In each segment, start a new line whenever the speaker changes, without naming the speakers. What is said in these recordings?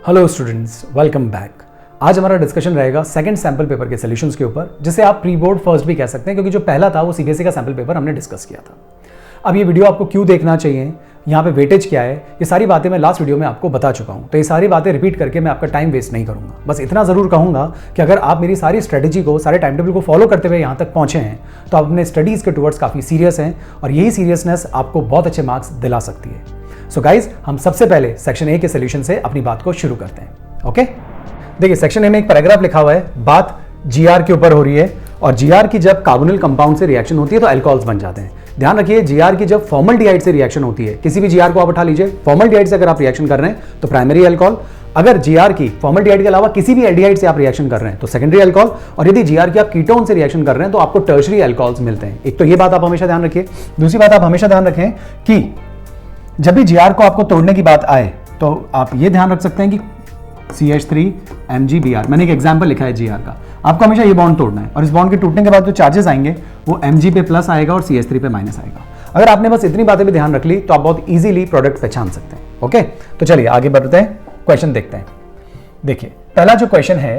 Hello students, welcome back. आज हमारा discussion रहेगा सेकंड सैंपल पेपर के सॉल्यूशंस के ऊपर, जिसे आप प्री बोर्ड फर्स्ट भी कह सकते हैं, क्योंकि जो पहला था वो सीबीएसई का सैंपल पेपर हमने डिस्कस किया था। अब ये वीडियो आपको क्यों देखना चाहिए, यहाँ पे वेटेज क्या है, ये सारी बातें मैं लास्ट वीडियो में आपको बता चुका हूँ। तो ये सारी बातें रिपीट करके मैं आपका टाइम वेस्ट नहीं करूँगा। बस इतना ज़रूर कहूँगा कि अगर आप मेरी सारी स्ट्रेटेजी को, सारे टाइम टेबल को फॉलो करते हुए यहाँ तक पहुँचे हैं, तो आप अपने स्टडीज़ के टुवर्ड्स काफ़ी सीरियस हैं और यही सीरियसनेस आपको बहुत अच्छे मार्क्स दिला सकती है। सो गाइज, हम सबसे पहले सेक्शन ए के सोल्यूशन से अपनी बात को शुरू करते हैं। ओके, देखिए सेक्शन ए में एक पैराग्राफ लिखा हुआ है, बात जीआर के ऊपर हो रही है और जीआर की जब कार्बोनिल कंपाउंड से रिएक्शन होती है तो अल्कोहल्स बन जाते हैं। ध्यान रखिए, जीआर की जब फॉर्मल्डिहाइड से रिएक्शन होती है, किसी भी जीआर को आप उठा लीजिए, फॉर्मल्डिहाइड से अगर आप रिएक्शन कर रहे हैं तो प्राइमरी अल्कोहल, अगर जीआर की फॉर्मल्डिहाइड के अलावा किसी भी एल्डिहाइड से आप रिएक्शन कर रहे हैं तो सेकेंडरी अल्कोहल, और यदि जीआर की आप कीटोन से रिएक्शन कर रहे हैं तो आपको टर्शरी अल्कोहल्स मिलते हैं। एक तो ये बात आप हमेशा ध्यान रखिए। दूसरी बात आप हमेशा ध्यान रखें कि जब भी जीआर को आपको तोड़ने की बात आए तो आप ये ध्यान रख सकते हैं कि CH3 MgBr, मैंने एक एग्जांपल लिखा है जीआर का, आपको हमेशा ये बॉन्ड तोड़ना है और इस बॉन्ड के टूटने के बाद जो चार्जेस आएंगे वो Mg पे प्लस आएगा और CH3 पे माइनस आएगा। अगर आपने बस इतनी बातें भी ध्यान रख ली तो आप बहुत इजीली प्रोडक्ट पहचान सकते हैं। ओके, तो चलिए आगे बढ़ते हैं, क्वेश्चन देखते हैं। देखिए पहला जो क्वेश्चन है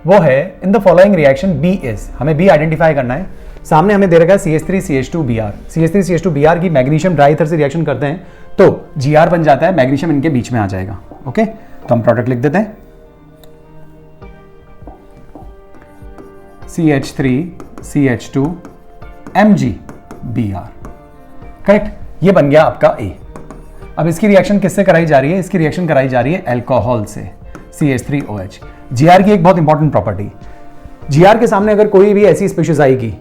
वो है, in the following reaction B is, हमें बी आइडेंटिफाई करना है। सामने हमें दे रखा है CH3 CH2Br, CH3 CH2Br की मैग्नीशियम ड्राई ईथर से रिएक्शन करते हैं तो Gr बन जाता है, मैग्नीशियम इनके बीच में आ जाएगा। ओके, तो हम प्रोडक्ट लिख देते हैं, CH3 CH2 MgBr। करेक्ट, ये बन गया आपका A। अब इसकी रिएक्शन किससे कराई जा रही है? इसकी रिएक्शन कराई जा रही है अल्कोहल से, CH3OH। Gr की एक बहुत इंपॉर्टेंट प्रॉपर्टी, Gr के सामने अगर कोई भी ऐसी स्पीशीज आएगी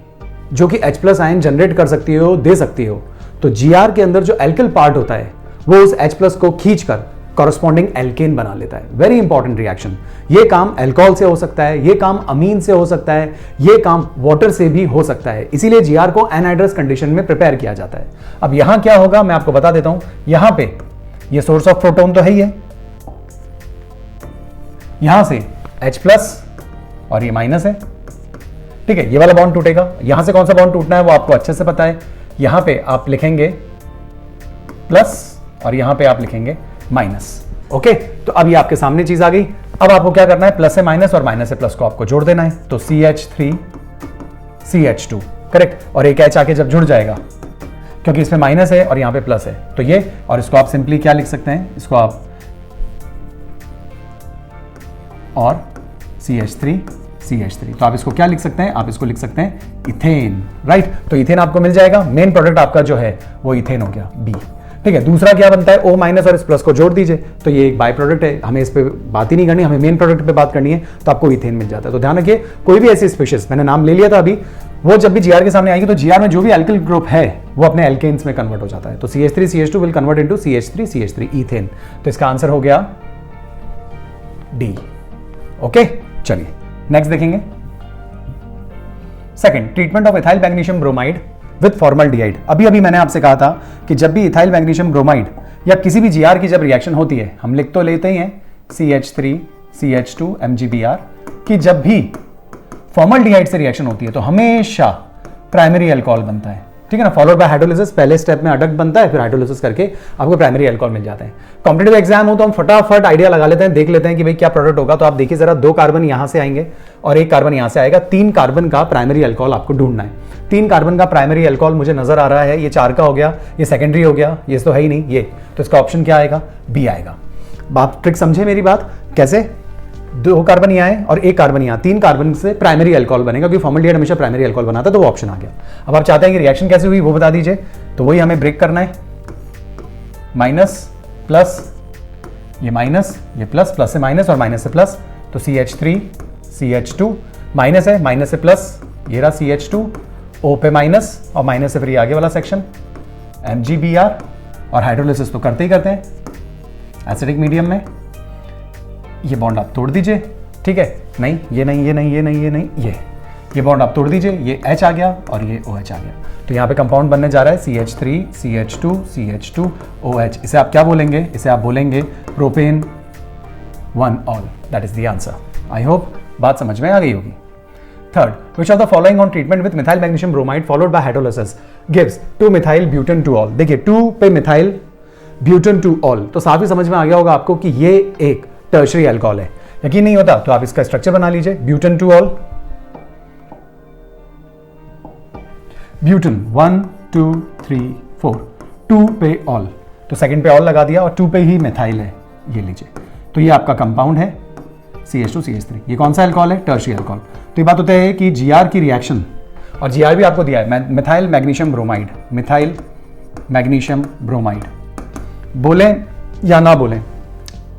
जो कि H+ आयन जनरेट कर सकती हो, दे सकती हो, तो Gr के अंदर जो एल्किल पार्ट होता है वो उस H+ को खींचकर कॉरस्पॉन्डिंग एल्केन बना लेता है। Very important reaction. ये काम अल्कोहल से हो सकता है, ये काम अमीन से हो सकता है, ये काम वाटर से भी हो सकता है। इसीलिए Gr को एनहाइड्रस कंडीशन में प्रिपेयर किया जाता है। अब यहां क्या होगा मैं आपको बता देता हूं। यहां पे ये सोर्स ऑफ प्रोटॉन तो है ही है, यहां से H+ और ये माइनस है, ठीक है, ये वाला बॉन्ड टूटेगा। यहां से कौन सा बॉन्ड टूटना है वो आपको अच्छे से पता है। यहां पे आप लिखेंगे प्लस और यहां पे आप लिखेंगे माइनस। ओके, तो अब ये आपके सामने चीज आ गई। अब आपको क्या करना है, प्लस से माइनस और माइनस से प्लस को आपको जोड़ देना है। तो CH3 CH2, करेक्ट, और एक H आके जब जुड़ जाएगा, क्योंकि इसमें माइनस है और यहां पे प्लस है, तो ये, और इसको आप सिंपली क्या लिख सकते हैं, इसको आप और CH3 CH3, तो आप इसको क्या लिख सकते हैं, आप इसको लिख सकते हैं इथेन। राइट, तो इथेन आपको मिल जाएगा। मेन प्रोडक्ट आपका जो है वो इथेन हो गया, B। ठीक है, दूसरा क्या बनता है, O- और इस प्लस को जोड़ दीजिए, तो ये एक बाय प्रोडक्ट है, हमें इस पे बात ही नहीं करनी, हमें मेन प्रोडक्ट पे बात करनी है, तो आपको इथेन मिल जाता है। तो ध्यान रखिए, कोई भी ऐसी स्पीशीज, मैंने नाम ले लिया था अभी, वो जब भी Gr के सामने आएगी तो Gr में जो भी एल्किल ग्रुप है वो अपने एल्केन्स में कन्वर्ट हो जाता है। तो CH3 CH2 will convert into CH3 CH3 ethane. तो इसका आंसर हो गया D। ओके, चलिए नेक्स्ट देखेंगे। Second, treatment of ethyl magnesium bromide with formaldehyde. अभी अभी मैंने आपसे कहा था कि जब भी इथाइल मैग्नीशियम ब्रोमाइड या किसी भी Gr की जब रिएक्शन होती है, हम लिख तो लेते ही हैं CH3 CH2 MgBr, कि जब भी फॉर्मल्डिहाइड से रिएक्शन होती है तो हमेशा प्राइमरी अल्कोहल बनता है, ठीक है ना, फॉलोड बाय हाइड्रोलिसिस। पहले स्टेप में अडक्ट बनता है, फिर हाइड्रोलिसिस करके आपको प्राइमरी अल्कोहल मिल जाता है। कॉम्पिटिटिव एग्जाम हो तो हम फटाफट आइडिया लगा लेते हैं, देख लेते हैं कि भाई क्या प्रोडक्ट होगा। तो आप देखिए जरा, 2 कार्बन यहां से आएंगे और 1 कार्बन यहां से आएगा, 3 कार्बन का प्राइमरी अल्कोहल आपको ढूंढना है। 3 कार्बन का प्राइमरी अल्कोहल मुझे नजर आ रहा है, ये 4 का हो गया, ये सेकेंडरी हो गया, ये तो है ही नहीं ये, तो इसका ऑप्शन क्या आएगा, B आएगा। आप ट्रिक समझे मेरी बात, कैसे 2 कार्बन यहाँ है और 1 कार्बन यहाँ, 3 कार्बन से प्राइमरी अल्कोहल बनेगा, क्योंकि फॉर्मल्डिहाइड हमेशा प्राइमरी अल्कोहल बनाता है, तो वो ऑप्शन आ गया। अब आप चाहते हैं कि रिएक्शन कैसे हुई वो बता दीजिए, तो वही हमें ब्रेक करना है। माइनस प्लस, ये माइनस, ये प्लस, प्लस से माइनस और माइनस से प्लस, तो CH3 CH2, माइनस है, माइनस से प्लस, ये रहा CH2, O पे माइनस और माइनस से फिर आगे वाला सेक्शन MgBr, और हाइड्रोलिसिस तो करते ही करते हैं एसिडिक मीडियम में। ये बॉन्ड आप तोड़ दीजिए, ठीक है, नहीं ये नहीं, ये नहीं, ये नहीं, ये नहीं, ये बॉन्ड आप तोड़ दीजिए, ये H आ गया और ये OH आ गया। तो यहाँ पे कंपाउंड बनने जा रहा है CH3 CH2 CH2 OH। इसे आप क्या बोलेंगे, इसे आप बोलेंगे propane 1 all. That is the answer. I hope बात समझ में आ गई होगी। Third, which of the following on treatment with methyl magnesium bromide followed by hydrolysis gives 2-methyl butane 2 all. देखिए 2 पे मिथाइल ब्यूटेन 2 ऑल, तो साफ ही समझ में आ गया होगा आपको कि ये एक टर्शरी अल्कोहल है। यकीन नहीं होता तो आप इसका स्ट्रक्चर बना लीजिए, ब्यूटेन टू ऑल, ब्यूटेन 1 2 3 4, 2 पे ऑल, तो सेकंड पे ऑल लगा दिया और 2 पे ही मेथाइल है, ये लीजिए। तो ये आपका कंपाउंड है CH2CH3। ये कौन सा अल्कोहल है? Tertiary alcohol. तो ये बात होता है कि जीआर की रिएक्शन, और जीआर भी आपको दिया है, methyl magnesium bromide, methyl magnesium bromide, बोले या ना बोले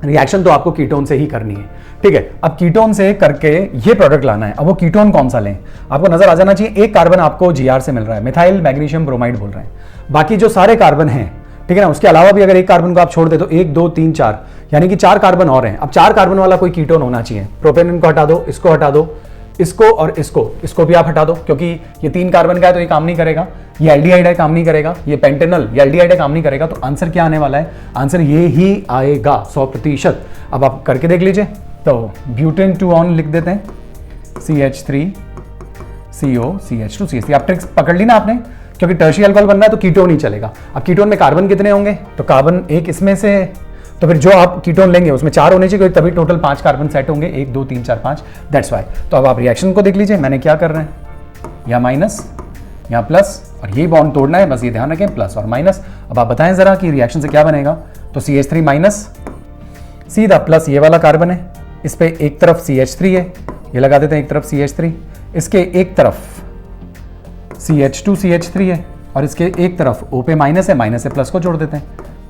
रिएक्शन तो आपको कीटोन से ही करनी है, ठीक है। अब कीटोन से करके ये प्रोडक्ट लाना है। अब वो कीटोन कौन सा लें, आपको नजर आ जाना चाहिए। एक कार्बन आपको जीआर से मिल रहा है, मिथाइल मैग्नीशियम ब्रोमाइड बोल रहे हैं, बाकी जो सारे कार्बन हैं, ठीक है ना, उसके अलावा भी अगर एक कार्बन को आप छोड़ दे तो 1 2 3 4, यानी कि 4 कार्बन और हैं। अब 4 कार्बन वाला कोई कीटोन होना चाहिए। प्रोपेनॉन को हटा दो, इसको हटा दो, इसको और इसको भी आप हटा दो, क्योंकि ये 3 कार्बन का है तो ये काम नहीं करेगा। ये एल्डिहाइड है, काम नहीं करेगा। ये पेंटेनल या एल्डिहाइड है, काम नहीं करेगा। तो आंसर क्या आने वाला है? आंसर ये ही आएगा 100%। अब आप करके देख लीजिए। तो ब्यूटेन टू ऑन लिख देते हैं, CH3CO CH2CH3। आप ट्रिक्स पकड़ ली ना आपने, क्योंकि टर्शरी अल्कोहल बनना है तो कीटोन ही चलेगा। अब कीटोन में कार्बन कितने होंगे? तो कार्बन एक इसमें से, तो फिर जो आप कीटोन लेंगे उसमें 4 होने चाहिए, तभी टोटल 5 कार्बन सेट होंगे, 1 2 3 4 5, दैट्स वाई। तो अब आप रिएक्शन को देख लीजिए, मैंने क्या कर रहे हैं, यहाँ माइनस, यहाँ प्लस, और यही बॉन्ड तोड़ना है, बस ये ध्यान रखें, प्लस और माइनस। अब आप बताएं जरा कि रिएक्शन से क्या बनेगा। तो CH3 माइनस, सीधा प्लस ये वाला कार्बन है, इस पे एक तरफ CH3 है, ये लगा देते हैं एक तरफ CH3, इसके एक तरफ CH2CH3 है, और इसके एक तरफ O पे माइनस है, माइनस से प्लस को जोड़ देते हैं,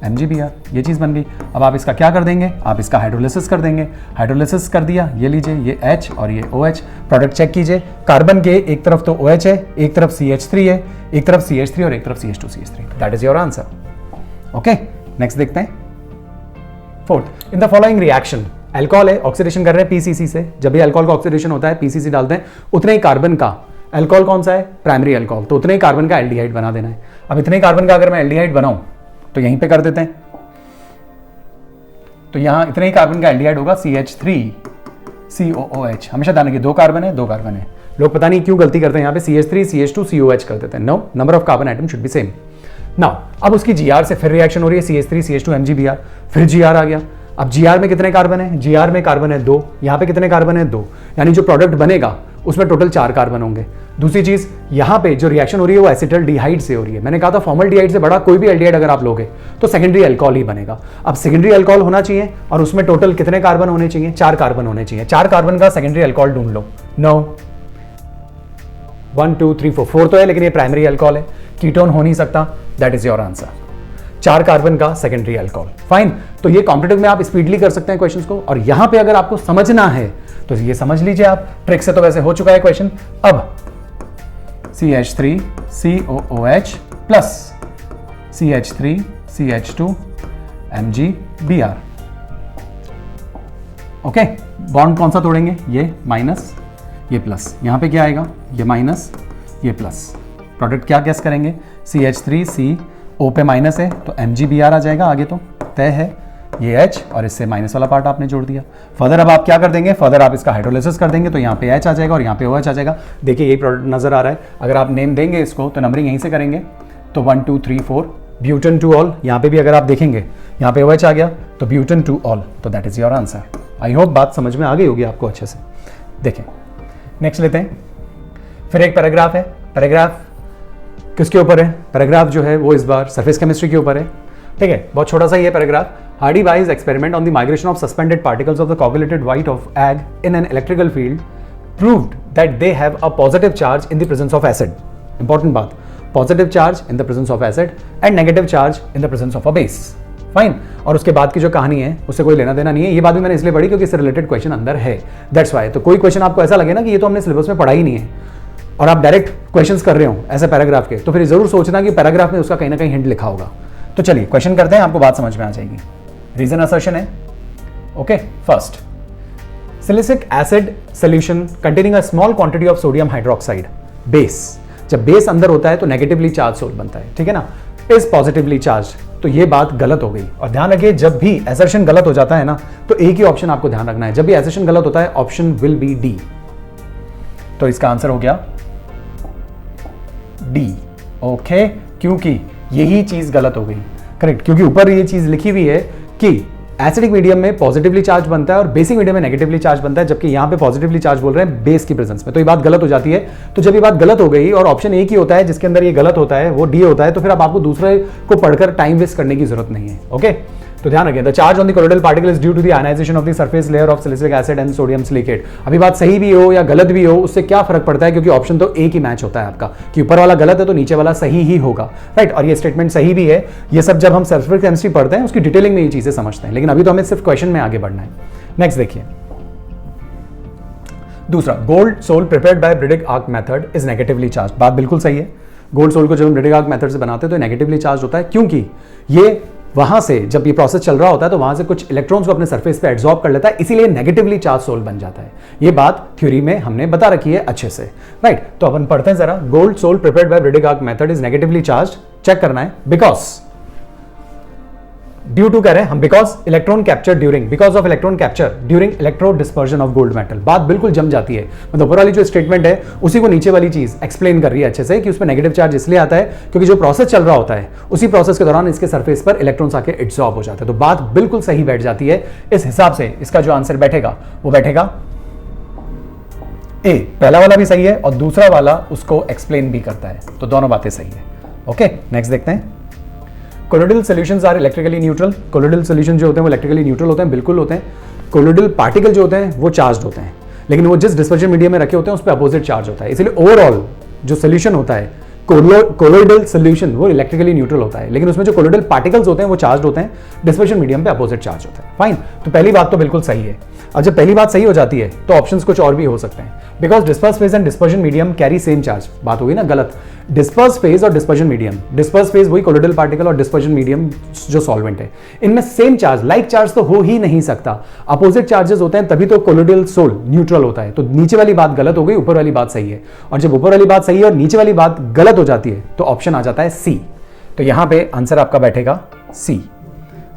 MgBr, ये चीज़ बन गई। अब आप इसका क्या कर देंगे? आप इसका हाइड्रोलिसिस कर देंगे। हाइड्रोलिसिस कर दिया, ये लीजिए, ये H और ये OH, प्रोडक्ट चेक कीजिए। कार्बन के एक तरफ तो OH है, एक तरफ CH3 है, एक तरफ CH3 और एक तरफ CH2CH3। That is your answer. Okay, next देखते हैं। Fourth, in the following reaction, alcohol है, ऑक्सीडेशन कर रहे हैं PCC से। जब भी अल्कोहल का ऑक्सीडेशन होता है PCC डालते हैं, उतने ही कार्बन का, अल्कोहल कौन सा है? प्राइमरी अल्कोहल, तो उतने ही कार्बन का एल्डिहाइड बना देना है। अब इतने ही कार्बन का अगर मैं एल्डिहाइड बनाऊं तो यहीं पे कर देते हैं। तो यहां इतने ही कार्बन का एल्डिहाइड होगा CH3COOH। हमेशा ध्यान रखिए, 2 कार्बन है, 2 कार्बन है। लोग पता नहीं क्यों गलती करते हैं, यहां पे CH3CH2COH कर देते हैं। No, number of carbon atom should be same. Now अब उसकी जीआर से फिर रिएक्शन हो रही है, CH3CH2 MgBr, फिर जीआर आ गया। अब जीआर में कितने कार्बन है? जीआर में कार्बन है 2, यहां पे कितने कार्बन है? 2, यानी जो प्रोडक्ट बनेगा उसमें टोटल 4 कार्बन होंगे। दूसरी चीज, यहां पे जो रिएक्शन हो रही है वो एसिटल्डिहाइड से हो रही है। मैंने कहा था फॉर्मल्डिहाइड से बड़ा कोई भी एल्डिहाइड अगर आप लोगे तो सेकेंडरी अल्कोहल ही बनेगा। अब सेकेंडरी अल्कोहल होना चाहिए और उसमें टोटल कितने कार्बन होने चाहिए? 4 कार्बन होने चाहिए। 4 कार्बन का सेकेंडरी अल्कोहल ढूंढ लो। नो, 1 2 3 4, 4 तो है लेकिन ये प्राइमरी अल्कोहल है, कीटोन हो नहीं सकता। That is your answer, 4 carbon का सेकेंडरी अल्कोहल। फाइन, तो ये कॉम्पिटिटिव में आप स्पीडली कर सकते हैं क्वेश्चंस को, और यहां पे अगर आपको समझना है तो ये समझ लीजिए आप। ट्रिक से तो वैसे हो चुका है क्वेश्चन। अब CH3COOH plus CH3CH2 MgBr। Okay, bond कौन सा तोड़ेंगे? ये माइनस, ये प्लस, यहां पे क्या आएगा? ये माइनस, ये प्लस। प्रोडक्ट क्या गैस करेंगे? CH3C, O पे माइनस है तो MgBr आ जाएगा, आगे तो तय है। ये H और इससे माइनस वाला पार्ट आपने जोड़ दिया। फर्दर अब आप क्या कर देंगे? फर्दर आप इसका हाइड्रोलिसिस कर देंगे, तो यहाँ पे H आ जाएगा और यहाँ पे OH आ जाएगा। देखिए यही प्रोडक्ट नजर आ रहा है। अगर आप नेम देंगे इसको तो नंबरिंग यहीं से करेंगे, तो 1 2 3 4, ब्यूटेन टू ऑल। यहाँ पे भी अगर आप देखेंगे यहाँ पे OH आ गया तो ब्यूटेन टू ऑल, तो that is your answer. I hope बात समझ में आ गई होगी आपको अच्छे से। देखें, नेक्स्ट लेते हैं। फिर एक पैराग्राफ है। पैराग्राफ किसके ऊपर है? पैराग्राफ जो है वो इस बार सरफेस केमिस्ट्री के ऊपर है, ठीक है। बहुत छोटा सा ये paragraph. Hardy Bye's experiment on the migration of suspended particles of the coagulated white of egg in an electrical field proved that they have a positive charge in the presence of acid. Important बात, positive charge in the presence of acid and negative charge in the presence of a base. Fine, और उसके बाद की जो कहानी है उससे कोई लेना देना नहीं है। ये बात भी मैंने इसलिए पढ़ी क्योंकि इससे रिलेटेड क्वेश्चन अंदर है, दैट्स वाई। तो कोई क्वेश्चन आपको ऐसा लगे ना कि ये तो हमने सिलेबस में पढ़ा ही नहीं है और आप डायरेक्ट क्वेश्चंस कर रहे हो ऐसे पैराग्राफ के, तो फिर जरूर सोचना कि पैराग्राफ में उसका कहीं ना कहीं हिंट लिखा होगा। तो चलिए क्वेश्चन करते हैं, आपको बात समझ में आ जाएगी। रीजन असर्शन है। Okay, first, silicic acid solution containing a small quantity of sodium hydroxide base. जब बेस अंदर होता है तो नेगेटिवली चार्ज सोल बनता है, ठीक है ना, इज पॉजिटिवली चार्ज। तो ये बात गलत हो गई। और ध्यान रखिए, जब भी असर्शन गलत हो जाता है ना तो एक ही ऑप्शन आपको ध्यान रखना है। जब भी असर्शन गलत होता है ऑप्शन विल बी डी। तो इसका आंसर हो गया डी। ओके, क्योंकि यही चीज गलत हो गई। करेक्ट, क्योंकि ऊपर ये चीज लिखी हुई है कि एसिडिक मीडियम में पॉजिटिवली चार्ज बनता है और बेसिक मीडियम में नेगेटिवली चार्ज बनता है, जबकि यहां पे पॉजिटिवली चार्ज बोल रहे हैं बेस की प्रेजेंस में। तो ये बात गलत हो जाती है। तो जब ये बात गलत हो गई और ऑप्शन एक ही होता है जिसके अंदर ये गलत होता है, वो डी होता है, तो फिर अब आपको दूसरे को पढ़कर टाइम वेस्ट करने की जरूरत नहीं है। ओके, तो ध्यान रखिए, the charge on the colloidal particle is due to the ionisation of the surface layer of salicylic acid and sodium silicate. अभी बात सही भी हो या गलत भी हो, उससे क्या फर्क पड़ता है, क्योंकि ऑप्शन तो एक ही मैच होता है आपका, कि ऊपर वाला गलत है तो नीचे वाला सही ही होगा, राइट। और ये स्टेटमेंट सही भी है। ये सब जब हम सल्फ्यूरिक केमिस्ट्री पढ़ते हैं उसकी डिटेलिंग में ये चीजें समझते हैं, लेकिन अभी तो हमें सिर्फ क्वेश्चन में आगे बढ़ना है। नेक्स्ट देखिए, दूसरा, gold sol prepared by Bredig arc method is negatively charge. बात बिल्कुल सही है। गोल्ड सोल को जब हम ब्रिडिक आर्क मेथड से बनाते हैं तो नेगेटिवली चार्ज होता है, क्योंकि ये वहां से जब ये प्रोसेस चल रहा होता है तो वहां से कुछ इलेक्ट्रॉन्स को अपने सरफेस पे एब्जॉर्ब कर लेता है, इसीलिए नेगेटिवली चार्ज सोल बन जाता है। ये बात थ्योरी में हमने बता रखी है अच्छे से, राइट। तो अपन पढ़ते हैं जरा। Gold sol prepared by Bredig arc method is negatively charge. Check करना है, बिकॉज ड्यू टू कह रहे हैं हम, because electron capture during, because of electron capture during electro dispersion of gold metal. बात बिल्कुल जम जाती है, मतलब ऊपर वाली जो स्टेटमेंट है उसी को नीचे वाली चीज एक्सप्लेन कर रही है अच्छे से, कि उसमें नेगेटिव चार्ज इसलिए आता है क्योंकि जो प्रोसेस चल रहा होता है उसी प्रोसेस के दौरान इसके सरफेस पर इलेक्ट्रॉन्स आके एब्जॉर्ब हो जाते हैं। तो बात बिल्कुल सही बैठ जाती है। इस हिसाब से इसका जो आंसर बैठेगा वो बैठेगा ए। पहला वाला भी सही है और दूसरा वाला उसको एक्सप्लेन भी करता है, तो दोनों बातें सही है। ओके, नेक्स्ट देखते हैं। Colloidal solutions are electrically neutral. Colloidal solution जो होते हैं वो इलेक्ट्रिकली न्यूट्रल होते हैं, बिल्कुल होते हैं। कोलोइडल पार्टिकल जो होते हैं वो चार्ज होते हैं, लेकिन वो जिस डिस्पर्जन मीडियम में रखे होते हैं उस पर अपोजिट चार्ज होता है, इसलिए ओवरऑल जो सोल्यूशन होता है कोलोइडल सॉल्यूशन वो इलेक्ट्रिकली न्यूट्रल होता है, लेकिन उसमें जो कोलोइडल पार्टिकल्स होते हैं वो चार्ज होते हैं, डिस्पर्जन मीडियम पे अपोजिट चार्ज होता है। फाइन, तो पहली बात तो बिल्कुल सही है। और जब पहली बात सही हो जाती है तो ऑप्शंस कुछ और भी हो सकते हैं, because disperse phase and dispersion medium carry same charge. बात होगी ना गलत। डिस्पर्स फेज और डिस्पर्जन मीडियम, डिस्पर्स फेज वही कोलोइडल पार्टिकल और डिस्पर्जन मीडियम जो सॉल्वेंट है, इनमें सेम चार्ज, लाइक चार्ज तो हो ही नहीं सकता, अपोजिट चार्जेस होते हैं, तभी तो कोलोइडल सोल न्यूट्रल होता है। तो नीचे वाली बात गलत हो गई, ऊपर वाली बात सही है, और जब ऊपर वाली बात सही है और नीचे वाली बात गलत हो जाती है तो ऑप्शन आ जाता है सी। तो यहां पे आंसर आपका बैठेगा सी।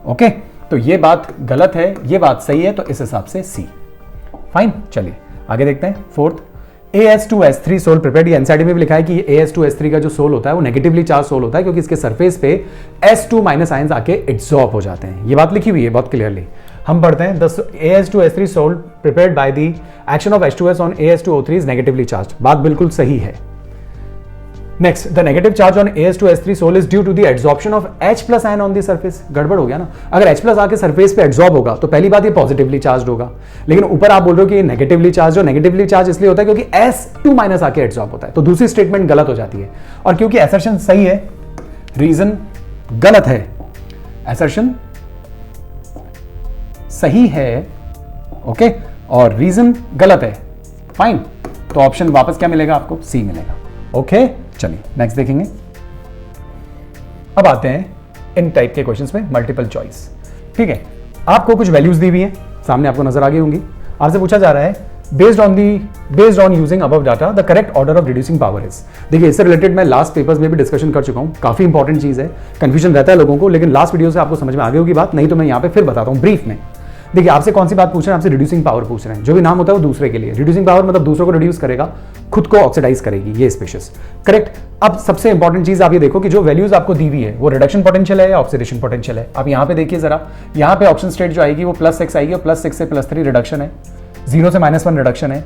ओके, तो ये बात गलत है, ये बात सही है, तो इस हिसाब से सी। फाइन, चलिए आगे देखते हैं। Fourth, AS2S3 sol prepared. ये एनसीईआरटी में भी लिखा है कि AS2S3 का जो सोल होता है वो नेगेटिवली चार्ज सोल होता है, क्योंकि इसके सरफेस पे S2 माइनस आयंस आके एब्जॉर्ब हो जाते हैं। ये बात लिखी हुई है बहुत क्लियरली। हम पढ़ते हैं, AS2S3 sol prepared by the action of H2S on AS2O3 is negatively charge. बात बिल्कुल सही है। Next, the negative charge on AS2S3 sol is due to the absorption of H plus ion on the surface. गड़बड़ हो गया ना, अगर H plus आके सरफेस पे एब्जॉर्ब होगा तो पहली बात ये पॉजिटिवली चार्ज होगा, लेकिन ऊपर आप बोल रहे हो कि ये नेगेटिवली चार्ज, और नेगेटिवली चार्ज इसलिए होता है क्योंकि S2 माइनस आके एब्जॉर्ब होता है, तो दूसरी स्टेटमेंट गलत हो जाती है। और क्योंकि असर्शन सही है, रीजन गलत है। असर्शन सही है, ओके, और रीजन गलत है। फाइन, तो ऑप्शन वापस क्या मिलेगा आपको? सी मिलेगा। ओके, चलिए नेक्स्ट देखेंगे। अब आते हैं इन टाइप के क्वेश्चंस में, मल्टीपल चॉइस। ठीक है, आपको कुछ वैल्यूज दी हुई हैं, सामने आपको नजर आ गई होंगी। आपसे पूछा जा रहा है, based on using above data the correct order of reducing power is. देखिए, इससे रिलेटेड मैं लास्ट पेपर्स में भी डिस्कशन कर चुका हूं, काफी इंपॉर्टेंट चीज है, कंफ्यूजन रहता है लोगों को, लेकिन लास्ट वीडियो से आपको समझ में आ गई होगी बात, नहीं तो मैं यहां पे फिर बताता हूं ब्रीफ में। देखिए, आपसे कौन सी बात पूछ रहे हैं? आपसे रिड्यूसिंग पावर पूछ रहे हैं। जो भी नाम होता है वो दूसरे के लिए, रिड्यूसिंग पावर मतलब दूसरों को रिड्यूस करेगा, खुद को ऑक्सीडाइज करेगी, ये स्पेशियस। करेक्ट। अब सबसे इंपॉर्टेंट चीज आप ये देखो कि जो वैल्यूज आपको दी हुई है वो रिडक्शन पोटेंशियल है या ऑक्सीडेशन पोटेंशियल है। आप यहाँ पे देखिए जरा, यहाँ पे ऑप्शन स्टेट जो आएगी वो +6 आएगी, और +6 से +3 रिडक्शन है, 0 से -1 रिडक्शन है,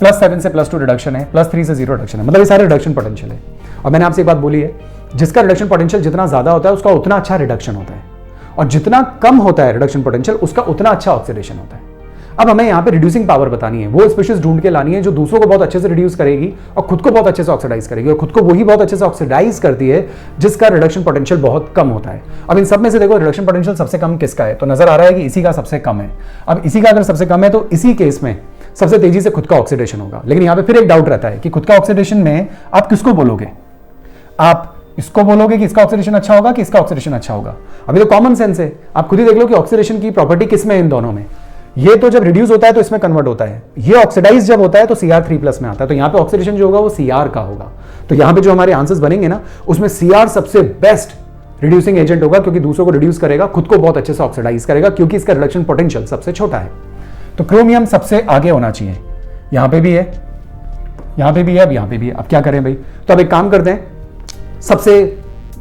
+7 से +2 रिडक्शन है, +3 से 0 रिडक्शन है, मतलब ये सारे रिडक्शन पोटेंशियल है। और मैंने आपसे एक बात बोली है, जिसका रिडक्शन पोटेंशियल जितना ज्यादा होता है उसका उतना अच्छा रिडक्शन होता है, और जितना कम होता है रिडक्शन पोटेंशियल उसका उतना अच्छा ऑक्सीडेशन होता है। अब हमें यहाँ पे रिड्यूसिंग पावर बतानी है, वो स्पीशीज ढूंढ के लानी है जो दूसरों को बहुत अच्छे से रिड्यूस करेगी और खुद को बहुत अच्छे से ऑक्सीडाइज करेगी, और खुद को वही बहुत अच्छे से ऑक्सीडाइज करती है जिसका रिडक्शन पोटेंशियल बहुत कम होता है। अब इन सब में से देखो रिडक्शन पोटेंशियल सबसे कम किसका है, तो नजर आ रहा है कि इसी का सबसे कम है। अब इसी का अगर सबसे कम है तो इसी केस में सबसे तेजी से खुद का ऑक्सीडेशन होगा। लेकिन यहाँ पे फिर एक डाउट रहता है कि खुद का ऑक्सीडेशन में आप किसको बोलोगे? आप इसको बोलोगे कि इसका ऑक्सीडेशन अच्छा होगा कि इसका ऑक्सीडेशन अच्छा होगा? अभी तो कॉमन सेंस है, आप खुद ही देख लो कि ऑक्सीडेशन की प्रॉपर्टी किसमें है इन दोनों में। ये तो जब रिड्यूस होता है तो इसमें कन्वर्ट होता है, ये ऑक्सीडाइज जब होता है तो Cr3+ में आता है, तो यहाँ पे ऑक्सीडेशन जो होगा वो Cr का होगा। तो यहाँ पे जो हमारे आंसर्स बनेंगे ना, उसमें Cr सबसे बेस्ट रिड्यूसिंग एजेंट होगा, क्योंकि दूसरों को रिड्यूस करेगा, खुद को बहुत अच्छे से ऑक्सीडाइज करेगा, क्योंकि इसका रिडक्शन पोटेंशियल सबसे छोटा है। तो क्रोमियम सबसे आगे होना चाहिए, यहां पे भी है, यहां पे भी है, अब यहां पे भी है। अब क्या करें भाई? तो अब एक काम करते हैं, सबसे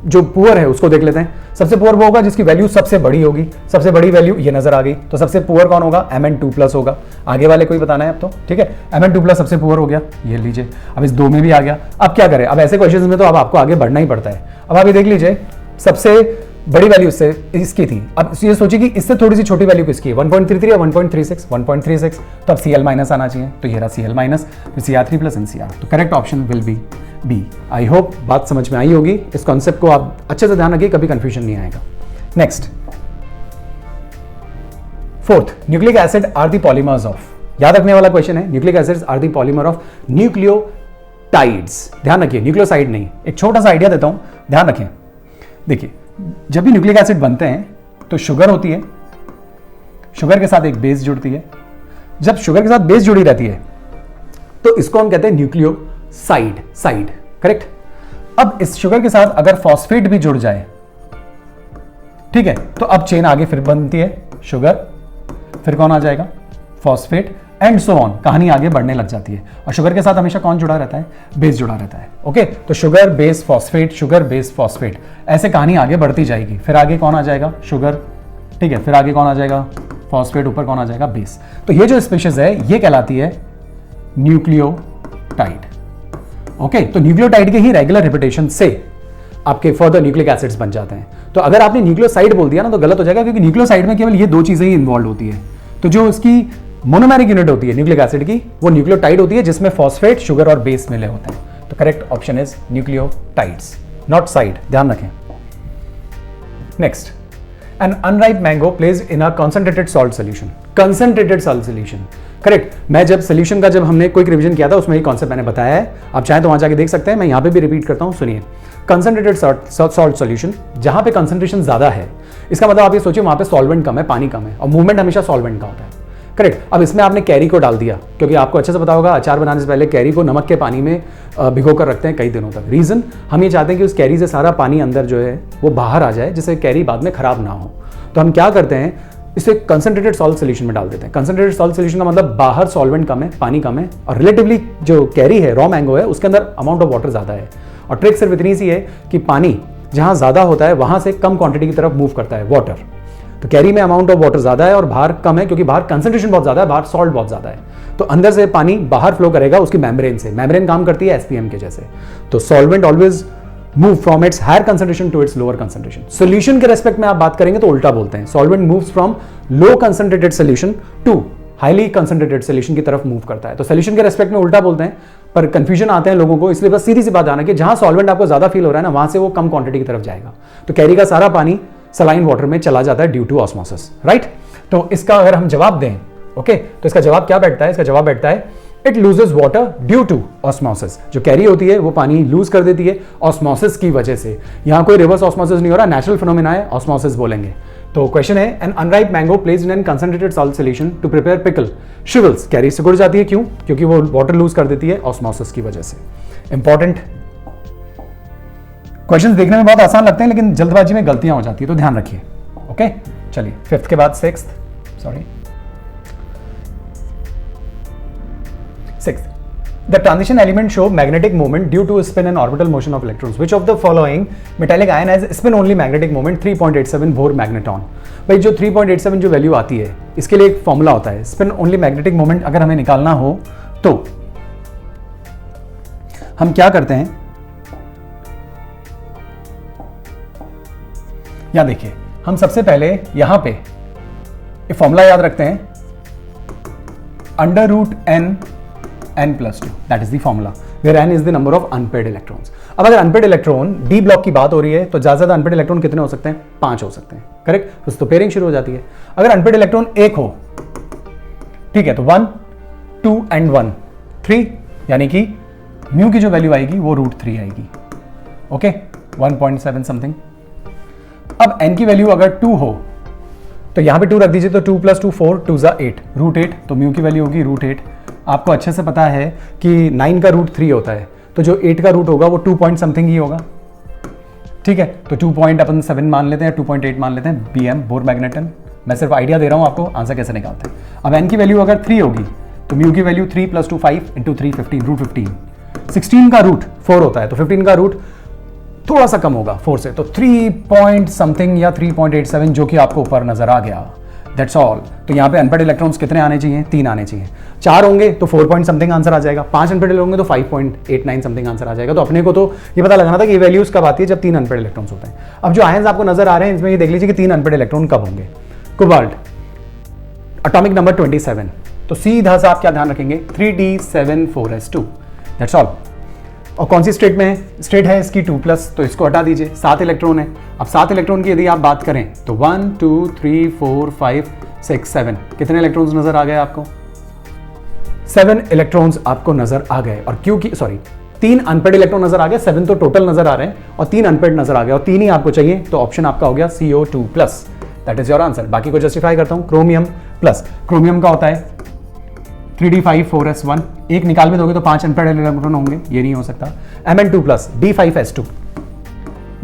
जो पुअर है उसको देख लेते हैं। सबसे पुअर वो होगा जिसकी वैल्यू सबसे बड़ी होगी, सबसे बड़ी वैल्यू ये नजर आ गई, तो सबसे पुअर कौन होगा, Mn2+ होगा। आगे वाले को ही बताना है अब तो, ठीक है। Mn2+ सबसे पुअर हो गया, ये लीजिए। अब इस 2 में भी आ गया। अब क्या करें, अब ऐसे क्वेश्चंस में तो अब आपको आगे बढ़ना ही पड़ता है। अब आप ये देख लीजिए, सबसे बड़ी वैल्यू इससे इसकी थी। अब ये सोचिए कि इससे थोड़ी सी छोटी वैल्यू किसकी है, 1.33 या 1.36, 1.36, तो अब Cl- आना चाहिए, तो ये रहा Cl-, फिर Cr3 + NCr, तो correct option will be B. I hope बात समझ में आई होगी। इस कॉन्सेप्ट को आप अच्छे से ध्यान रखिए, कभी कंफ्यूजन नहीं आएगा। Next, 4th, nucleic acid are the polymers of, याद रखने वाला क्वेश्चन है, nucleic acids are the polymer of nucleotides. ध्यान रखिए, न्यूक्लियोसाइड नहीं। एक छोटा सा आइडिया देता हूं, ध्यान रखें। देखिए, जब भी न्यूक्लिक एसिड बनते हैं तो शुगर होती है, शुगर के साथ एक बेस जुड़ती है। जब शुगर के साथ बेस जुड़ी रहती है तो इसको हम कहते हैं न्यूक्लियोसाइड, साइड, करेक्ट। अब इस शुगर के साथ अगर फॉस्फेट भी जुड़ जाए, ठीक है, तो अब चेन आगे फिर बनती है, शुगर, फिर कौन आ जाएगा, फॉस्फेट, एंड सो ऑन, कहानी आगे बढ़ने लग जाती है। और शुगर के साथ हमेशा कौन जुड़ा रहता है, बेस जुड़ा रहता है। ओके, तो sugar base phosphate, sugar base phosphate, ऐसे कहानी आगे बढ़ती जाएगी। फिर आगे कौन आ जाएगा, शुगर, ठीक है, फिर आगे कौन आ जाएगा, फॉस्फेट, ऊपर कौन आ जाएगा, बेस। तो ये जो स्पीशीज है ये कहलाती है न्यूक्लियोटाइड। ओके, तो न्यूक्लियोटाइड के ही रेगुलर रिपीटेशन से आपके फर्दर न्यूक्लिक एसिड्स बन जाते हैं। तो अगर आपने न्यूक्लियोसाइड बोल दिया ना तो गलत हो जाएगा, क्योंकि न्यूक्लियोसाइड में केवल ये 2 चीजें ही इन्वॉल्व होती है। तो जो उसकी मोनोमेरिक यूनिट होती है न्यूक्लिक एसिड की, वो न्यूक्लियोटाइड होती है, जिसमें फॉस्फेट, शुगर और बेस मिले होते हैं। तो correct option is nucleotides, not side, ध्यान रखें। Next, an unripe mango placed in a concentrated salt solution, concentrated salt solution, correct. मैं जब सोल्यूशन का, जब हमने क्विक रिवीजन किया था उसमें ये कॉन्सेप्ट मैंने बताया है, आप चाहें तो वहां जाके देख सकते हैं, मैं यहां पे भी रिपीट करता हूं, सुनिए। कंसंट्रेटेड सॉल्ट सॉल्यूशन, जहां पे कंसंट्रेशन ज्यादा है, इसका मतलब आप ये सोचिए वहां पे सॉल्वेंट कम है, पानी कम है, और मूवमेंट हमेशा सॉल्वेंट का होता है, करेक्ट। अब इसमें आपने कैरी को डाल दिया, क्योंकि आपको अच्छे से पता होगा अचार बनाने से पहले कैरी को नमक के पानी में भिगो कर रखते हैं कई दिनों तक। रीजन, हम ये चाहते हैं कि उस कैरी से सारा पानी अंदर जो है वो बाहर आ जाए, जिससे कैरी बाद में खराब ना हो। तो हम क्या करते हैं, इसे कंसंट्रेटेड सॉल्ट सॉल्यूशन में डाल देते हैं। कंसंट्रेटेड सॉल्ट सॉल्यूशन का मतलब बाहर सॉल्वेंट कम है, पानी कम है, और रिलेटिवली जो कैरी है, रॉ मैंगो है, उसके अंदर अमाउंट ऑफ वाटर ज्यादा है। और ट्रिक सिर्फ इतनी सी है कि पानी जहां ज्यादा होता है वहां से कम क्वांटिटी की तरफ मूव करता है वाटर। तो कैरी में अमाउंट ऑफ वाटर ज्यादा है और बाहर कम है, क्योंकि बाहर कंसंट्रेशन बहुत ज्यादा है, बाहर सॉल्ट बहुत ज्यादा है। तो अंदर से पानी बाहर फ्लो करेगा उसकी मेम्ब्रेन से, मेम्ब्रेन काम करती है एसपीएम के जैसे। तो solvent always move from its higher concentration to its lower concentration. Solution के रेस्पेक्ट में आप बात करेंगे तो उल्टा बोलते हैं, solvent moves from low concentrated solution to highly concentrated solution की तरफ मूव करता है। तो सॉल्यूशन के रेस्पेक्ट में उल्टा बोलते हैं, पर कंफ्यूजन आते हैं लोगों को, इसलिए बस सीधी सी बात आना कि जहां सॉल्वेंट आपको ज्यादा फील हो रहा है ना, वहां से वो कम क्वांटिटी की तरफ जाएगा। तो कैरी का सारा पानी सलाइन वाटर में चला जाता है ड्यू टू ऑस्मोसिस, राइट। तो इसका अगर हम जवाब दें, ओके, तो इसका जवाब क्या बैठता है, इसका जवाब बैठता है it loses water due to osmosis. जो कैरी होती है वो पानी लूज कर देती है ऑस्मोसिस की वजह से। यहां कोई रिवर्स ऑस्मोसिस नहीं हो रहा, नेचुरल फिनोमेना है, ऑस्मोसिस बोलेंगे। तो क्वेश्चन है, an unripe mango placed in an concentrated salt solution to prepare pickle shrivels, कैरी सिकुड़ जाती है, क्यों, क्योंकि वो वाटर लूज कर देती है ऑस्मोसिस की वजह से। इंपॉर्टेंट क्वेश्चंस देखने में बहुत आसान लगते हैं, लेकिन जल्दबाजी में गलतियां हो जाती है, तो ध्यान रखिए। ओके, चलिए 5th के बाद 6th, The transition element show magnetic moment due to spin and orbital motion of electrons. Which of the following metallic ion has spin only magnetic moment 3.87 Bohr magneton? भाई जो 3.87 जो वैल्यू आती है, इसके लिए एक फॉर्मूला होता है। स्पिन ओनली मैग्नेटिक मोमेंट अगर हमें निकालना हो तो हम क्या करते हैं, या देखिए, हम सबसे पहले यहां पे ये फॉर्मूला याद रखते हैं, √n n+2, that is the formula, where n is the number of unpaired electrons. अब अगर अनपेड इलेक्ट्रॉन डी ब्लॉक की बात हो रही है तो ज्यादा ज्यादा अनपेड इलेक्ट्रॉन कितने हो सकते हैं, 5 हो सकते हैं, करेक्ट। तो पेयरिंग शुरू हो जाती है। अगर अनपेड इलेक्ट्रॉन 1 हो, ठीक है, तो 1 2 एंड 1 3, यानी कि म्यू की जो वैल्यू आएगी वो √3 आएगी, ओके, 1.7 समथिंग। अब n की वैल्यू अगर 2 हो तो यहां पे 2 रख दीजिए, तो 2 + 2 4 2 = 8, √8, तो म्यू की वैल्यू होगी √8। आपको अच्छे से पता है कि 9 का √3 होता है, तो जो 8 का रूट होगा वो 2 पॉइंट समथिंग ही होगा, ठीक है। तो 2.7 मान लेते हैं, 2.8 मान लेते हैं, BM बोर मैग्नेटन। मैं सिर्फ आइडिया दे रहा हूं आपको, आंसर कैसे निकालते हैं। अब n की वैल्यू अगर 3 होगी तो म्यू की वैल्यू 3 + 2 5 × 3 15, √15। 16 का रूट 4 होता है, तो 15 का रूट थोड़ा सा कम होगा 4 से, तो 3 पॉइंट समथिंग या 3.87 जो कि आपको ऊपर नजर आ गया। That's all. तो यहाँ पे अनपेड इलेक्ट्रॉन्स कितने आने चाहिए? 3 आने चाहिए। 4 होंगे तो 4 पॉइंट समथिंग आंसर आ जाएगा, 5 अनपेड होंगे तो 5.89 समथिंग आंसर आ जाएगा। तो अपने को तो ये पता लगाना था कि वैल्यूज कब आती है, जब 3 अनपेड इलेक्ट्रॉन्स होते हैं। अब जो आयंस आपको नजर आ रहे हैं इसमें ये देख लीजिए कि 3 अनपेड इलेक्ट्रॉन कब होंगे। कोबाल्ट एटॉमिक नंबर 27, तो सीधा सा आप क्या ध्यान रखेंगे? 3d74s2। That's all. और कौन सी स्टेट में है? स्टेट है इसकी 2+, तो इसको हटा दीजिए। 7 इलेक्ट्रॉन है। अब 7 इलेक्ट्रॉन की यदि आप बात करें तो 1 2 3 4 5 6 7 कितने इलेक्ट्रॉन्स नजर आ गए आपको? 7 इलेक्ट्रॉन्स आपको नजर आ गए। और क्योंकि 3 अनपेड इलेक्ट्रॉन नजर आ गए, 7 तो टोटल नजर आ रहे हैं और 3 अनपेड नजर आ गए और 3 ही आपको चाहिए, तो ऑप्शन आपका हो गया CO2+। That is your answer. बाकी को जस्टिफाई करता हूं, क्रोमियम प्लस। क्रोमियम का होता है 3d54s1, एक निकाल भी दोगे तो 5 अनपेड इलेक्ट्रॉन होंगे, ये नहीं हो सकता। Mn2+, d5s2,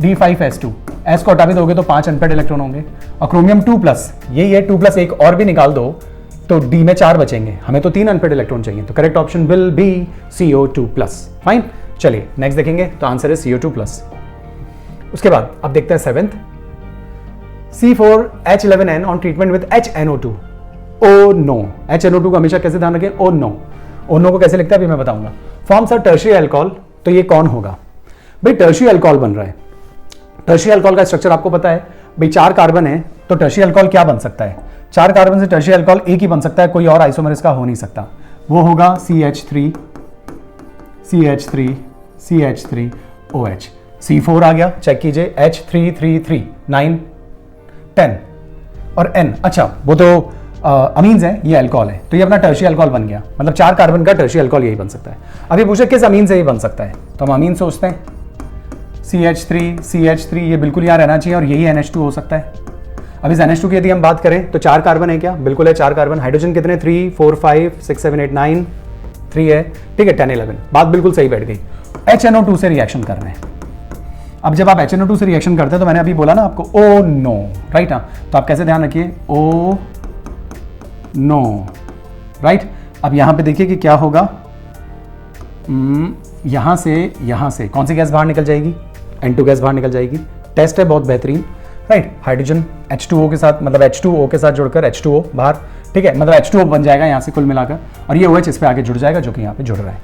d5s2, s को हटा भी दोगे तो 5 अनपेड इलेक्ट्रॉन होंगे। और क्रोमियम 2+, यही है 2+, एक और भी निकाल दो तो d में 4 बचेंगे, हमें तो 3 अनपेड इलेक्ट्रॉन चाहिए, तो correct option will B CO2+। Fine, चलिए नेक्स्ट देखेंगे, तो आंसर है CO2+। उसके बाद अब देखते हैं 7th, C4H11N on treatment with HNO2। Oh no, HNO2 को हमेशा कैसे ध्यान रखें? Oh no. ओ नो को कैसे लिखता है अभी मैं बताऊंगा। फॉर्म्स आर टर्शियरी अल्कोहल, तो ये कौन होगा भाई? टर्शियरी अल्कोहल बन रहा है। टर्शियरी अल्कोहल का स्ट्रक्चर आपको पता है भाई, 4 कार्बन है, तो टर्शियरी अल्कोहल क्या बन सकता है? 4 कार्बन से टर्शियरी अल्कोहल एक ही बन सकता है, कोई और आइसोमर इसका हो नहीं सकता। वो होगा CH3 CH3 CH3 OH। C4 आ गया, चेक कीजिए, H333 9 10 और N। अच्छा, वो तो अमीन्स है, ये अल्कोहल है, तो ये अपना टर्शियरी अल्कोहल बन गया, मतलब 4 कार्बन का टर्शियरी अल्कोहल यही बन सकता है। अभी पूछे किस अमीन से ये बन सकता है, तो हम अमीन सोचते हैं CH3 ये बिल्कुल यहाँ रहना चाहिए और यही NH2 हो सकता है। अब इस NH2 की यदि हम बात करें तो 4 कार्बन है क्या? बिल्कुल है, 4 कार्बन। हाइड्रोजन कितने? 3 4 5 6 7 8 9 3 है, ठीक है, 10 11, बात बिल्कुल सही बैठ गई। HNO2 से रिएक्शन कर रहे हैं। अब जब आप HNO2 से रिएक्शन करते हैं तो मैंने अभी बोला ना आपको ओ नो, राइट? हाँ, तो आप कैसे ध्यान रखिए? Oh no, right. अब यहां पे देखिए कि क्या होगा, यहां से कौन सी गैस बाहर निकल जाएगी? N2 गैस बाहर निकल जाएगी। टेस्ट है बहुत बेहतरीन, राइट। हाइड्रोजन H2O के साथ, मतलब H2O के साथ जुड़कर H2O बाहर, ठीक है, मतलब H2O बन जाएगा यहां से कुल मिलाकर, और ये OH इस पे आगे जुड़ जाएगा जो कि यहां पे जुड़ रहा है।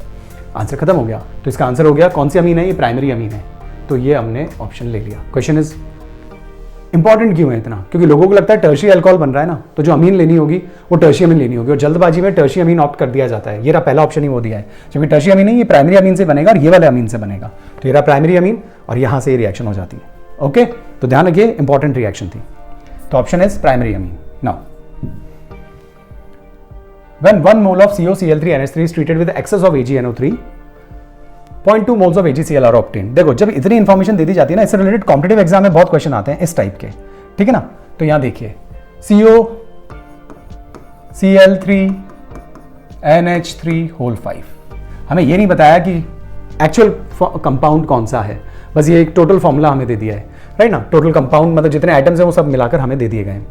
आंसर खत्म हो गया। तो इसका आंसर हो गया कौन सी अमीन है? ये प्राइमरी अमीन है, तो ये हमने ऑप्शन ले लिया। क्वेश्चन इज इंपॉर्टेंट क्यों है इतना? क्योंकि लोगों को लगता है टर्शियरी अल्कोहल बन रहा है ना, तो जो अमीन लेनी होगी वो टर्शियरी अमीन लेनी होगी, और जल्दबाजी में टर्शियरी अमीन ऑप्ट कर दिया जाता है। ये रहा पहला ऑप्शन ही वो दिया है, क्योंकि टर्शियरी अमीन नहीं, ये प्राइमरी अमीन से बनेगा और ये वाले अमीन से बनेगा, तो ये रहा प्राइमरी अमीन और यहां से ये रिएक्शन हो जाती है। ओके, तो ध्यान रखिए, इंपॉर्टेंट रिएक्शन थी, तो option is primary amine. Now when 1 mole of COCl3NH3 is treated with excess of AgNO3, 0.2 moles of AgCl are obtained। देखो, जब इतनी इंफॉर्मेशन दे दी जाती है ना, इससे रिलेटेड कॉम्पिटिटिव एग्जाम में बहुत क्वेश्चन आते हैं इस टाइप के, ठीक है ना। तो यहां देखिए COCl3NH3 हमें ये नहीं बताया कि एक्चुअल कंपाउंड कौन सा है, बस ये एक टोटल फॉर्मूला हमें दे दिया है, राइट ना। टोटल कंपाउंड मतलब जितने आइटम्स हैं वो सब मिलाकर हमें दे दिए गए हैं।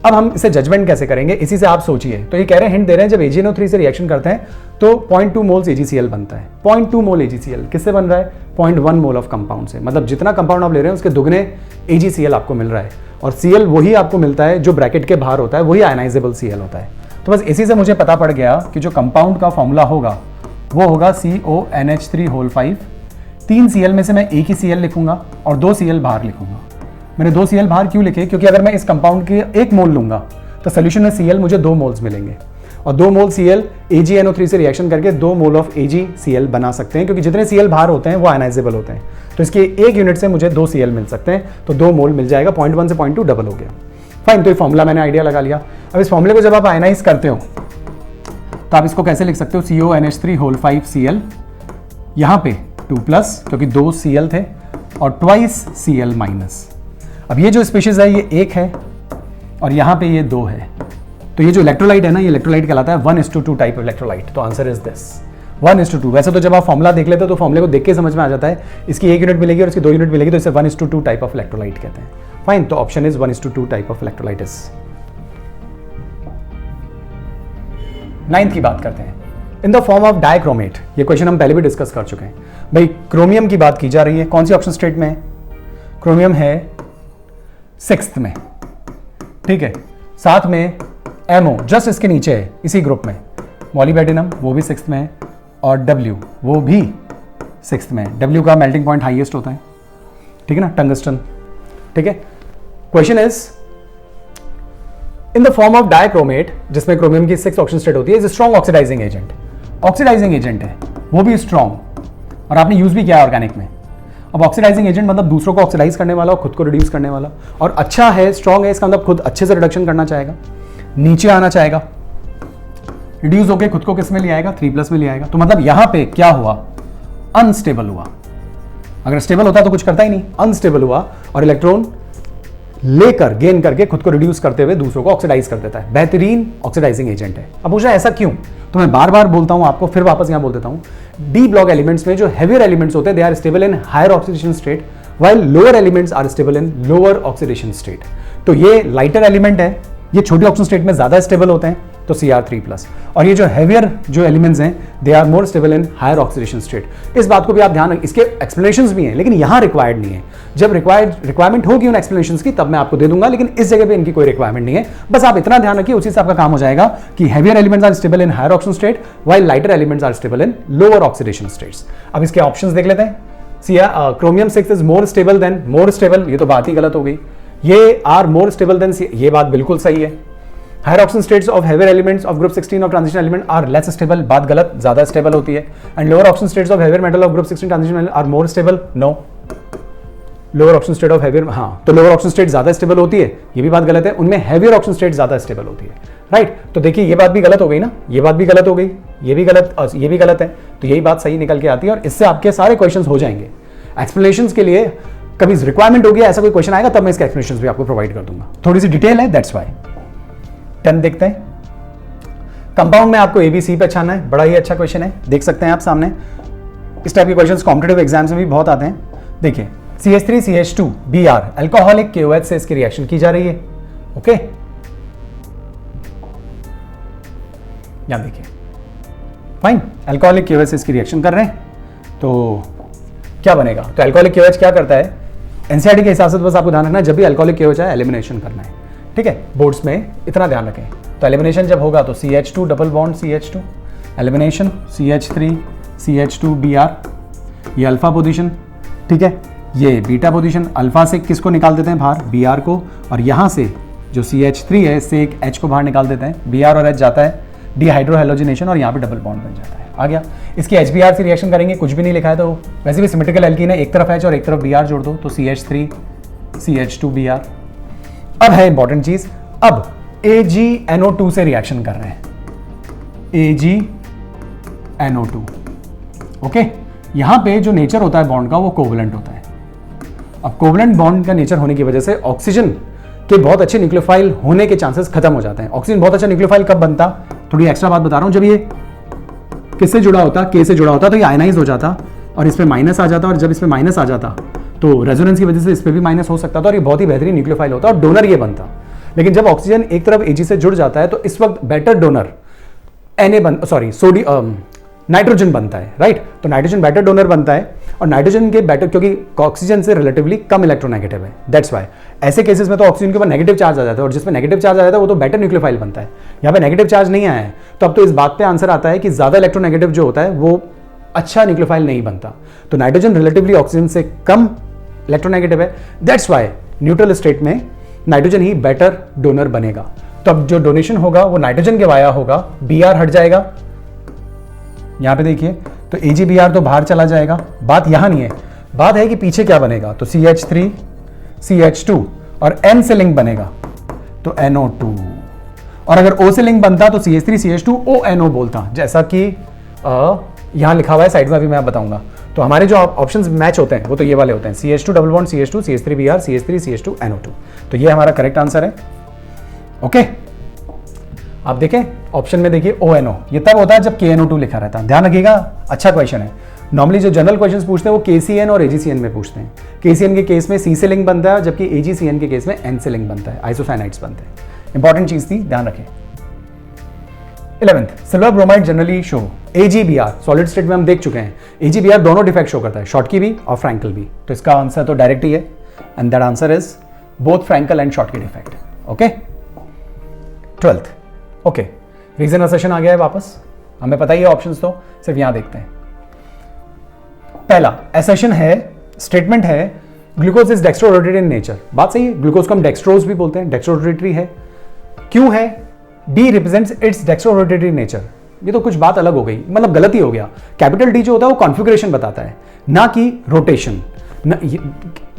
अब हम इसे जजमेंट कैसे करेंगे, इसी से आप सोचिए। तो ये कह रहे हैं, हिंट दे रहे हैं, जब AgNO3 से रिएक्शन करते हैं तो 0.2 मोल्स AgCl बनता है। 0.2 मोल AgCl किससे बन रहा है? 0.1 मोल ऑफ कंपाउंड से, मतलब जितना कंपाउंड आप ले रहे हैं उसके दुगने AgCl आपको मिल रहा है, और Cl वही आपको मिलता है जो ब्रैकेट के बाहर होता है, वही आयनाइजेबल Cl होता है। तो बस इसी से मुझे पता पड़ गया कि जो कंपाउंड का फॉर्मूला होगा वो होगा CONH3 3 Cl में से मैं एक ही Cl लिखूंगा और 2 Cl बाहर लिखूंगा। मैंने 2 Cl बाहर क्यों लिखे? क्योंकि अगर मैं इस कंपाउंड के 1 मोल लूंगा तो सोल्यूशन में Cl मुझे 2 मोल्स मिलेंगे, और 2 मोल Cl AgNO3 से रिएक्शन करके 2 मोल ऑफ AgCl बना सकते हैं, क्योंकि जितने Cl बाहर होते हैं वो आयनाइजेबल होते हैं। तो इसके 1 यूनिट से मुझे 2 Cl मिल सकते हैं, तो 2 मोल मिल जाएगा। 0.1 से 0.2 डबल हो गया। फाइन, तो ये फॉर्मूला मैंने आइडिया लगा लिया। अब इस फॉर्मूले को जब आप आयनाइज करते हो तो आप इसको कैसे लिख सकते हो? CONH3 Cl, यहाँ पे 2+, क्योंकि 2 Cl थे, और ट्वाइस Cl माइनस। अब ये जो स्पीशीज है ये 1 है और यहाँ पे ये 2 है, तो ये जो इलेक्ट्रोलाइट है ना, ये इलेक्ट्रोलाइट कहलाता है 1:2 टाइप ऑफ इलेक्ट्रोलाइट। तो आंसर इज दिस 1:2। वैसे तो जब आप फॉर्मूला देख लेते हो तो फॉर्मूले को देख के समझ में आ जाता है, इसकी 1 यूनिट मिलेगी और इसकी 2 यूनिट मिलेगी, तो इसे 1:2 टाइप ऑफ इलेक्ट्रोलाइट कहते हैं। फाइन, तो option is 1:2 type of electrolyte is. 9th की बात करते हैं, in the form of dichromate. ये क्वेश्चन हम पहले भी डिस्कस कर चुके हैं। भाई क्रोमियम की बात की जा रही है, कौन सी ऑप्शन स्टेट में है? क्रोमियम है 6th में, ठीक है। साथ में एमओ जस्ट इसके नीचे है इसी ग्रुप में, मॉलिब्डेनम वो भी 6th में है, और डब्ल्यू वो भी 6th में है। डब्ल्यू का मेल्टिंग पॉइंट हाईएस्ट होता है, ठीक है ना, टंगस्टन, ठीक है। Question is in the form of dichromate, जिसमें क्रोमियम की 6th ऑक्सीजन स्टेट होती है, is strong oxidising agent. Oxidising agent है, वो भी स्ट्रॉन्ग, और आपने यूज भी किया है ऑर्गेनिक में। अब ऑक्सीडाइजिंग एजेंट मतलब दूसरों को ऑक्सीडाइज करने वाला और खुद को रिड्यूस करने वाला, और अच्छा है, स्ट्रॉन्ग है, इसका मतलब खुद अच्छे से रिडक्शन करना चाहेगा, नीचे आना चाहेगा, रिड्यूस होकर खुद को किस में ले आएगा, 3+ में ले आएगा। तो मतलब यहां पे क्या हुआ, अनस्टेबल हुआ। अगर स्टेबल होता तो कुछ करता ही नहीं, अनस्टेबल हुआ और इलेक्ट्रॉन लेकर गेन करके खुद को रिड्यूस करते हुए दूसरों को ऑक्सीडाइज कर देता है। बेहतरीन ऑक्सीडाइजिंग एजेंट है। अब पूछा ऐसा क्यों, तो मैं बार बार बोलता हूं आपको, फिर वापस यहां बोल देता हूं। डी ब्लॉक एलिमेंट्स में जो हेवियर एलिमेंट्स होते हैं, they are stable in higher oxidation state, while lower elements are stable in lower oxidation state. तो ये लाइटर एलिमेंट है, ये छोटी ऑक्सीजन स्टेट में ज्यादा स्टेबल होते हैं, तो Cr3+, और ये जो हेवियर जो एलिमेंट्स हैं, they are more stable in higher oxidation state. इस बात को भी आप ध्यान रखें, इसके एक्सप्लेनेशंस भी हैं, लेकिन यहां रिक्वायर्ड नहीं है। जब रिक्वायरमेंट होगी उन एक्सप्लेनेशंस की, तब मैं आपको दे दूंगा, लेकिन इस जगह पे इनकी कोई रिक्वायरमेंट नहीं है। बस आप इतना ध्यान रखिए, उसी से आपका काम हो जाएगा कि heavier elements are stable in higher oxygen state, while lighter elements are stable in lower oxidation states. अब इसके ऑप्शंस देख लेते हैं। Chromium 6 is more stable than, more stable, ये तो बात ही गलत हो गई। ये आर मोर स्टेबल देन, ये बात बिल्कुल सही है। Higher oxygen states of heavier elements of group 16 of transition element are less stable, बात गलत, ज्यादा स्टेबल होती है। And lower oxygen states of heavier metal of group 16 transition element are more stable, no. Lower oxygen state of heavier, हाँ, तो lower oxygen state ज्यादा stable होती है, ये भी बात गलत है। उनमें हेवियर ऑक्सीजन स्टेट ज्यादा स्टेबल होती है, राइट। तो देखिए ये बात भी गलत हो गई ना, ये बात भी गलत हो गई, ये भी गलत और ये भी गलत है, तो यही बात सही निकल के आती है, और इससे आपके सारे क्वेश्चंस हो जाएंगे। एक्सप्लेनेशंस के लिए कभी रिक्वायरमेंट होगी, ऐसा कोई क्वेश्चन आएगा तब मैं इसके एक्सप्लेनेशंस भी आपको प्रोवाइड कर दूंगा। थोड़ी सी डिटेल है, दैट्स व्हाई। 10 देखते हैं। कंपाउंड में आपको ABC पहचानना है, बड़ा ही अच्छा क्वेश्चन है, देख सकते हैं आप सामने। इस टाइप के क्वेश्चंस कॉम्पिटिटिव एग्जाम्स में भी बहुत आते हैं। देखिए CH3CH2Br अल्कोहलिक KOH से इसकी रिएक्शन की जा रही है, ओके। यहां देखिए, फाइन, अल्कोहलिक KOH से इसकी रिएक्शन कर रहे हैं, तो क्या बनेगा। तो अल्कोहलिक KOH क्या करता है, एनसीईआरटी के हिसाब से तो बस आपको ध्यान रखना है, जब भी अल्कोहलिक KOH आए एलिमिनेशन करना है, ठीक है। बोर्ड्स में इतना ध्यान रखें। तो एलिमिनेशन जब होगा तो CH2 double bond CH2, elimination CH3CH2Br, ये अल्फा पोजीशन, ठीक है। ये बीटा पोजीशन, अल्फा से किसको निकाल देते हैं बाहर, Br को, और यहां से जो CH3 है इससे एक H को बाहर निकाल देते हैं, Br और H जाता है डिहाइड्रोहेलोजिनेशन, और यहाँ पे डबल बॉन्ड बन जाता है, आ गया। इसकी HBr से रिएक्शन करेंगे, कुछ भी नहीं लिखा है तो वैसे भी सिमेट्रिकल एल्कीन है, एक तरफ H और एक तरफ Br जोड़ दो तो CH3CH2Br। अब है इंपॉर्टेंट चीज, अब AgNO2 से रिएक्शन कर रहे हैं, AgNO2, ओके। यहां पे जो नेचर होता है बॉन्ड का वो कोवलेंट होता है। अब कोवलेंट बॉन्ड का नेचर होने की वजह से ऑक्सीजन के बहुत अच्छे न्यूक्लियोफाइल होने के चांसेस खत्म हो जाते हैं। ऑक्सीजन बहुत अच्छा न्यूक्लियोफाइल कब बनता, थोड़ी एक्स्ट्रा बात बता रहा हूं, जब ये किससे जुड़ा होता, K से जुड़ा होता, तो ये आयनाइज हो जाता और इस पे माइनस आ जाता, और जब इस पे माइनस आ जाता तो रेजोनेंस की वजह से इस पे भी माइनस हो सकता था, और ये बहुत ही बेहतरीन न्यूक्लियोफाइल होता और डोनर ये बनता। लेकिन जब ऑक्सीजन एक तरफ Ag से जुड़ जाता है तो इस वक्त बेटर डोनर नाइट्रोजन बनता है, राइट। तो नाइट्रोजन बेटर डोनर बनता है, और नाइट्रोजन के बेटर, क्योंकि ऑक्सीजन से रिलेटिवली कम इलेक्ट्रोनेगेटिव है, दैट्स व्हाई। ऐसे केसेस में तो ऑक्सीजन के ऊपर नेगेटिव चार्ज आ जाता है, और जिसमें नेगेटिव चार्ज आ जाता है वो तो बेटर न्यूक्लियोफाइल बनता है। यहाँ पे नेगेटिव चार्ज नहीं आया है, तो अब तो इस बात पे आंसर आता है कि ज्यादा इलेक्ट्रोनेगेटिव जो होता है वो अच्छा न्यूक्लियोफाइल नहीं बनता। तो नाइट्रोजन रिलेटिवली ऑक्सीजन से कम इलेक्ट्रोनेगेटिव है, दैट्स व्हाई न्यूट्रल स्टेट में नाइट्रोजन ही बेटर डोनर बनेगा। तो अब जो डोनेशन होगा वो नाइट्रोजन के वाया होगा, Br हट जाएगा, यहां पे देखिए, तो AgBr तो बाहर चला जाएगा। बात यहां नहीं है, बात है कि पीछे क्या बनेगा, तो CH3CH2 और N से लिंक बनेगा तो NO2, और अगर O से लिंक बनता तो CH3CH2ONO बोलता, जैसा कि यहां लिखा हुआ है, साइड में भी मैं बताऊंगा। तो हमारे जो ऑप्शंस मैच होते हैं वो तो ये वाले होते हैं, CH2 double bond CH2 CH3Br CH3CH2NO2, तो ये हमारा करेक्ट आंसर है, ओके। आप देखें ऑप्शन में, देखिए ONO, ये तब होता है जब KNO2 लिखा रहता है, ध्यान रखिएगा, अच्छा क्वेश्चन है। नॉर्मली जो जनरल क्वेश्चंस पूछते हैं वो KCN और AgCN में पूछते हैं। KCN के केस में C से लिंक बनता है, जबकि AgCN के केस में N से लिंक बनता है, आइसोसाइनाइड्स बनते हैं। इंपॉर्टेंट चीज थी, ध्यान रखें। 11th, silver bromide generally show AgBr, solid state में हम देख चुके हैं। AgBr दोनों डिफेक्ट शो करता है, शॉर्ट की भी और फ्रैंकल भी, तो इसका आंसर तो डायरेक्ट ही है। And that answer is both Frenkel and Schottky effect. Okay, 12th. Okay, reason assertion आ गया है वापस, हमें पता ही है ऑप्शंस, तो सिर्फ यहां देखते हैं. पहला असर्शन है, स्टेटमेंट है, ग्लूकोज इज डेक्स्ट्रोरोटेटेड इन नेचर. बात सही है, ग्लूकोज को हम डेक्स्ट्रोज भी बोलते हैं, डेक्स्ट्रोरोटेटरी है. क्यों है? D represents its dextrorotatory nature. ये तो कुछ बात अलग हो गई, मतलब गलती हो गया. कैपिटल डी जो होता है वो कॉन्फ़िगरेशन बताता है, ना कि रोटेशन.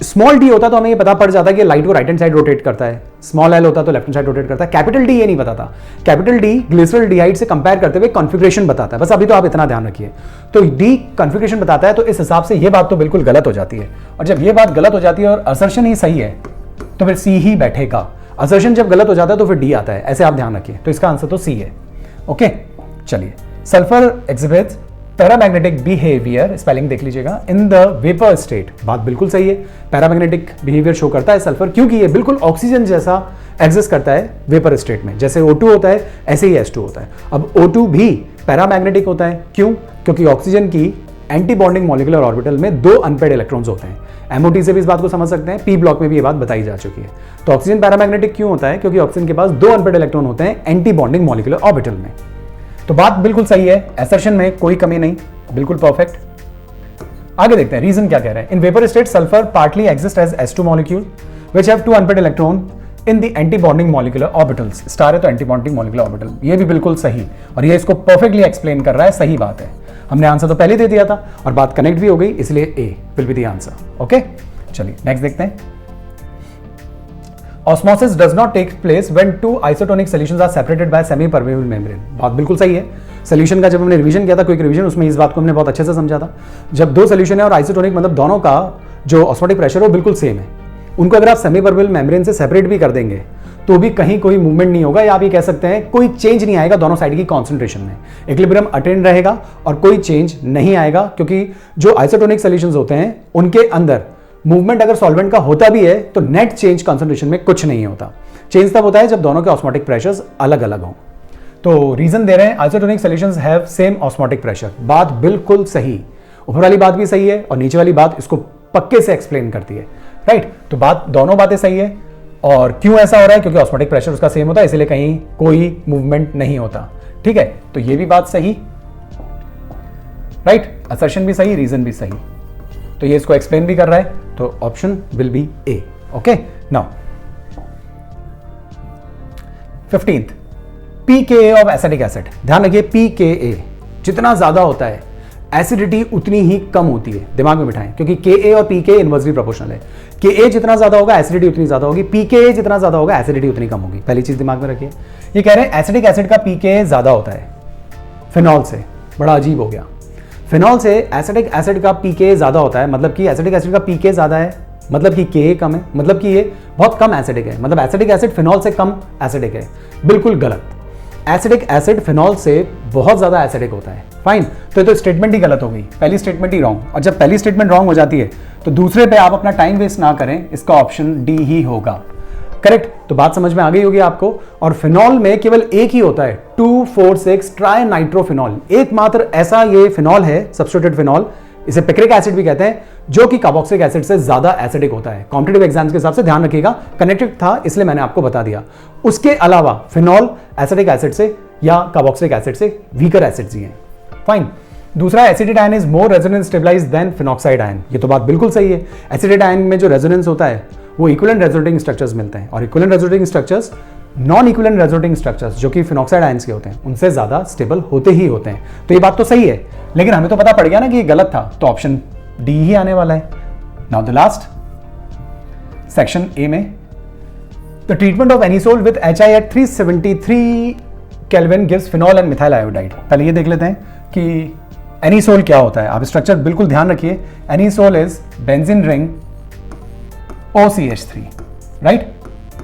स्मॉल डी होता तो हमें ये पता पड़ जाता है कि लाइट को राइट हैंड साइड रोटेट करता है, स्मॉल एल होता तो लेफ्ट हैंड साइड रोटेट करता है. कैपिटल डी ये नहीं बताता. कैपिटल डी ग्लिसरॉल्डिहाइड से कंपेयर करते हुए कॉन्फ़िगरेशन बताता है. बस अभी तो आप इतना ध्यान रखिए. तो डी कॉन्फ़िगरेशन बताता है, तो इस हिसाब से ये बात तो बिल्कुल गलत हो जाती है. और जब ये बात गलत हो जाती है और असर्शन ही सही है तो फिर सी ही बैठेगा. असर्शन जब गलत हो जाता है तो फिर डी आता है, ऐसे आप ध्यान रखिए. तो इसका आंसर तो सी है. ओके, चलिए. सल्फर एक्सिबिट्स पैरामैग्नेटिक बिहेवियर, स्पेलिंग देख लीजिएगा, इन द वेपर स्टेट. बात बिल्कुल सही है, पैरामैग्नेटिक बिहेवियर शो करता है सल्फर, क्योंकि ये बिल्कुल ऑक्सीजन जैसा एग्जिस्ट करता है वेपर स्टेट में. जैसे O2 होता है ऐसे ही H2 होता है. अब O2 भी पैरामैग्नेटिक होता है. क्यों? क्योंकि ऑक्सीजन की एंटी बॉन्डिंग मॉलिक्यूलर ऑर्बिटल में 2 अनपेयर्ड इलेक्ट्रॉन्स होते हैं. MOT से भी इस बात को समझ सकते हैं, पी ब्लॉक में भी ये बात बताई जा चुकी है. तो ऑक्सीजन पैरामैग्नेटिक क्यों होता है? क्योंकि ऑक्सीजन के पास 2 अनपेयर्ड इलेक्ट्रॉन होते हैं एंटी बॉन्डिंग मॉलिक्यूलर ऑर्बिटल में. तो बात बिल्कुल सही है, असर्शन में कोई कमी नहीं, बिल्कुल परफेक्ट. आगे देखते हैं रीजन क्या कह रहे हैं. In vapour state sulphur partly exist as H2 molecule which have 2 unpaired electron in the anti bonding molecular orbitals. Star है तो एंटी बॉन्डिंग मॉलिक्यूलर ऑर्बिटल, ये भी बिल्कुल सही, और ये इसको परफेक्टली एक्सप्लेन कर रहा है. सही बात है, हमने आंसर तो पहले दे दिया था और बात कनेक्ट भी हो गई, इसलिए A will be the answer. Okay, चलिए नेक्स्ट देखते हैं. Osmosis does not take place when 2 isotonic solutions are separated by semi-permeable membrane. बात बिल्कुल सही है. सोल्यूशन का जब हमने रिवीजन किया था, क्विक रिवीजन, उसमें इस बात को हमने बहुत अच्छे से समझा था. जब 2 सोल्यूशन है और आइसोटोनिक, मतलब दोनों का जो ऑस्मोटिक प्रेशर है वो बिल्कुल सेम है, उनको अगर आप सेमी परमेबल मेम्ब्रेन से सेपरेट भी कर देंगे तो भी कहीं कोई मूवमेंट नहीं होगा, या आप ये कह सकते हैं कोई चेंज नहीं आएगा दोनों साइड की कॉन्सेंट्रेशन में. इक्विलिब्रियम अटेन रहेगा और कोई चेंज नहीं आएगा, क्योंकि जो आइसोटोनिक सोल्यूशंस होते हैं उनके अंदर मूवमेंट अगर सॉल्वेंट का होता भी है तो नेट चेंज कॉन्सेंट्रेशन में कुछ नहीं होता. चेंज तब होता है जब दोनों के ऑस्मोटिक प्रेशर्स अलग अलग हों. तो रीजन दे रहे हैं isotonic solutions have same osmotic pressure. बात बिल्कुल सही, ऊपर वाली बात भी सही है और नीचे वाली बात इसको पक्के से एक्सप्लेन करती है. राइट, तो बात दोनों बातें सही है. और क्यों ऐसा हो रहा है? क्योंकि ऑस्मोटिक प्रेशर उसका सेम होता है, इसलिए कहीं कोई मूवमेंट नहीं होता. ठीक है, तो ये भी बात सही. राइट, असर्शन भी सही, रीजन भी सही, तो ये इसको एक्सप्लेन भी कर रहा है. तो option will B A. Okay, now 15th, pKa of acetic acid. ध्यान रखिए, pKa जितना ज्यादा होता है एसिडिटी उतनी ही कम होती है. दिमाग में बिठाएं, क्योंकि Ka और pK इनवर्सली प्रोपोर्शनल है. Ka जितना ज्यादा होगा एसिडिटी उतनी ज्यादा होगी, pKa जितना ज्यादा होगा एसिडिटी उतनी कम होगी. पहली चीज दिमाग में रखिए. ये कह रहे हैं एसिटिक एसिड का pKa ज्यादा होता है फिनॉल से. बड़ा अजीब हो गया. फिनॉल से एसिटिक एसिड का pKa ज्यादा होता है, मतलब कि एसिटिक एसिड का pKa ज्यादा है, मतलब कि Ka कम है, मतलब कि ये बहुत कम एसिडिक है, मतलब एसिटिक एसिड फिनॉल से कम एसिडिक है. बिल्कुल गलत. एसिटिक एसिड फिनॉल से बहुत ज्यादा एसिडिक होता है. फाइन, तो ये तो स्टेटमेंट ही गलत हो गई, पहली स्टेटमेंट ही रॉन्ग. और जब पहली स्टेटमेंट रॉन्ग हो जाती है तो दूसरे पे आप अपना टाइम वेस्ट ना करें, इसका ऑप्शन डी ही होगा. करेक्ट, तो बात समझ में आ गई होगी आपको. और फिनॉल में केवल एक ही होता है 2,4,6 ट्राई नाइट्रोफिनॉल. एकमात्र ऐसा ये फिनॉल है, सब्स्टिट्यूटेड फिनॉल, इसे पिक्रिक एसिड भी कहते हैं, जो कि कार्बोक्सिलिक एसिड से ज्यादा एसिडिक होता है. कॉम्पिटिटिव एग्जाम्स के हिसाब से ध्यान रखिएगा, कनेक्टेड था इसलिए मैंने आपको बता दिया. उसके अलावा फिनॉल एसिडिक एसिड से या कार्बोक्सिलिक एसिड से वीकर एसिड्स ही हैं. फाइन. दूसरा, acetate ion is more resonance stabilised than phenoxide ion. ये तो बात बिल्कुल सही है. एसिडेट आयन में जो रेजोनेंस होता है वो इक्विवेलेंट रेजोनेटिंग स्ट्रक्चर्स मिलते हैं, और equivalent resonating structures non equivalent resonating structures जो कि फिनॉक्साइड आयंस के होते हैं उनसे ज्यादा स्टेबल होते ही होते हैं. तो ये बात तो सही है, लेकिन हमें तो पता पड़ गया ना कि ये गलत था, तो ऑप्शन डी ही आने वाला है. Now the last section A में, the treatment of anisole with HI at 373 kelvin gives phenol and methyl iodide. पहले ये देख लेते हैं कि एनिसोल क्या होता है. आप स्ट्रक्चर बिल्कुल ध्यान रखिए. Anisole is benzene ring OCH3. Right,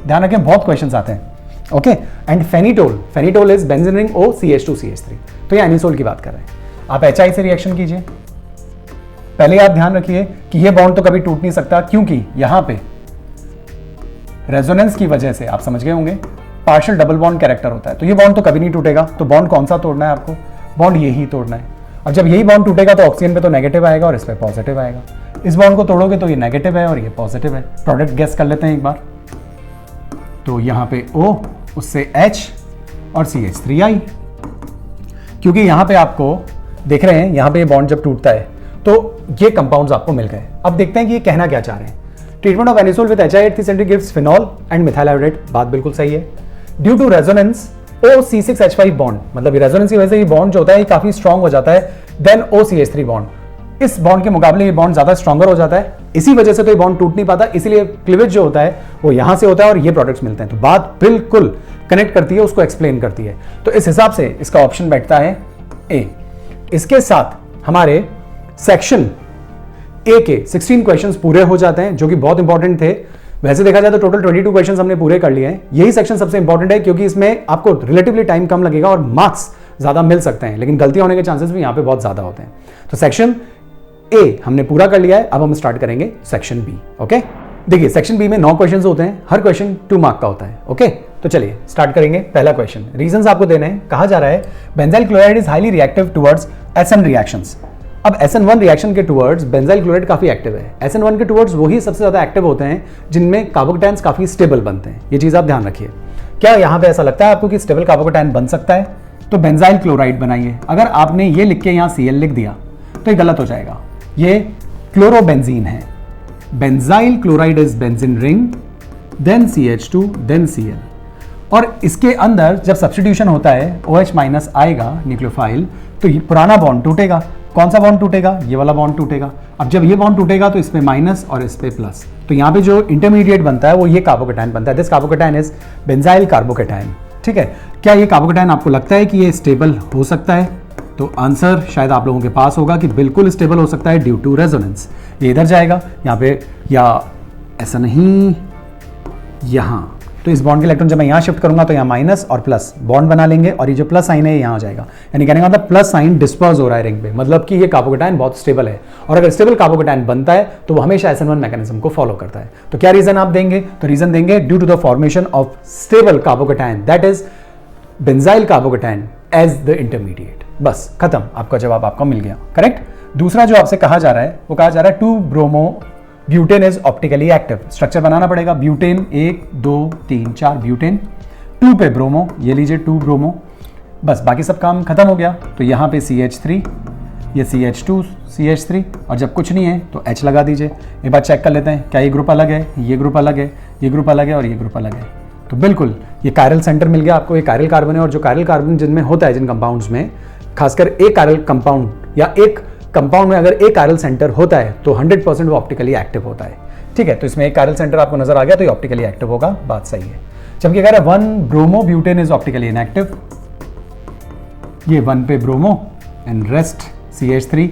ध्यान रखें, बहुत क्वेश्चंस आते हैं. Okay, and phenetole, phenetole is benzene ring OCH2CH3. तो ये एनिसोल की बात कर रहे हैं. आप HI से रिएक्शन कीजिए. पहले आप ध्यान रखिए कि ये बॉन्ड तो कभी टूट नहीं सकता, क्योंकि यहां पे रेजोनेंस की वजह से, आप समझ गए होंगे, पार्शियल डबल बॉन्ड कैरेक्टर होता है. तो ये बॉन्ड तो कभी नहीं टूटेगा. तो बॉन्ड कौन सा तोड़ना है आपको? बॉन्ड यही तोड़ना है. और जब यही बॉन्ड टूटेगा तो ऑक्सीजन पे तो नेगेटिव आएगा और इस पे पॉजिटिव आएगा. इस बॉन्ड को तोड़ोगे तो ये नेगेटिव है और ये पॉजिटिव है। प्रोडक्ट गेस कर लेते हैं एक बार। तो यहां पे O, उससे H और CH3I। क्योंकि यहां पे आपको देख रहे हैं, यहां पे ये बॉन्ड जब टूटता है तो ये कंपाउंड्स आपको मिल गए। अब देखते हैं कि ये कहना क्या चाह रहे हैं। Treatment of anisole with HI83 gives phenol and methyl iodate, बात बिल्कुल सही है। Due to resonance OC6H5 bond, मतलब रेजोनेंस की वजह से ये बॉन्ड जो होता है ये काफी स्ट्रांग हो जाता है देन OCH3 बॉन्ड। इस बॉन्ड के मुकाबले ये बॉन्ड ज्यादा स्ट्रॉन्गर हो जाता है, इसी वजह से तो ये बॉन्ड टूट नहीं पाता, इसीलिए क्लीवेज जो होता है वो यहां से होता है और ये प्रोडक्ट्स मिलते हैं। तो बात बिल्कुल कनेक्ट करती है, उसको एक्सप्लेन करती है। तो इस हिसाब से इसका ऑप्शन बैठता है A। इसके साथ हमारे सेक्शन A के 16 क्वेश्चंस पूरे हो जाते हैं, जो कि बहुत इंपॉर्टेंट थे। वैसे देखा जाए तो टोटल 22 क्वेश्चंस हमने पूरे कर लिए हैं। यही सेक्शन सबसे इंपॉर्टेंट है क्योंकि इसमें आपको रिलेटिवली टाइम कम लगेगा और मार्क्स ज्यादा मिल सकते हैं, लेकिन गलती होने के चांसेस भी यहां पे बहुत ज्यादा होते हैं। तो सेक्शन A हमने पूरा कर लिया है, अब हम स्टार्ट करेंगे सेक्शन B। ओके, देखिए सेक्शन बी में 9 क्वेश्चंस होते हैं, हर क्वेश्चन 2 मार्क का होता है। ओके, तो चलिए स्टार्ट करेंगे। पहला क्वेश्चन, रीजंस आपको देने हैं। कहा जा रहा है benzyl chloride is highly reactive towards SN reactions. अब SN1 रिएक्शन के टुवर्ड्स बेंजाइल क्लोराइड काफी एक्टिव है। SN1 के टुवर्ड्स वही सबसे ज्यादा एक्टिव होते हैं जिनमें कार्बोकैटायंस काफी स्टेबल बनते हैं। ये चीज आप ध्यान रखिए। क्या यहां पे ऐसा लगता है आपको कि स्टेबल कार्बोकैटायन बन सकता है? तो बेंजाइल क्लोराइड बनाइए। अगर आपने ये लिख के यहां Cl लिख दिया तो ये गलत हो जाएगा। ये क्लोरोबेंजीन है। Benzyl chloride is benzene ring, then CH2, then Cl। और इसके अंदर जब सब्स्टिट्यूशन होता है OH माइनस आएगा न्यूक्लियोफाइल, तो ये पुराना बॉन्ड टूटेगा। कौन सा बॉन्ड टूटेगा? ये वाला बॉन्ड टूटेगा। अब जब ये बॉन्ड टूटेगा तो इसमें माइनस और इस पे प्लस, तो यहाँ पे जो इंटरमीडिएट बनता है वो ये कार्बोकैटायन बनता है। This carbocation is benzyl carbocation. ठीक है, क्या ये कार्बोकैटायन आपको लगता है कि ये स्टेबल हो सकता है? तो आंसर शायद आप लोगों के पास होगा कि बिल्कुल स्टेबल हो सकता है ड्यू टू रेजोनेंस। ये इधर जाएगा यहाँ पे, या ऐसा नहीं, यहाँ। तो इस बॉन्ड के इलेक्ट्रॉन जब मैं यहाँ शिफ्ट करूंगा तो यहाँ माइनस और प्लस बॉन्ड बना लेंगे और ये जो प्लस साइन है यहाँ आ जाएगा। यानी कहने का मतलब प्लस साइन डिस्पर्स हो रहा है रिंग पे, मतलब कि ये कार्बोकैटायन बहुत स्टेबल है। और अगर स्टेबल कार्बोकैटायन बनता है तो वो हमेशा SN1 मैकेनिज्म को फॉलो करता है। तो क्या रीजन आप देंगे? तो रीजन देंगे due to the formation of stable carbocation, that is benzyl carbocation as the intermediate. बस खत्म, आपका जवाब आपको मिल गया करेक्ट। दूसरा जो आपसे कहा जा रहा है वो कहा जा रहा है 2 bromo butane is optically active. Structure बनाना पड़ेगा। ब्यूटेन 1 2 3 4 ब्यूटेन, 2 पे ब्रोमो, ये लीजिए 2 ब्रोमो, बस बाकी सब काम खत्म हो गया। तो यहाँ पे CH3, ये CH2 CH3, और जब कुछ नहीं है तो H लगा दीजिए। एक बार चेक कर लेते हैं क्या ये ग्रुप अलग है, ये ग्रुप अलग है, ये ग्रुप अलग है और ये ग्रुप अलग है। तो बिल्कुल ये कायरल सेंटर मिल गया आपको। ये कायरल कार्बन है और जो कायरल कार्बन जिनमें होता है, जिन कंपाउंड्स में, खासकर एक कायरल कंपाउंड या एक कंपाउंड में अगर एक कायरल सेंटर होता है तो 100% वो ऑप्टिकली एक्टिव होता है। ठीक है, तो इसमें एक कायरल सेंटर आपको नजर आ गया तो ये ऑप्टिकली एक्टिव होगा, बात सही है। जबकि कह रहा है 1 bromo butane is optically inactive, ये 1 पे ब्रोमो एंड रेस्ट CH3,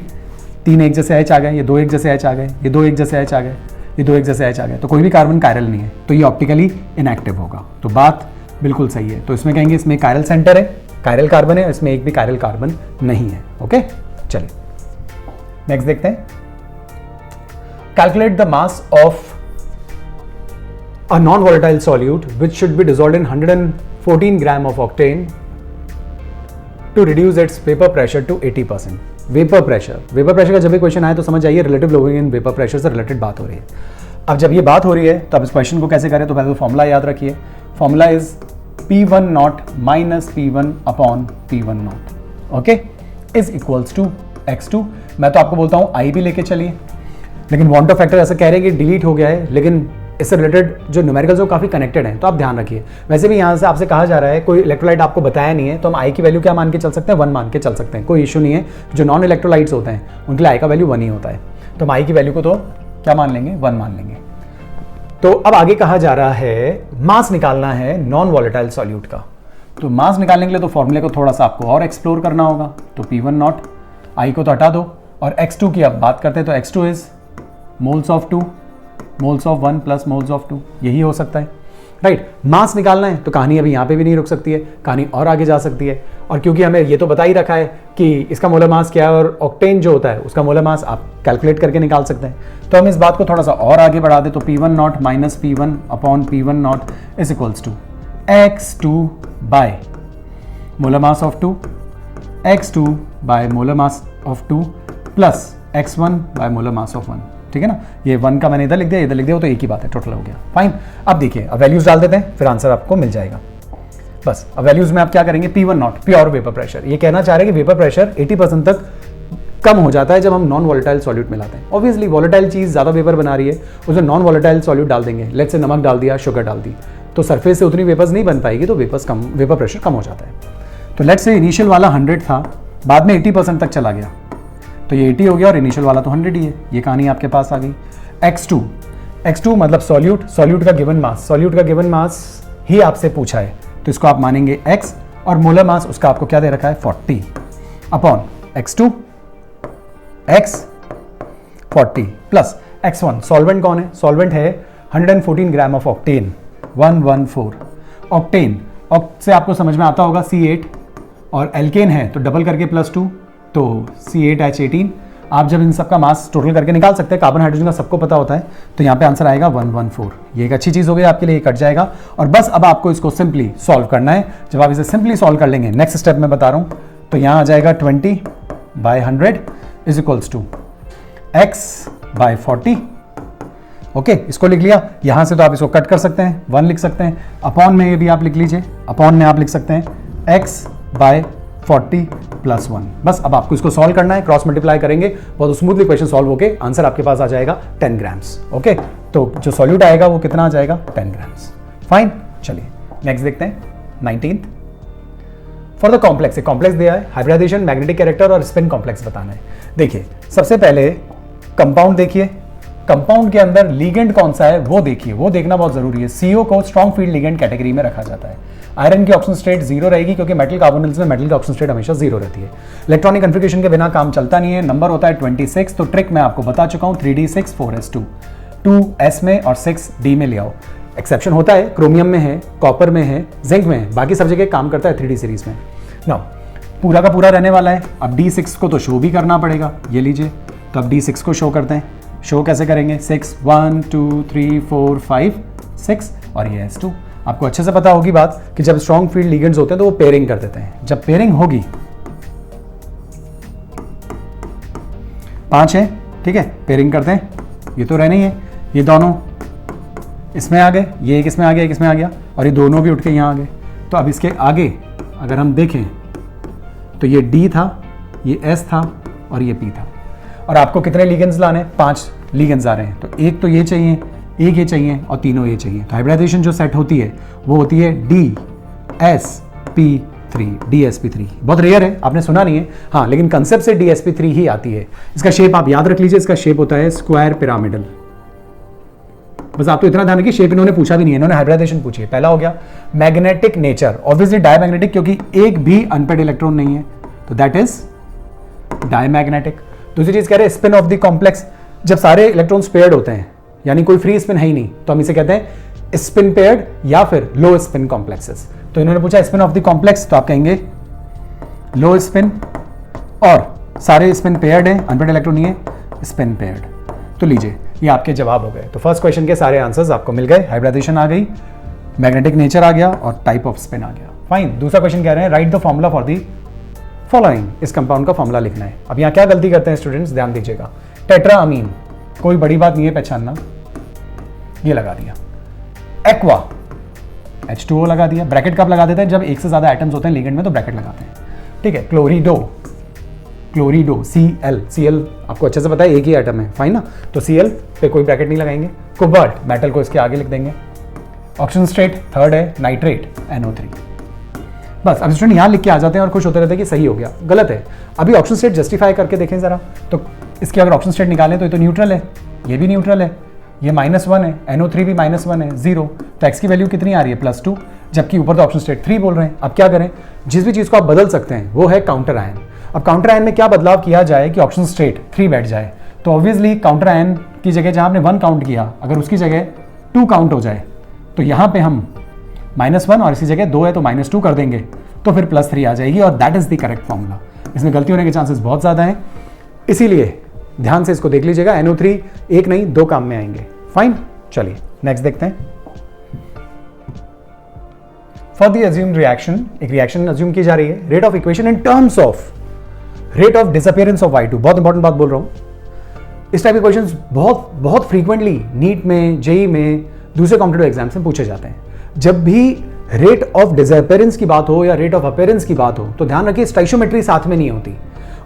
3 एक जैसे H आ गए, ये 2 एक जैसे H आ गए, ये 2 एक जैसे H आ गए, ये 2 एक जैसे H आ गए, तो कोई भी कार्बन कायरल नहीं है, तो ये ऑप्टिकली इनएक्टिव होगा। तो बात बिल्कुल सही है। तो इसमें कहेंगे इसमें कायरल सेंटर है, कायरल कार्बन है, इसमें एक भी कायरल कार्बन नहीं है। ओके, चलिए नेक्स्ट देखते हैं। Calculate the mass of a non volatile solute which should be dissolved in 114 gram of octane to reduce its vapour pressure to 80%। Vapour pressure का जब भी क्वेश्चन आए तो समझ आइए relative lowering in vapour pressure से रिलेटेड बात हो रही है। अब जब ये बात हो रही है तो अब इस क्वेश्चन को कैसे करें? तो पहले तो फॉर्मूला याद रखिए। Formula is P1 nought minus P1 upon P1 nought, okay, is equals to X2। मैं तो आपको बोलता हूं I भी लेके चलिए, लेकिन वांट ऑफ फैक्टर ऐसा कह रहे हैं कि डिलीट हो गया है, लेकिन इससे रिलेटेड जो न्यूमेरिकल्स वो काफी कनेक्टेड हैं, तो आप ध्यान रखिए। वैसे भी यहाँ से आपसे कहा जा रहा है कोई इलेक्ट्रोलाइट आपको बताया नहीं है, तो हम I की वैल्यू क्या मान के चल सकते हैं? 1 मान के चल सकते हैं, कोई इशू नहीं है। जो नॉन इलेक्ट्रोलाइट्स होते हैं उनके लिए I का वैल्यू 1 ही होता है, तो हम I की वैल्यू को तो क्या मान लेंगे? 1 मान लेंगे। तो अब आगे कहा जा रहा है मास निकालना है नॉन वॉलेटाइल सॉल्यूट का। तो मास निकालने के लिए तो फॉर्मूले को थोड़ा सा आपको और एक्सप्लोर करना होगा। तो P1 नॉट, I को तो हटा दो, और X2 की अब बात करते हैं। तो X2 is moles of 2, moles of 1 plus moles of 2, यही हो सकता है, राइट। मास निकालना है तो कहानी अभी यहाँ पे भी नहीं रुक सकती है, कहानी और आगे जा सकती है। और क्योंकि हमें ये तो बता ही रखा है कि इसका मोलर मास क्या है और ऑक्टेन जो होता है उसका मोलर मास आप कैलकुलेट करके निकाल सकते हैं। तो हम इस बात को थोड़ा सा और आगे बढ़ा दें। तो P1 nought minus P1 upon P1 nought is equals to X2 by molar mass of 2, X2 by molar mass of 2 plus X1 by molar mass of 1। ठीक है ना, ये 1 का मैंने इधर लिख दिया, इधर लिख दिया, वो तो एक ही बात है, टोटल हो गया। फाइन, अब देखिए, अब वैल्यूज डाल देते हैं, फिर आंसर आपको मिल जाएगा। बस अब वैल्यूज में आप क्या करेंगे, P1 not pure vapour pressure, ये कहना चाह रहे हैं कि वेपर प्रेशर 80% तक कम हो जाता है जब हम नॉन वॉलेटाइल सॉल्यूट मिलाते हैं। ऑब्वियसली वॉलेटाइल चीज ज्यादा वेपर बना रही है, उसमें नॉन वॉलेटाइल सॉल्यूट डाल देंगे, लेट्स से नमक डाल दिया, शुगर डाल दी, तो सरफेस से उतनी वेपर्स नहीं बन पाएगी, तो वेपर प्रेशर कम हो जाता है। तो लेट्स से इनिशियल वाला 100 था, बाद में 80% तक चला गया, तो ये 80 हो गया और इनिशियल वाला तो 100 ही है। ये कहानी आपके पास आ गई। x2 मतलब सॉल्यूट का गिवन मास ही आपसे पूछा है, तो इसको आप मानेंगे x, और मोलर मास उसका आपको क्या दे रखा है 40 upon x2 x 40 plus x1। Solvent कौन है, सॉल्वेंट है 114 ग्राम ऑफ ऑक्टेन, 114 ऑक्टेन। से आपको समझ में आता होगा C8, और एल्केन है तो डबल करके +2, तो C8H18। आप जब इन सब का मास टोटल करके निकाल सकते हैं, कार्बन हाइड्रोजन का सबको पता होता है, तो यहाँ पे आंसर आएगा 114। ये एक अच्छी चीज़ हो गई आपके लिए, कट जाएगा। और बस अब आपको इसको सिंपली सॉल्व करना है। जब आप इसे सिंपली सॉल्व कर लेंगे, नेक्स्ट स्टेप में बता रहा हूँ, तो यहाँ आ जाएगा 20/100 is equals to x/40। Okay, इसको लिख लिया। यहाँ से तो आप इसको कट कर सकते हैं, 1 लिख सकते हैं, अपॉन में ये भी आप लिख लीजिए, अपॉन में आप लिख सकते हैं x/40 + 1। बस अब आपको इसको सॉल्व करना है, क्रॉस मल्टीप्लाई करेंगे, बहुत स्मूथली इक्वेशन सॉल्व होके आंसर आपके पास आ जाएगा 10 ग्राम्स। ओके, तो जो सॉल्यूट आएगा वो कितना आ जाएगा 10 ग्राम्स। फाइन, चलिए नेक्स्ट देखते हैं 19th। फॉर द कॉम्प्लेक्स, एक कॉम्प्लेक्स दिया है, हाइब्रिडाइजेशन, मैग्नेटिक कैरेक्टर और स्पिन कॉम्प्लेक्स बताना है। देखिए सबसे पहले कंपाउंड देखिए, कंपाउंड के अंदर लीगेंड कौन सा है वो देखिए, वो देखना बहुत जरूरी है। CO को स्ट्रॉन्ग फील्ड लीगेंड कैटेगरी में रखा जाता है। आयरन की ऑक्सीजन स्टेट 0 रहेगी, क्योंकि मेटल कार्बोनिल्स में मेटल की ऑक्सीजन स्टेट हमेशा 0 रहती है। इलेक्ट्रॉनिक कन्फिगरेशन के बिना काम चलता नहीं है। नंबर होता है 26, तो ट्रिक मैं आपको बता चुका हूं, 3d6 4s2, 2s में और 6d में ले आओ। एक्सेप्शन होता है, क्रोमियम में है, कॉपर में है, जिंक में है, बाकी सब जगह काम करता है 3d सीरीज में। नाउ पूरा का पूरा रहने वाला है। अब D6 को तो शो भी करना पड़ेगा, ये लीजिए, तो अब D6 को शो करते हैं। शो कैसे करेंगे, 6 1 2 3 4 5 6, और ये S2। आपको अच्छे से पता होगी बात कि जब स्ट्रॉन्ग फील्ड लिगेंड्स होते हैं तो वो पेयरिंग कर देते हैं। जब पेयरिंग होगी, 5 है, ठीक है, पेयरिंग करते हैं, ये तो रहना ही है। ये दोनों इसमें आ गए, ये एक इसमें आ गया, एक इसमें आ गया, और ये दोनों भी उठ के यहाँ आ गए। तो अब इसके आगे अगर हम देखें तो ये D था, ये S था, और ये P था। और आपको कितने लीगेंड्स लाने हैं, 5 लीगेंड्स आ रहे हैं, तो एक तो ये चाहिए, एक ये चाहिए, और तीनों ये चाहिए। तो हाइब्रिडाइजेशन जो सेट होती है वो होती है DSP3, DSP3। बहुत रेयर है, आपने सुना नहीं है, हाँ, लेकिन कंसेप्ट से DSP3 ही आती है। इसका शेप आप याद रख लीजिए, इसका शेप होता है स्क्वायर पिरामिडल। बस आप तो इतना ध्यान रखिए, शेप इन्होंने पूछा भी नहीं है, इन्होंने हाइब्रिडाइजेशन पूछी है। पहला हो गया मैग्नेटिक नेचर, ऑब्वियसली डायमैग्नेटिक, क्योंकि एक भी अनपेड इलेक्ट्रॉन नहीं है, तो दैट इज डायमैग्नेटिक। दूसरी चीज कह रहे हैं स्पिन ऑफ द कॉम्प्लेक्स, जब सारे इलेक्ट्रॉन्स पेयर्ड होते हैं, यानी कोई फ्री स्पिन है ही नहीं, तो हम इसे कहते हैं स्पिन पेयर्ड या फिर लो स्पिन कॉम्प्लेक्सेस। तो इन्होंने पूछा स्पिन ऑफ द कॉम्प्लेक्स, तो आप कहेंगे लो स्पिन, और सारे स्पिन पेयर्ड है, अनपेड इलेक्ट्रॉन नहीं है, स्पिन पेयर्ड। तो लीजिए, ये आपके जवाब हो गए। तो फर्स्ट क्वेश्चन के सारे आंसर्स आपको मिल गए, हाइब्रिडाइजेशन आ गई, मैग्नेटिक नेचर आ गया, और टाइप ऑफ स्पिन आ गया। फाइन, दूसरा क्वेश्चन कह रहे हैं right the formula for the following. इस कंपाउंड का फॉर्मूला लिखना है। अब यहाँ क्या गलती करते हैं स्टूडेंट्स, ध्यान दीजिएगा। टेट्रा अमीन, कोई बड़ी बात नहीं है पहचानना, ये लगा दिया। एक्वा, H2O लगा दिया। ब्रैकेट कब लगा देते हैं, जब एक से ज्यादा एटम्स होते हैं लिगेंड में, तो ब्रैकेट लगाते हैं, ठीक है। क्लोरिडो, Cl आपको अच्छे से पता है एक ही एटम है, फाइन ना, तो Cl पे कोई ब्रैकेट नहीं लगाएंगे। कोबाल्ट, मेटल को इसके आगे लिख देंगे। ऑक्सीजन स्टेट 3rd है, नाइट्रेट NO3। बस अब स्टूडेंट यहाँ लिख के आ जाते हैं और खुश होते रहते हैं कि सही हो गया, गलत है। अभी ऑक्सीजन स्टेट जस्टिफाई करके देखें जरा, तो इसके अगर ऑक्सीजन स्टेट निकालें तो ये तो न्यूट्रल है, ये भी न्यूट्रल है, ये -1 है, NO3 भी -1 है, 0, तो x की वैल्यू कितनी आ रही है +2, जबकि ऊपर तो ऑक्सीजन स्टेट 3 बोल रहे हैं। अब क्या करें, जिस भी चीज़ को आप बदल सकते हैं वो है काउंटर आयन। अब काउंटर आयन में क्या बदलाव किया जाए कि ऑक्सीजन स्टेट 3 बैठ जाए, तो ऑब्वियसली काउंटर आयन की जगह जहाँ आपने 1 काउंट किया, अगर उसकी जगह 2 काउंट हो जाए, तो यहाँ पे हम -1 और इसी जगह 2 है तो -2 कर देंगे, तो फिर +3 आ जाएगी, और that is the correct formula. इसमें गलती होने के चांसेस बहुत ज़्यादा हैं, इसीलिए ध्यान से इसको देख लीजिएगा। NO3 एक नहीं 2 काम में आएंगे। फाइन, चलिए नेक्स्ट देखते हैं। फॉर द अज्यूम्ड रिएक्शन, एक रिएक्शन अज्यूम की जा रही है, rate of equation in terms of rate of disappearance of Y2। बहुत इंपॉर्टेंट बात बोल रहा हूं, इस टाइप के क्वेश्चंस बहुत बहुत फ्रीक्वेंटली नीट में, जेई में, दूसरे कॉम्पिटिटिव एग्जाम्स में पूछे जाते हैं। जब भी रेट ऑफ डिसअपेरेंस की बात हो या रेट ऑफ अपेरेंस की बात हो तो ध्यान रखिए स्टोइशियोमेट्री साथ में नहीं होती,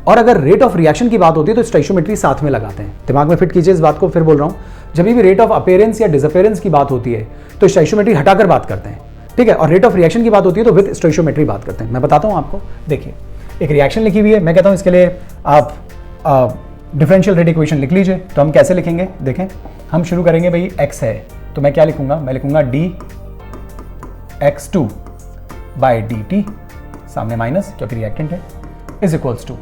और अगर रेट ऑफ रिएक्शन की बात होती है तो स्टोइशियोमेट्री साथ में लगाते हैं। दिमाग में फिट कीजिए इस बात को, फिर बोल रहा हूं, जब भी रेट ऑफ अपेरेंस या डिसअपेरेंस की बात होती है तो स्टोइशियोमेट्री हटाकर बात करते हैं, ठीक है, और रेट ऑफ रिएक्शन की बात होती है तो विद स्टोइशियोमेट्री बात करते हैं। मैं बताता हूं आपको, देखिए एक रिएक्शन लिखी हुई है, मैं कहता हूं इसके लिए आप डिफरेंशियल रेट इक्वेशन लिख लीजिए। तो हम कैसे लिखेंगे, देखें, हम शुरू करेंगे भाई x है तो मैं क्या लिखूंगा, मैं लिखूंगा dx2 बाई dt, सामने माइनस क्योंकि रिएक्टेंट है, इज इक्वल्स टू,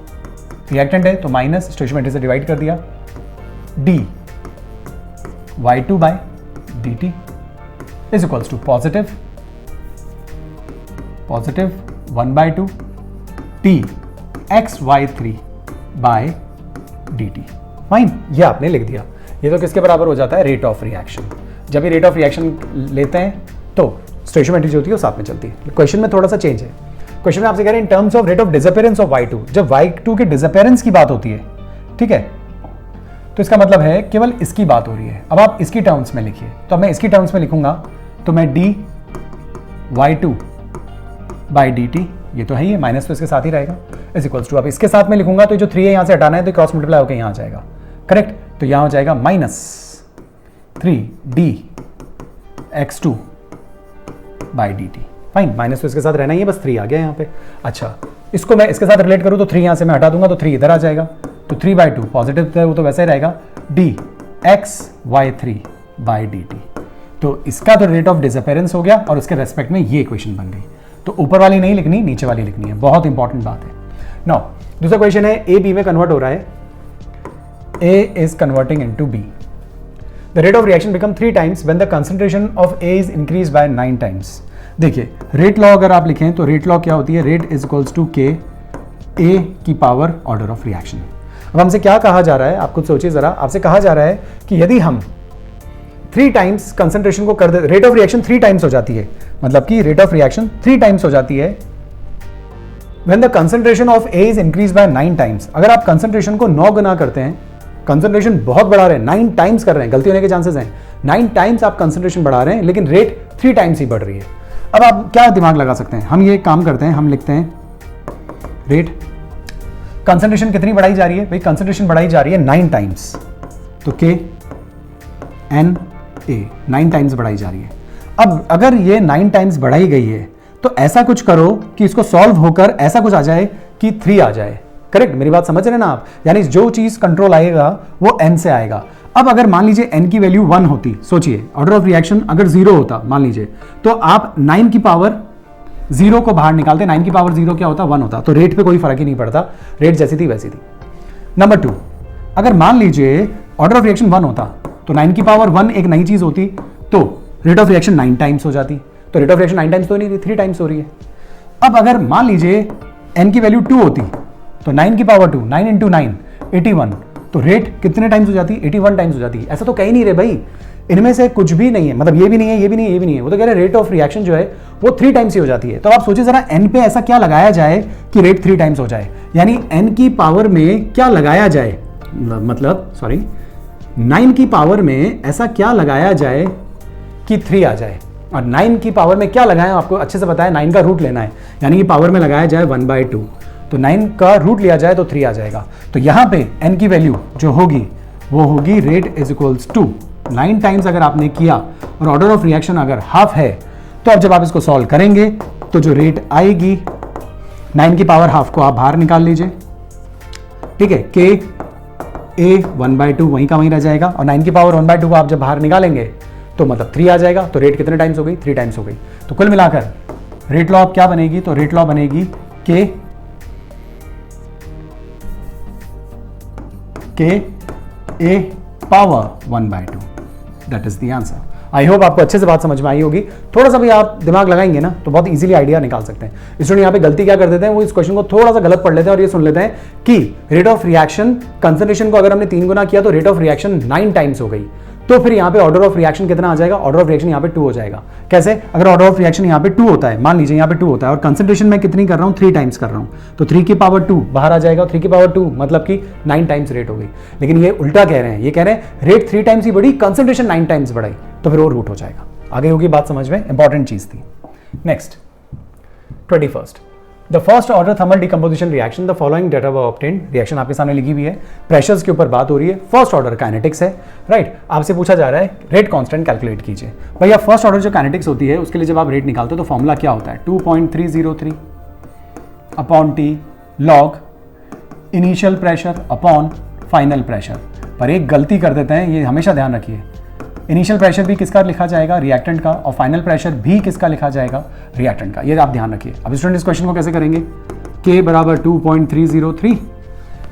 रिएक्टेंट है तो माइनस स्टोइशियोमेट्री से डिवाइड कर दिया, dy2 by dt is equals to positive 1/2 dxy3 by dt। Fine, ये आपने लिख दिया। ये तो किसके बराबर हो जाता है, रेट ऑफ रिएक्शन। जब ये रेट ऑफ रिएक्शन लेते हैं तो स्टोइशियोमेट्री जो होती है वो साथ में चलती है। क्वेश्चन में थोड़ा सा चेंज है, क्वेश्चन में आपसे कह रहे हैं in terms of rate of disappearance of y2। जब y2 के डिसअपेरेंस की बात होती है, ठीक है, तो इसका मतलब है केवल इसकी बात हो रही है। अब आप इसकी टर्म्स में लिखिए, तो अब मैं इसकी टर्म्स में लिखूंगा तो मैं dy2 बाई dt, ये तो है ही है, माइनस तो इसके साथ ही रहेगा, इज इक्वल्स टू, अब इसके साथ में लिखूंगा तो जो 3 है यहां से हटाना है तो क्रॉस मल्टीप्लाई होकर यहां आ जाएगा, करेक्ट, तो यहां हो जाएगा -3dx2 by dt। Fine, minus तो इसके साथ रहना ही है, बस 3 आ गया यहाँ पे। अच्छा, इसको मैं इसके साथ रिलेट करूँ तो 3 यहाँ से मैं हटा दूंगा तो 3 इधर आ जाएगा, तो 3/2 पॉजिटिव है वो तो वैसे ही रहेगा, dxy3 बाई dt। तो इसका तो रेट ऑफ डिसअपेरेंस हो गया और उसके रेस्पेक्ट में ये इक्वेशन बन गई। तो ऊपर वाली नहीं लिखनी, नीचे वाली लिखनी है, बहुत इंपॉर्टेंट बात है। नाउ दूसरा क्वेश्चन है, ए बी में कन्वर्ट हो रहा है, A is converting into B, the rate of reaction become 3 times when the concentration of A is increase by 9 times. देखिए रेट लॉ अगर आप लिखें तो रेट लॉ क्या होती है, रेट इज इक्वल्स टू के ए की पावर ऑर्डर ऑफ रिएक्शन। अब हमसे क्या कहा जा रहा है, आप खुद सोचिए जरा, आपसे कहा जा रहा है कि यदि हम 3 टाइम्स कंसंट्रेशन को कर दे, रेट ऑफ रिएक्शन 3 टाइम्स हो जाती है, मतलब कि रेट ऑफ रिएक्शन 3 टाइम्स हो जाती है when the concentration of A is increase by 9 times. अगर आप कंसंट्रेशन को 9 गुना करते हैं, कंसंट्रेशन बहुत बढ़ा रहे हैं, 9 टाइम्स कर रहे हैं, गलती होने के चांसेस हैं, 9 टाइम्स आप कंसंट्रेशन बढ़ा रहे हैं लेकिन रेट 3 टाइम्स ही बढ़ रही है। अब आप क्या दिमाग लगा सकते हैं, हम ये काम करते हैं, हम लिखते हैं रेट, कंसंट्रेशन कितनी बढ़ाई जा रही है भाई, कंसंट्रेशन बढ़ाई जा रही है 9 टाइम्स, तो के एन ए 9 टाइम्स बढ़ाई जा रही है। अब अगर ये 9 टाइम्स बढ़ाई गई है तो ऐसा कुछ करो कि इसको सॉल्व होकर ऐसा कुछ आ जाए कि 3 आ जाए, करेक्ट, मेरी बात समझ रहे हैं ना आप, यानी जो चीज कंट्रोल आएगा वो n से आएगा। अब अगर मान लीजिए n की वैल्यू 1 होती, सोचिए ऑर्डर ऑफ रिएक्शन अगर 0 होता मान लीजिए, तो आप 9 की पावर 0 को बाहर निकालते, 9 की पावर 0 क्या होता, 1 होता, तो रेट पे कोई फर्क ही नहीं पड़ता, रेट जैसी थी वैसी थी। नंबर 2, अगर मान लीजिए ऑर्डर ऑफ रिएक्शन 1 होता तो 9 की पावर 1 एक नई चीज होती तो रेट ऑफ रिएक्शन 9 टाइम्स हो जाती, तो रेट ऑफ रिएक्शन 9 टाइम्स तो नहीं थी, 3 टाइम्स हो रही है। अब अगर मान लीजिए n की वैल्यू 2 होती तो 9 की पावर 2, 9 इंटू 9 81, तो रेट कितने टाइम्स हो जाती, 81 टाइम्स हो जाती। ऐसा तो कह ही नहीं रहे भाई, इनमें से कुछ भी नहीं है, मतलब ये भी नहीं है, ये भी नहीं है, ये भी नहीं है, वो तो कह रहे रेट ऑफ रिएक्शन जो है वो 3 टाइम्स ही हो जाती है। तो आप सोचिए जरा n पे ऐसा क्या लगाया जाए कि रेट 3 टाइम्स हो जाए, यानी n की पावर में क्या लगाया जाए, मतलब सॉरी 9 की पावर में ऐसा क्या लगाया जाए कि 3 आ जाए, और 9 की पावर में क्या लगाएं आपको अच्छे से पता है, 9 का रूट लेना है, यानी कि पावर में लगाया जाए 1/2, तो 9 का रूट लिया जाए तो 3 आ जाएगा। तो यहां पे n की वैल्यू जो होगी वो होगी rate is equals to 9 times अगर आपने किया और ऑर्डर ऑफ रिएक्शन अगर हाफ है, तो अब जब आप इसको सॉल्व करेंगे तो जो रेट आएगी 9 की पावर हाफ को आप बाहर निकाल लीजिए, ठीक है, के ए 1/2 वहीं का वहीं रह जाएगा, और 9 की पावर 1/2 को आप जब बाहर निकालेंगे तो मतलब 3 आ जाएगा, तो रेट कितने टाइम्स हो गई, 3 टाइम्स हो गई। तो कुल मिलाकर रेट लॉ अब क्या बनेगी, तो रेट लॉ बनेगी के A power 1/2, that is the answer. I hope आपको अच्छे से बात समझ में आई होगी। थोड़ा सा भी आप दिमाग लगाएंगे ना तो बहुत इजीली आइडिया निकाल सकते हैं। स्टूडेंट यहाँ पे गलती क्या कर देते हैं, वो इस क्वेश्चन को थोड़ा सा गलत पढ़ लेते हैं और ये सुन लेते हैं कि रेट ऑफ रिएक्शन कंसंट्रेशन को अगर हमने 3 गुना किया तो रेट ऑफ रिएक्शन 9 टाइम्स हो गई, तो फिर यहाँ पे ऑर्डर ऑफ रिएक्शन कितना आ जाएगा, ऑर्डर ऑफ रिएक्शन यहाँ पे 2 हो जाएगा। कैसे, अगर ऑर्डर ऑफ रिएक्शन यहाँ पे 2 होता है, मान लीजिए यहाँ पे 2 होता है और कंसंट्रेशन मैं कितनी कर रहा हूँ, 3 टाइम्स कर रहा हूँ, तो 3 की पावर 2 बाहर आ जाएगा, 3 की पावर 2 मतलब कि 9 टाइम्स रेट हो गई। लेकिन ये उल्टा कह रहे हैं, ये कह रहे हैं रेट 3 टाइम्स ही बढ़ी, कंसंट्रेशन 9 टाइम्स बढ़ाई, तो फिर वो रूट हो जाएगा। आगे होगी बात समझ में, इंपॉर्टेंट चीज थी। Next 21st, the first order thermal decomposition reaction, the following data were obtained. Reaction आपके सामने लिखी हुई है, प्रेशर्स के ऊपर बात हो रही है, फर्स्ट ऑर्डर काइनेटिक्स है, राइट। आपसे पूछा जा रहा है रेट कांस्टेंट कैलकुलेट कीजिए। भैया फर्स्ट ऑर्डर जो काइनेटिक्स होती है उसके लिए जब आप रेट निकालते हो तो फॉर्मूला क्या होता है, 2.303 upon T log initial pressure upon final pressure. पर एक गलती कर देते हैं, ये हमेशा ध्यान रखिए, इनिशियल प्रेशर भी किसका लिखा जाएगा, रिएक्टेंट का, और फाइनल प्रेशर भी किसका लिखा जाएगा, रिएक्टेंट का। ये आप ध्यान रखिए। अब स्टूडेंट इस क्वेश्चन को कैसे करेंगे, K बराबर 2.303,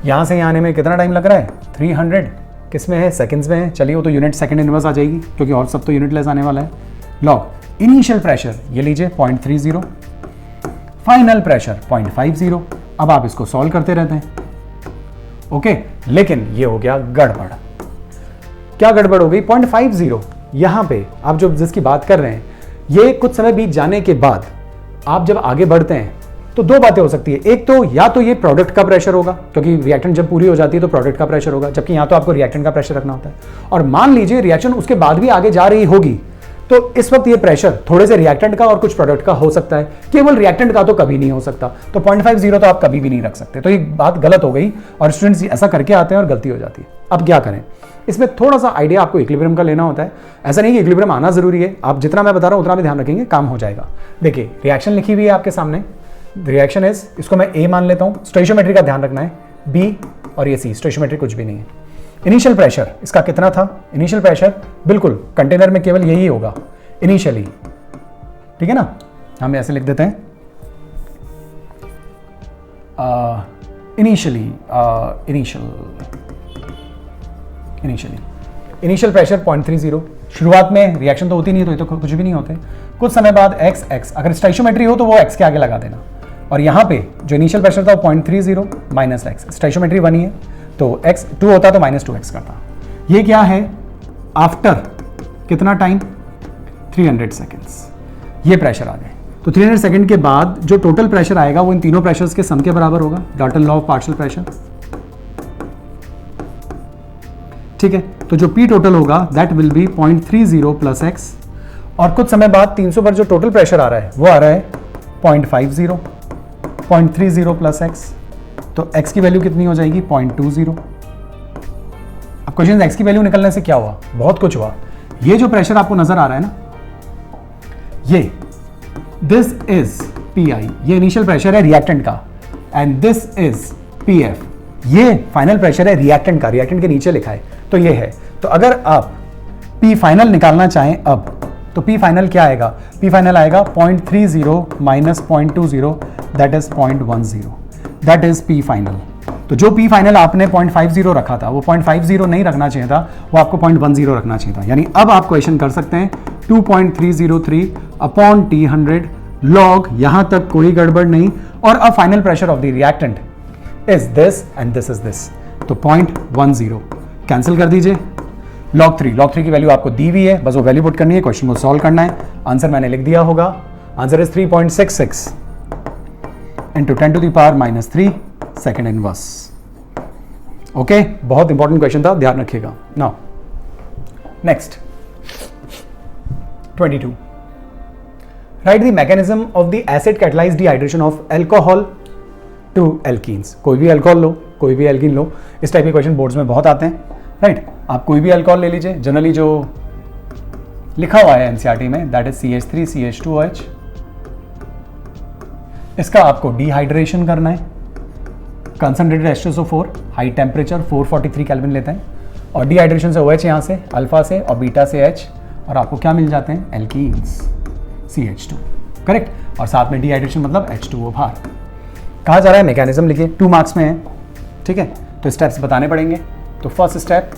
यहाँ से यहाँ आने में कितना टाइम लग रहा है, 300, किस में है, सेकंड्स में है। चलिए वो तो यूनिट सेकंड इनवर्स आ जाएगी क्योंकि और सब तो यूनिट लेस आने वाला है। लॉग इनिशियल प्रेशर ये लीजिए 0.30, फाइनल प्रेशर 0.50। अब आप इसको सॉल्व करते रहते हैं, ओके। लेकिन ये हो गया गड़बड़। क्या गड़बड़ हो गई, 0.50 यहां पे आप जो जिसकी बात कर रहे हैं, ये कुछ समय बीत जाने के बाद आप जब आगे बढ़ते हैं तो दो बातें हो सकती है। एक तो या तो ये प्रोडक्ट का प्रेशर होगा, क्योंकि रिएक्टेंट जब पूरी हो जाती है तो प्रोडक्ट का प्रेशर होगा, जबकि यहां तो आपको रिएक्टेंट का प्रेशर रखना होता है। और मान लीजिए रिएक्शन उसके बाद भी आगे जा रही होगी, तो इस वक्त ये प्रेशर थोड़े से रिएक्टेंट का और कुछ प्रोडक्ट का हो सकता है, केवल रिएक्टेंट का तो कभी नहीं हो सकता। तो 0.50 तो आप कभी भी नहीं रख सकते। तो ये बात गलत हो गई और स्टूडेंट्स ऐसा करके आते हैं और गलती हो जाती है। अब क्या करें, इसमें थोड़ा सा आइडिया आपको इक्विलिब्रियम का लेना होता है। ऐसा नहीं कि इक्विलिब्रियम आना जरूरी है, आप जितना मैं बता रहा हूं उतना भी ध्यान रखेंगे, काम हो जाएगा। देखिए रिएक्शन लिखी हुई है आपके सामने, रिएक्शन इज, इसको मैं ए मान लेता हूं, स्टोइशियोमेट्री का ध्यान रखना है, बी और ये सी, स्टोइशियोमेट्री कुछ भी नहीं है। इनिशियल प्रेशर इसका कितना था, इनिशियल प्रेशर बिल्कुल कंटेनर में केवल यही होगा इनिशियली, ठीक है ना, हम ऐसे लिख देते हैं इनिशियली, इनिशियल प्रेशर 0.30। शुरुआत में रिएक्शन तो होती नहीं है तो ये तो कुछ भी नहीं होते। कुछ समय बाद x अगर स्टोइशियोमेट्री हो तो वो x के आगे लगा देना, और यहाँ पे जो इनिशियल प्रेशर था वो 0.30 माइनस x, स्टोइशियोमेट्री 1 ही है तो x 2 होता तो -2x करता। ये क्या है, आफ्टर कितना टाइम, 300 सेकेंड्स, ये प्रेशर आ गए। तो 300 सेकंड के बाद जो टोटल प्रेशर आएगा वो इन तीनों प्रेशर्स के सम के बराबर होगा, Dalton law of partial pressure, ठीक है। तो जो P टोटल होगा that will be 0.30 plus x, और कुछ समय बाद 300 पर जो टोटल प्रेशर आ रहा है वो आ रहा है 0.50, 0.30 प्लस x, तो x की वैल्यू कितनी हो जाएगी, 0.20। अब क्वेश्चन x की वैल्यू निकलने से क्या हुआ, बहुत कुछ हुआ। ये जो प्रेशर आपको नजर आ रहा है ना, ये दिस इज PI, ये इनिशियल प्रेशर है रिएक्टेंट का, एंड दिस इज PF, ये फाइनल प्रेशर है रिएक्टेंट का, रिएक्टेंट के नीचे लिखा है तो ये है। तो अगर आप P फाइनल निकालना चाहें अब, तो P फाइनल क्या आएगा, P फाइनल आएगा 0.30 minus 0.20 that is 0.10, that is P final. तो जो P फाइनल आपने 0.50 रखा था वो 0.50 नहीं रखना चाहिए था, वो आपको 0.10 रखना चाहिए था। यानी अब आप क्वेश्चन कर सकते हैं 2.303 अपॉन T100 लॉग, यहां तक कोई गड़बड़ नहीं, और अब final pressure of the reactant is this and this is this, तो 0.10 कैंसिल कर दीजिए। लॉग 3 की वैल्यू आपको दी हुई है, बस वो वैल्यू पुट करनी है, क्वेश्चन को सॉल्व करना है। आंसर मैंने लिख दिया होगा, answer is 3.66 into 10 to the power -3 second inverse. Okay, बहुत इंपॉर्टेंट क्वेश्चन था, ध्यान रखिएगा। Now next 22, write the mechanism of the acid catalysed dehydration of alcohol to alkenes. कोई भी अल्कोहल लो, कोई भी एल्कीन लो, इस टाइप के क्वेश्चन बोर्ड्स में बहुत आते हैं, राइट। आप कोई भी अल्कोहल ले लीजिए, जनरली जो लिखा हुआ है एनसीईआरटी में दैट इज CH3 CH2OH, इसका आपको डिहाइड्रेशन करना है, concentrated H2SO4, high temperature 443 kelvin लेते हैं, और डिहाइड्रेशन से OH यहाँ से, अल्फा से और बीटा से H, और आपको क्या मिल जाते हैं, एल्कीन्स CH2, करेक्ट। और साथ में डिहाइड्रेशन मतलब H2O बाहर। कहा जा रहा है मैकेनिज्म लिखिए, 2 मार्क्स में है, ठीक है। तो स्टेप्स बताने पड़ेंगे। तो first step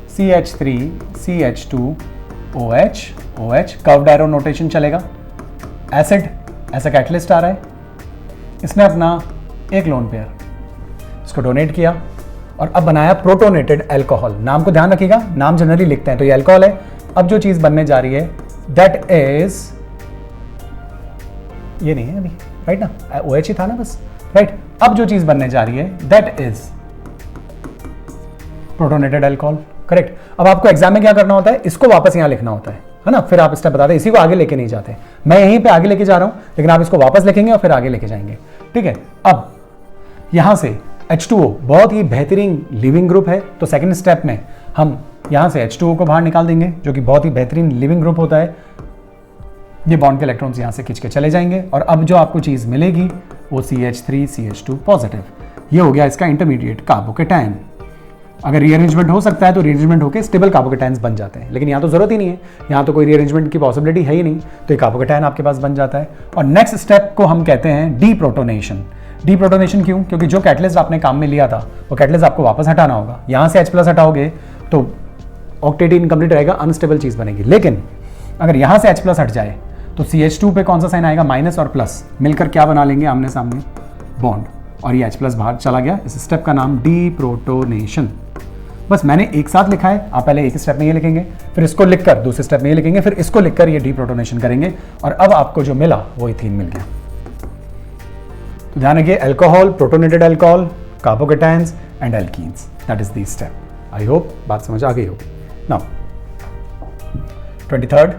CH3 CH2OH, OH curved arrow notation चलेगा। एसिड ऐसा कैटलिस्ट आ रहा है, इसने अपना एक लोन पेयर इसको डोनेट किया, और अब बनाया प्रोटोनेटेड अल्कोहल। नाम को ध्यान रखिएगा, नाम जनरली लिखते हैं, तो ये अल्कोहल है। अब जो चीज बनने जा रही है दैट इज, ये नहीं है अभी, राइट ना, OH ही था ना बस, राइट। अब जो चीज बनने जा रही है that is protonated alcohol, correct. अब आपको एग्जाम में क्या करना होता है, इसको वापस यहां लिखना होता है ना, फिर आप स्टेप बताते हैं, इसी को आगे लेके नहीं जाते, मैं यहीं पे आगे लेके जा रहा हूं, लेकिन आप इसको वापस लिखेंगे और फिर आगे लेके जाएंगे, ठीक है। अब यहां से H2O बहुत ही बेहतरीन लिविंग ग्रुप है, तो सेकंड स्टेप में हम यहां से H2O को बाहर निकाल देंगे, जो कि बहुत ही बेहतरीन लिविंग ग्रुप होता है। ये बॉन्ड के इलेक्ट्रॉन्स यहां से खींच के चले जाएंगे और अब जो आपको चीज मिलेगी वो CH3 CH2 पॉजिटिव। ये हो गया इसका इंटरमीडिएट कार्बोकेटायन। अगर रीअरेंजमेंट हो सकता है तो रीअरेंजमेंट होकर स्टेबल कार्बोकेटायंस बन जाते हैं, लेकिन यहाँ तो जरूरत ही नहीं है, यहाँ तो कोई रीअरेंजमेंट की पॉसिबिलिटी है ही नहीं, तो ये कार्बोकेटायन आपके पास बन जाता है। और नेक्स्ट स्टेप को हम कहते हैं डीप्रोटोनेशन। डीप्रोटोनेशन क्यों? क्योंकि जो कैटलिस्ट आपने काम में लिया था वो कैटलिस्ट आपको वापस हटाना होगा। यहाँ से H+ हटाओगे तो ऑक्टेट इनकम्प्लीट रहेगा, अनस्टेबल चीज बनेगी। लेकिन अगर यहाँ से H+ हट जाए तो CH2 पे कौन सा साइन आएगा, माइनस और प्लस मिलकर क्या बना लेंगे, आमने सामने बॉन्ड, और ये H+ बाहर चला गया। इस स्टेप का नाम डीप्रोटोनेशन। बस मैंने एक साथ लिखा है, आप पहले एक स्टेप में ये लिखेंगे, फिर इसको लिखकर दूसरे स्टेप में ये लिखेंगे, फिर इसको लिखकर ये डीप्रोटोनेशन करेंगे, और अब आपको जो मिला वो इथीन मिल गया। तो ध्यान रखिए, alcohol, protonated alcohol, carbocations and alkenes, that is the step. I hope बात समझ आ गई होगी। Now 23rd,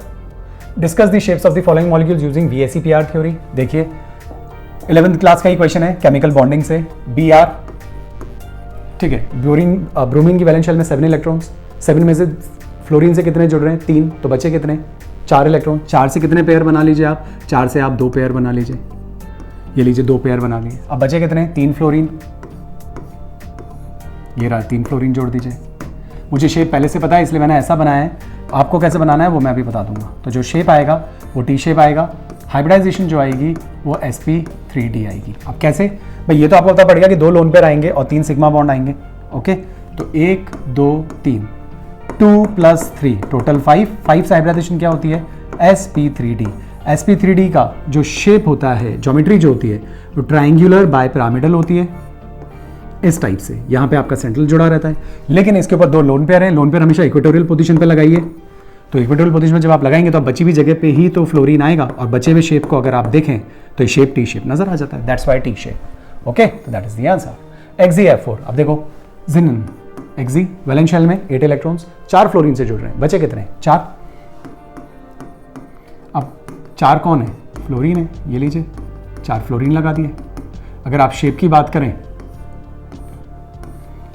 discuss the shapes of the following molecules using VSEPR theory. देखिए 11th क्लास का ही क्वेश्चन है, केमिकल बॉन्डिंग से। Br, ठीक है, ब्रोमीन की वैलेंस शेल में 7 इलेक्ट्रॉन्स, 7 में से फ्लोरीन से कितने जुड़ रहे हैं, 3, तो बचे कितने, 4 इलेक्ट्रॉन। 4 से कितने पेयर बना लीजिए आप, 4 से आप 2 पेयर बना लीजिए, ये लीजिए 2 पेयर बना लिए। अब बचे कितने, 3 फ्लोरीन, ये रहा 3 फ्लोरीन जोड़ दीजिए। मुझे शेप पहले से पता है इसलिए मैंने ऐसा बनाया है, आपको कैसे बनाना है वो मैं भी बता दूंगा। तो जो शेप आएगा वो T शेप आएगा, हाइब्रिडाइजेशन जो आएगी वो sp3d आएगी। अब कैसे भाई, ये तो आपको पता पड़ेगा कि 2 लोन पेयर आएंगे और 3 सिग्मा बॉन्ड आएंगे। ओके, तो 1 2 3, 2 + 3 टोटल 5 से हाइब्रिडाइजेशन क्या होती है, sp3d। sp3d का जो शेप होता है, ज्योमेट्री जो होती है वो ट्राइंगुलर बाइपिरामिडल होती है, इस टाइप से। यहाँ पे आपका सेंट्रल जुड़ा रहता है, लेकिन इसके ऊपर 2 लोन पेयर हैं। लोन पेयर हमेशा इक्वेटोरियल पोजीशन पे लगाइए, तो इक्वेटोरियल पोजीशन में जब आप लगाएंगे तो आप बची हुई जगह पे ही तो फ्लोरीन आएगा, और बचे हुए शेप को अगर आप देखें तो ये शेप T शेप नजर आ जाता है, that's why T shape. Okay, तो that is the answer. Xzf4, अब देखो जिनिन, Xz वैलेंस शेल में 8 इलेक्ट्रॉन्स, 4 फ्लोरीन से जुड़ रहे हैं, बचे कितने, 4। अब 4 कौन है, फ्लोरीन है, ये लीजिए 4 फ्लोरीन लगा दिए। अगर आप शेप की बात करें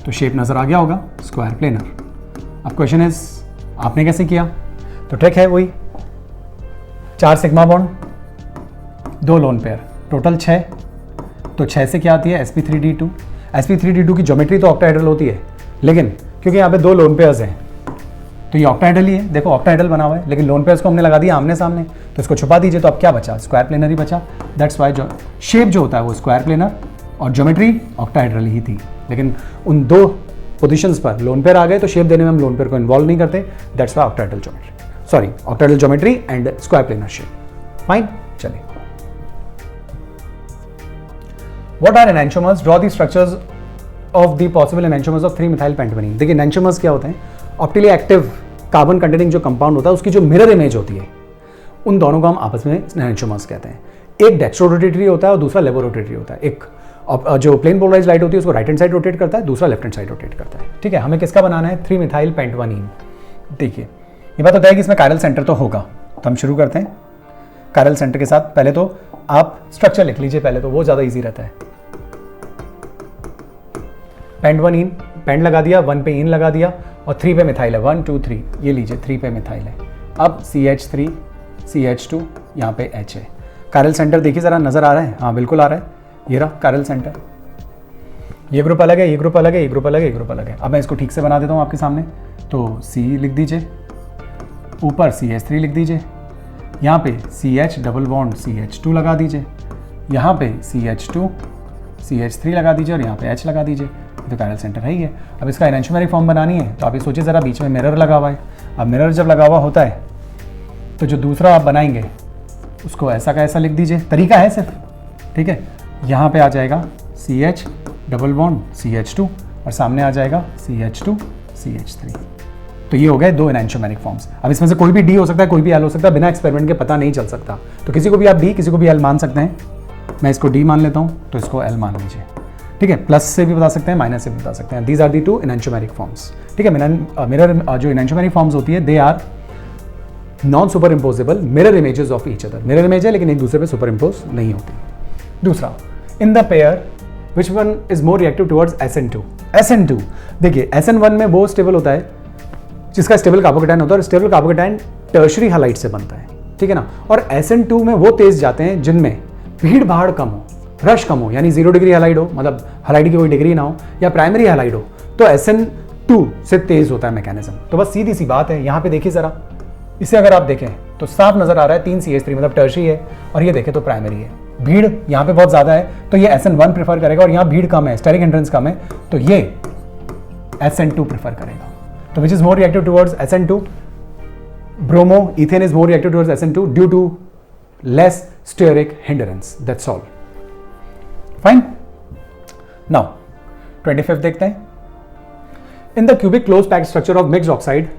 तो शेप नजर आ गया होगा, स्क्वायर प्लेनर। अब क्वेश्चन इज आपने कैसे किया, तो ट्रिक है वही, 4 sigma bond, 2 lone pair, total 6, तो 6 से क्या आती है, sp3d2। sp3d2 की ज्योमेट्री तो ऑक्टाहेड्रल होती है, लेकिन क्योंकि यहाँ पे 2 लोन पेयर्स हैं तो ये ऑक्टाहेड्रल ही है, देखो ऑक्टाहेड्रल बना हुआ है, लेकिन लोन पेयर्स को हमने लगा दिया आमने सामने, तो इसको छुपा दीजिए, तो अब क्या बचा, स्क्वायर प्लेनर ही बचा। दैट्स वाई शेप जो होता है वो स्क्वायर प्लेनर और ज्योमेट्री ऑक्टाहेड्रल ही थी, लेकिन उन 2 पोजीशंस पर लोन पेयर आ गए तो शेप देने में हम लोन पेयर को इन्वॉल्व नहीं करते, that's why octahedral geometry, sorry octahedral geometry and square planar shape. Fine, चलिए। What are enantiomers, draw the structures of the possible enantiomers of three methyl पेंटावेनिन। देखिए एनैंटियोमर्स क्या होते हैं, ऑप्टिकली एक्टिव कार्बन कंटेनिंग जो कंपाउंड होता है उसकी जो मिरर इमेज होती है, उन दोनों को हम आपस में एनैंटियोमर्स कहते हैं। एक डेक्स्ट्रोरोटेटरी होता है और दूसरा लेवोरोटेटरी होता है। एक जो प्लेन पोलराइज लाइट होती है उसको राइट हैंड साइड रोटेट करता है, दूसरा लेफ्ट हैंड साइड रोटेट करता है। ठीक है, हमें किसका बनाना है, 3-मिथाइल पेंटावेनिन। देखिए ये बात होता है कि इसमें कायरल सेंटर तो होगा, तो हम शुरू करते हैं कायरल सेंटर के साथ। पहले तो आप स्ट्रक्चर लिख लीजिए, पहले तो वो ज्यादा इजी रहता है। पेंटावेनिन, पेंट लगा दिया, 1 पे इन लगा दिया और 3 पे मिथाइल है, 1 2 3, ये लीजिए 3 पे मिथाइल है। अब CH3 CH2, यहाँ पे H है। कायरल सेंटर देखिए जरा, नजर आ रहा है, हाँ बिल्कुल आ रहा है, ये रहा कायरल सेंटर। ये ग्रुप अलग है, ये ग्रुप अलग है, ये ग्रुप अलग है, ये ग्रुप अलग है। अब मैं इसको ठीक से बना देता हूँ आपके सामने, तो C लिख दीजिए, ऊपर CH3 लिख दीजिए, यहाँ पे CH डबल बॉन्ड CH2 लगा दीजिए, यहाँ पे CH2 CH3 लगा दीजिए और यहाँ पे H लगा दीजिए। तो कायरल सेंटर है ही है। अब इसका एनैंटियोमेरिक फॉर्म बनानी है तो आप ये सोचिए ज़रा, बीच में मिरर लगा हुआ है। अब मिरर जब लगा हुआ होता है तो जो दूसरा आप बनाएंगे उसको ऐसा का ऐसा लिख दीजिए, तरीका है सिर्फ, ठीक है। यहाँ पे आ जाएगा CH डबल बॉन्ड CH2, और सामने आ जाएगा CH2 CH3। तो ये हो गए दो एनैंटियोमेरिक फॉर्म्स। अब इसमें से कोई भी डी हो सकता है, कोई भी एल हो सकता है, बिना एक्सपेरिमेंट के पता नहीं चल सकता। तो किसी को भी आप डी, किसी को भी एल मान सकते हैं। मैं इसको डी मान लेता हूँ, तो इसको एल मान लीजिए, ठीक है। प्लस से भी बता सकते हैं, माइनस से भी बता सकते हैं। These are the two enantiomeric forms, ठीक है। मिरर जो एनैंटियोमेरिक फॉर्म्स होती है, they are non superimposable mirror images of each other. Mirror image है लेकिन एक दूसरे पे सुपर इम्पोज नहीं होती। दूसरा, in the pair which one is more reactive towards SN2। SN2 देखिए, SN1 में वो स्टेबल होता है जिसका स्टेबल कार्बोकेटायन होता है, और स्टेबल कार्बोकेटायन टर्शरी हैलाइड से बनता है, ठीक है ना। और SN2 में वो तेज जाते हैं जिनमें भीड़ भाड़ कम हो, रश कम हो, यानी 0 डिग्री हैलाइड हो, मतलब हैलाइड की कोई डिग्री ना हो, या प्राइमरी हैलाइड हो, तो SN2 से तेज होता है मैकेनिज्म। तो बस सीधी सी बात है। यहाँ पे देखिए जरा, इसे अगर आप देखें तो साफ नजर आ रहा है 3CH3 मतलब टर्शरी है, और ये देखें तो प्राइमरी है। भीड़ यहाँ पे बहुत ज्यादा है तो ये SN1 प्रेफर करेगा, और यहाँ भीड़ कम है, स्टेरिक एंट्रेंस कम है, तो ये SN2 प्रेफर करेगा। तो which is more reactive towards SN2? Bromo ethane is more reactive towards SN2 due to less steric hindrance, that's all. Fine. Now 25th देखते हैं। In the cubic close packed structure of mixed oxide.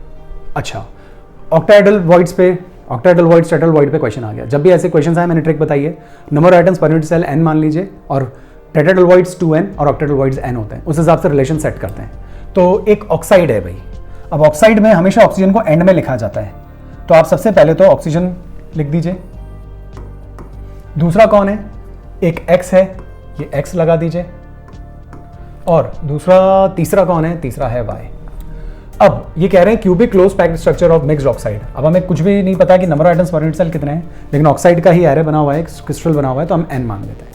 अच्छा, octahedral voids पे, octahedral voids, tetrahedral void पे question आ गया। जब भी ऐसे क्वेश्चन आए मैंने ट्रिक बताई है, number of atoms per unit cell n मान लीजिए, और टेट्राहेड्रल वॉइड्स 2n और ऑक्टाहेड्रल वॉइड्स n होते हैं, उस हिसाब से रिलेशन सेट करते हैं। तो एक ऑक्साइड है भाई। अब ऑक्साइड में हमेशा ऑक्सीजन को एंड में लिखा जाता है, तो आप सबसे पहले तो ऑक्सीजन लिख दीजिए। दूसरा कौन है? एक X है, ये X लगा दीजिए। और तीसरा कौन है? तीसरा है Y। अब ये कह रहे हैं cubic close packed structure of mixed oxide. अब हमें कुछ भी नहीं पता कि number of atoms per unit cell कितने हैं, लेकिन ऑक्साइड का ही एरे बना हुआ है, क्रिस्टल बना हुआ है, तो हम n मान लेते हैं।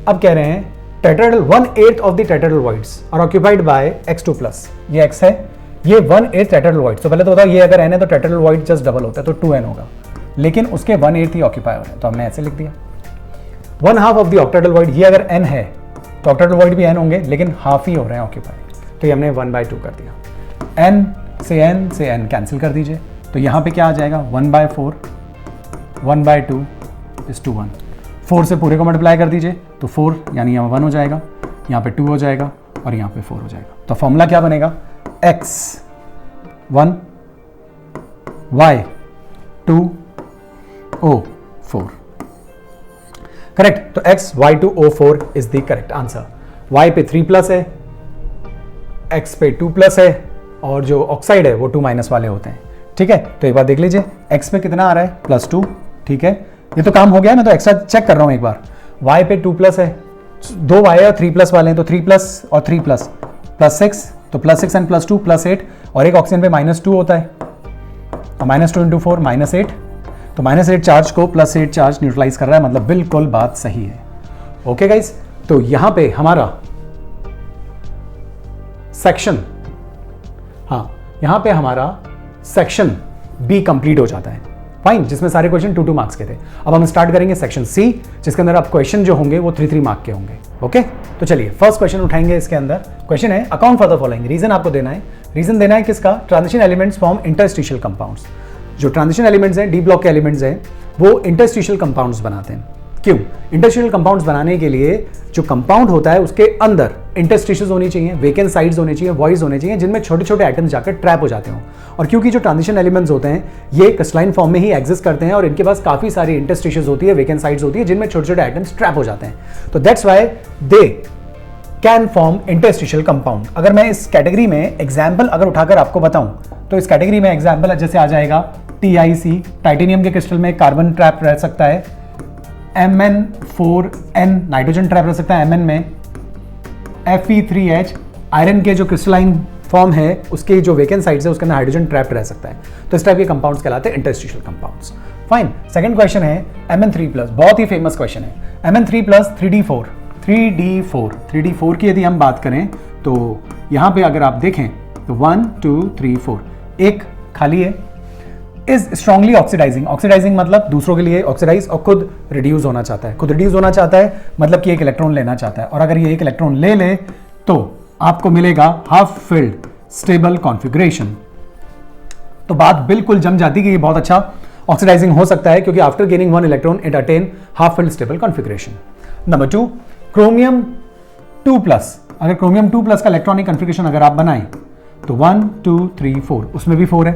अब कह रहे हैं tetrahedral 1/8 of the tetrahedral voids are occupied by X2+। ये X है, ये 1/8 टेट्राहेड्रल वॉइड। तो पहले तो बताओ, ये अगर n है तो टेट्राहेड्रल वॉइड जस्ट डबल होता है, तो 2n होगा, लेकिन उसके 1/8 ही ऑक्यूपाई हो रहे हैं, तो हमने ऐसे लिख दिया। 1/2 ऑफ द ऑक्टाहेड्रल वॉइड, ये अगर n है तो ऑक्टाहेड्रल वॉइड भी n होंगे, लेकिन हाफ ही हो रहे हैं ऑक्यूपाई, तो ये हमने 1/2 कर दिया। n से n कैंसिल कर दीजिए, तो यहाँ पे क्या आ जाएगा? 1/4, 1/2 इज टू 1। 4 से पूरे को मल्टीप्लाई कर दीजिए, तो 4 यानी यहाँ 1 हो जाएगा, यहाँ पे 2 हो जाएगा, और यहाँ पे 4 हो जाएगा। तो फॉर्मूला क्या बनेगा? X 1 Y 2 O 4। करेक्ट। तो X Y2O4 is the correct answer. Y पे 3+ है, X पे 2+ है, और जो ऑक्साइड है वो 2- वाले होते हैं, ठीक है। तो एक बार देख लीजिए, X पे कितना आ रहा है? +2, ठीक है। ये तो काम हो गया, मैं तो एक्स्ट्रा चेक कर रहा हूं एक बार। Y पे 2+ है, 2 Y और 3+ वाले हैं, तो 3+ और 3+ +6, तो +6 एंड +2 +8, और एक ऑक्सीजन पे -2 होता है, तो -2 × 4 -8, तो -8 चार्ज को +8 चार्ज न्यूट्रलाइज कर रहा है, मतलब बिल्कुल बात सही है। ओके गाइस, तो यहां पे हमारा सेक्शन, हाँ यहां पे हमारा सेक्शन बी कंप्लीट हो जाता है। फाइन, जिसमें सारे क्वेश्चन 2-2 मार्क्स के थे। अब हम स्टार्ट करेंगे सेक्शन सी, जिसके अंदर आप क्वेश्चन जो होंगे वो 3-3 मार्क के होंगे। ओके, तो चलिए फर्स्ट क्वेश्चन उठाएंगे। इसके अंदर क्वेश्चन है account for the following. Reason आपको देना है। रीजन देना है किसका? Transition elements form interstitial compounds. जो ट्रांजिशन एलिमेंट्स हैं, डी ब्लॉक के एलिमेंट्स हैं, वो इंटरस्टिशियल कंपाउंड्स बनाते हैं। क्यों? इंटरस्टिशियल कंपाउंड्स बनाने के लिए जो कंपाउंड होता है उसके अंदर इंटरस्टिशेस होनी चाहिए, वेकेंट साइड्स होने चाहिए, वॉइड्स होने चाहिए, जिनमें छोटे छोटे एटम्स जाकर ट्रैप हो जाते हो। और क्योंकि जो ट्रांजिशन एलिमेंट्स होते हैं ये क्रिस्टलाइन फॉर्म में ही एग्जिस्ट करते हैं, और इनके पास काफी सारी इंटरस्टिशेस होती है, वेकेंट साइड्स होती है, जिनमें छोटे छोटे एटम्स ट्रैप हो जाते हैं। तो that's why they can form interstitial compound. अगर मैं इस कैटेगरी में एग्जाम्पल अगर उठाकर आपको बताऊं, तो इस कैटेगरी में एग्जाम्पल जैसे आ जाएगा TiC, टाइटेनियम के क्रिस्टल में कार्बन ट्रैप रह सकता है, MN4N नाइट्रोजन ट्रैप रह सकता है MN में, Fe3H आयरन के जो क्रिस्टलाइन फॉर्म है उसके जो वेकेंट साइड्स है उसके अंदर हाइड्रोजन ट्रैप रह सकता है। तो इस टाइप के कंपाउंड्स कहलाते हैं interstitial compounds. Fine, second question है Mn3+, बहुत ही फेमस क्वेश्चन है। Mn3+ 3D4 की यदि हम बात करें तो यहां पे अगर आप देखें तो 1 2 3 4 एक खाली है। Is strongly oxidising. ऑक्सीडाइजिंग मतलब दूसरों के लिए ऑक्सीडाइज और खुद रिड्यूस होना चाहता है। खुद रिड्यूस होना चाहता है मतलब कि एक इलेक्ट्रॉन लेना चाहता है, और अगर ये एक इलेक्ट्रॉन ले ले तो आपको मिलेगा हाफ फिल्ड स्टेबल कॉन्फ़िगरेशन। तो बात बिल्कुल जम जाती कि ये बहुत अच्छा ऑक्सीडाइजिंग हो सकता है, क्योंकि after gaining 1 electron it attain half filled stable configuration. Number 2, chromium 2+ अगर क्रोमियम 2+ का इलेक्ट्रॉनिक कन्फिग्रेशन अगर आप बनाएं तो 1 2 3 4, उसमें भी 4 है,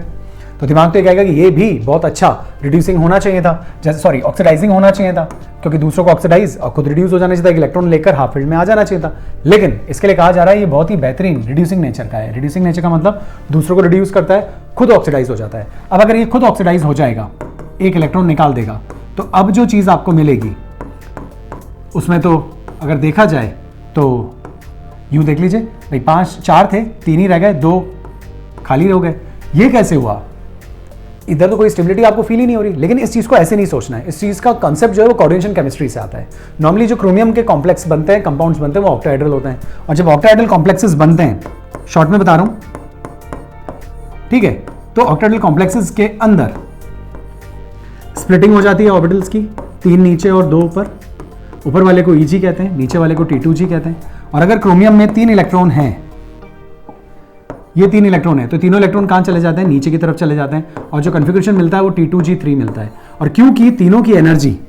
तो दिमाग तो ये कहेगा कि ये भी बहुत अच्छा रिड्यूसिंग होना चाहिए था, जैसे सॉरी ऑक्सीडाइजिंग होना चाहिए था, क्योंकि दूसरों को ऑक्सीडाइज और खुद रिड्यूस हो जाना चाहिए था, इलेक्ट्रॉन लेकर हाफ फील्ड में आ जाना चाहिए था। लेकिन इसके लिए कहा जा रहा है ये बहुत ही बेहतरीन रिड्यूसिंग नेचर का है। रिड्यूसिंग नेचर का मतलब दूसरों को रिड्यूस करता है, खुद ऑक्सीडाइज हो जाता है। अब अगर ये खुद ऑक्सीडाइज हो जाएगा, एक इलेक्ट्रॉन निकाल देगा, तो अब जो चीज़ आपको मिलेगी उसमें तो अगर देखा जाए तो यूँ देख लीजिए भाई, 4 थे, 3 ही रह गए, 2 खाली हो गए। ये कैसे हुआ? इधर तो कोई स्टेबिलिटी आपको फील ही नहीं हो रही। लेकिन इस चीज़ को ऐसे नहीं सोचना है। इस चीज़ का कॉन्सेप्ट जो है वो कोऑर्डिनेशन केमिस्ट्री से आता है। नॉर्मली जो क्रोमियम के कॉम्प्लेक्स बनते हैं, कंपाउंड्स बनते हैं, वो ऑक्टाहेड्रल होते हैं। और जब ऑक्टाहेड्रल कॉम्प्लेक्सेस बनते हैं, शॉर्ट में बता रहा हूँ, ठीक है, तो ऑक्टाहेड्रल कॉम्प्लेक्सेस के अंदर स्प्लिटिंग हो जाती है ऑर्बिटल्स की, 3 नीचे और 2 ऊपर। ऊपर वाले को Eg कहते हैं, नीचे वाले को T2G कहते हैं। और अगर क्रोमियम में 3 इलेक्ट्रॉन हैं, ये 3 इलेक्ट्रॉन है, तो तीनों इलेक्ट्रॉन कहाँ चले जाते हैं? नीचे की तरफ चले जाते हैं। और जो कन्फिग्रेशन मिलता है वो T2G3 मिलता है। और क्योंकि तीनों की एनर्जी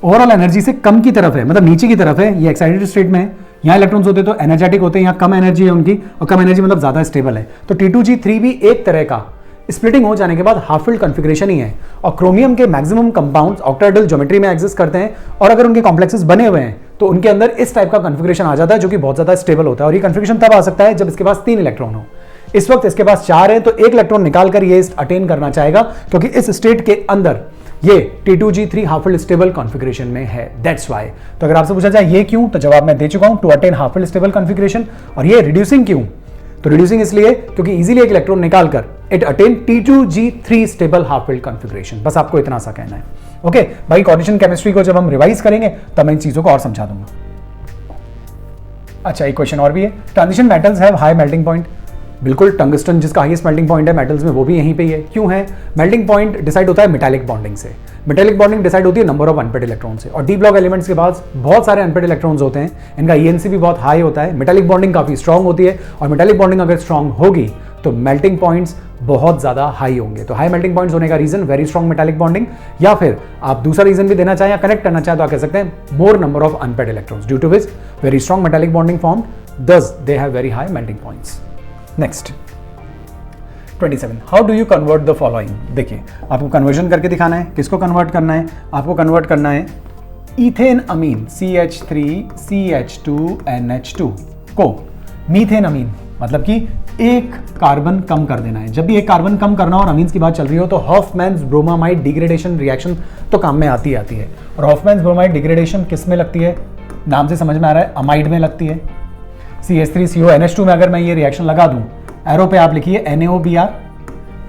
ओवरऑल एनर्जी से कम की तरफ है, मतलब नीचे की तरफ है, ये एक्साइटेड स्टेट में है। यहाँ इलेक्ट्रॉन्स होते तो एनर्जेटिक होते हैं, यहाँ कम एनर्जी है उनकी, और कम एनर्जी मतलब ज्यादा स्टेबल है। तो T2G3 भी एक तरह का स्प्लिटिंग हो जाने के बाद हाफ फील्ड कॉन्फ़िगरेशन ही है। और क्रोमियम के मैक्सिमम कंपाउंड्स ऑक्टाहेड्रल ज्योमेट्री में एग्जिस्ट करते हैं, और अगर उनके कॉम्प्लेक्सेस बने हुए हैं तो उनके अंदर इस टाइप का कॉन्फ़िगरेशन आ जाता है, जो कि बहुत ज्यादा स्टेबल होता है। और ये कॉन्फ़िगरेशन तब आ सकता है जब इसके पास 3 इलेक्ट्रॉन हो। इस वक्त इसके पास 4 है, तो 1 इलेक्ट्रॉन निकालकर ये अटेन करना चाहेगा, क्योंकि इस स्टेट के अंदर ये T2G3 half filled stable configuration में है। That's why. तो अगर आपसे पूछा जाए ये क्यों, तो जवाब मैं दे चुका हूं, to attain half filled stable configuration. और ये रिड्यूसिंग क्यों, तो रिड्यूसिंग इसलिए क्योंकि इजीली एक इलेक्ट्रॉन निकालकर it attain T2G3 stable half field configuration. बस आपको इतना सा कहना है। ओके भाई, कोऑर्डिनेशन केमिस्ट्री को जब हम रिवाइज करेंगे तब मैं इन चीजों को और समझा दूंगा। अच्छा, एक क्वेश्चन और भी है, transition metals have high melting point. बिल्कुल, टंगस्टन जिसका हाईएस्ट मेल्टिंग पॉइंट है मेटल्स में, वो भी यहीं पे ही है। क्यों है? मेल्टिंग पॉइंट डिसाइड होता है मेटालिक बॉन्डिंग से। मेटालिक बॉन्डिंग डिसाइड होती है नंबर ऑफ अनपेड इलेक्ट्रॉन से। और डी ब्लॉक एलिमेंट्स के पास बहुत सारे अनपेड इलेक्ट्रॉन्स होते हैं, इनका ENC भी बहुत हाई होता है। मेटालिक बॉन्डिंग काफी स्ट्रांग होती है, और मेटालिक बॉन्डिंग अगर स्ट्रांग होगी तो मेल्टिंग पॉइंट्स बहुत ज्यादा हाई होंगे। तो हाई मेल्टिंग पॉइंट्स होने का reason very strong metallic bonding, या फिर आप दूसरा रीजन भी देना चाहें या कनेक्ट करना चाहें तो आप कह सकते हैं more number of unpaired electrons, due to which very strong metallic bonding form, thus they have very high melting points. Next 27, how do you convert the following. देखिए, आपको कन्वर्जन करके दिखाना है। किसको कन्वर्ट करना है? आपको कन्वर्ट करना है इथेन अमीन CH3CH2NH2 को मीथेन अमीन, मतलब कि एक कार्बन कम कर देना है। जब भी एक कार्बन कम करना और अमीन्स की बात चल रही हो तो हॉफमैन्स ब्रोमामाइड डिग्रेडेशन रिएक्शन तो काम में आती है। और हॉफमैन्स ब्रोमाइड डिग्रेडेशन किस में लगती है? नाम से समझ में आ रहा है, अमाइड में लगती है। CH3CONH2 में अगर मैं ये रिएक्शन लगा दूं, एरो पे आप लिखिए NaOBr,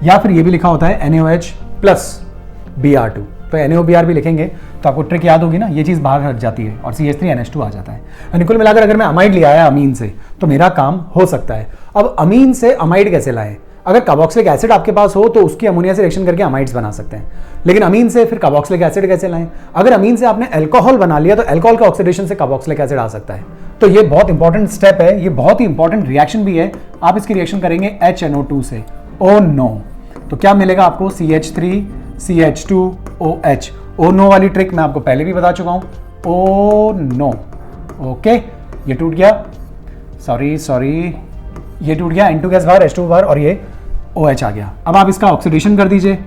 या फिर ये भी लिखा होता है NaOH प्लस Br2, तो NaOBr भी लिखेंगे तो आपको ट्रिक याद होगी ना, ये चीज बाहर हट जाती है और CH3NH2 आ जाता है। यानी कुल मिलाकर अगर मैं अमाइड ले आया अमीन से तो मेरा काम हो सकता है। अब अमीन से अमाइड कैसे लाएं? अगर कार्बोक्सिलिक एसिड आपके पास हो तो उसकी अमोनिया से रिएक्शन करके अमाइड्स बना सकते हैं, लेकिन अमीन से फिर कार्बोक्सिलिक एसिड कैसे लाएं? अगर अमीन से आपने अल्कोहल बना लिया तो अल्कोहल का ऑक्सीडेशन से कार्बोक्सिलिक एसिड आ सकता है। तो ये बहुत इंपॉर्टेंट स्टेप है, ये बहुत ही इंपॉर्टेंट रिएक्शन भी है। आप इसकी रिएक्शन करेंगे HNO2 से। ओ नो, तो क्या मिलेगा आपको? CH3CH2OH। ओ नो वाली ट्रिक मैं आपको पहले भी बता चुका हूं। ओ नो, ओके, ये टूट गया, सॉरी, ये टूट गया, N2 गैस बाहर, H2 बाहर, और ये OH आ गया। अब आप इसका ऑक्सीडेशन कर दीजिए,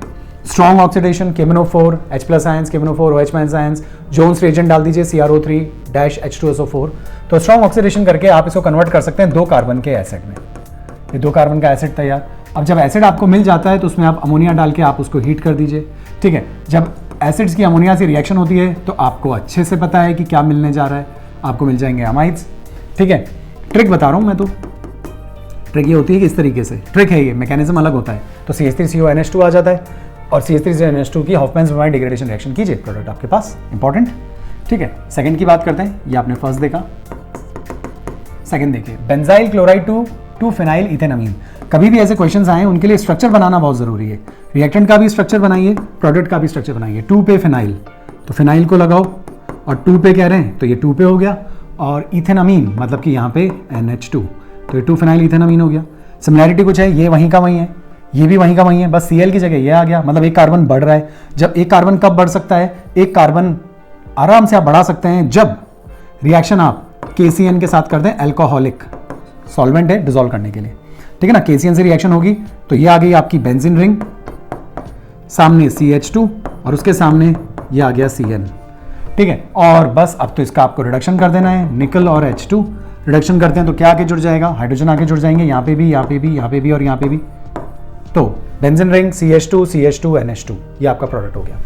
strong oxidation, KMnO4 H+ ions, KMnO4 OH- ions, Jones reagent डाल दीजिए, CrO3-H2SO4। तो स्ट्रॉन्ग ऑक्सीडेशन करके आप इसको कन्वर्ट कर सकते हैं 2 कार्बन के एसिड में। ये 2 कार्बन का एसिड तैयार। अब जब एसिड आपको मिल जाता है तो उसमें आप अमोनिया डाल के आप उसको हीट कर दीजिए, ठीक है। जब एसिड्स की अमोनिया से रिएक्शन होती है तो आपको अच्छे से पता है कि क्या मिलने जा रहा है, आपको मिल जाएंगे अमाइड्स, ठीक है। ट्रिक बता रहा हूँ मैं, तो ट्रिक ये होती है कि इस तरीके से ट्रिक है, ये मैकेनिज्म अलग होता है। तो CH3CONH2 आ जाता है, और CH3CONH2 की हॉफमैन्स ब्रोमाइड डिग्रेडेशन रिएक्शन कीजिए, प्रोडक्ट आपके पास, इंपॉर्टेंट, ठीक है। सेकंड की बात करते हैं, ये आपने फर्स्ट देखा। सेकंड देखिए, बेंजाइल क्लोराइड टू फिनाइल इथेनमीन। कभी भी ऐसे क्वेश्चंस आए उनके लिए स्ट्रक्चर बनाना बहुत जरूरी है। रिएक्टेंट का भी स्ट्रक्चर बनाइए, प्रोडक्ट का भी स्ट्रक्चर बनाइए। 2 पे फिनाइल, तो फिनाइल को लगाओ, और 2 पे कह रहे हैं तो ये 2 पे हो गया, और इथेनमीन मतलब कि यहाँ पे NH2, तो ये 2 फिनाइल इथेनमीन हो गया। सिमिलैरिटी कुछ है, ये वहीं का वहीं है, ये भी वहीं का वहीं है, बस Cl की जगह ये आ गया, मतलब एक कार्बन बढ़ रहा है। जब एक कार्बन कब बढ़ सकता है? एक कार्बन आराम से आप बढ़ा सकते हैं जब रिएक्शन आप KCN के साथ कर दें एल्कोहलिक, सॉल्वेंट है डिसॉल्व करने के लिए, ठीक है ना। KCN से रिएक्शन होगी तो ये आ गई आपकी बेंजीन रिंग, सामने CH2 और उसके सामने ये आ गया CN, ठीक है। और बस अब तो इसका आपको रिडक्शन कर देना है, निकल और H2 रिडक्शन करते हैं तो क्या आगे जुड़ जाएगा, हाइड्रोजन आगे जुड़ जाएंगे, यहाँ पे भी, यहाँ पे भी, यहाँ पे भी और यहाँ पे भी। तो benzene ring CH2 CH2 NH2 ये आपका प्रोडक्ट हो गया।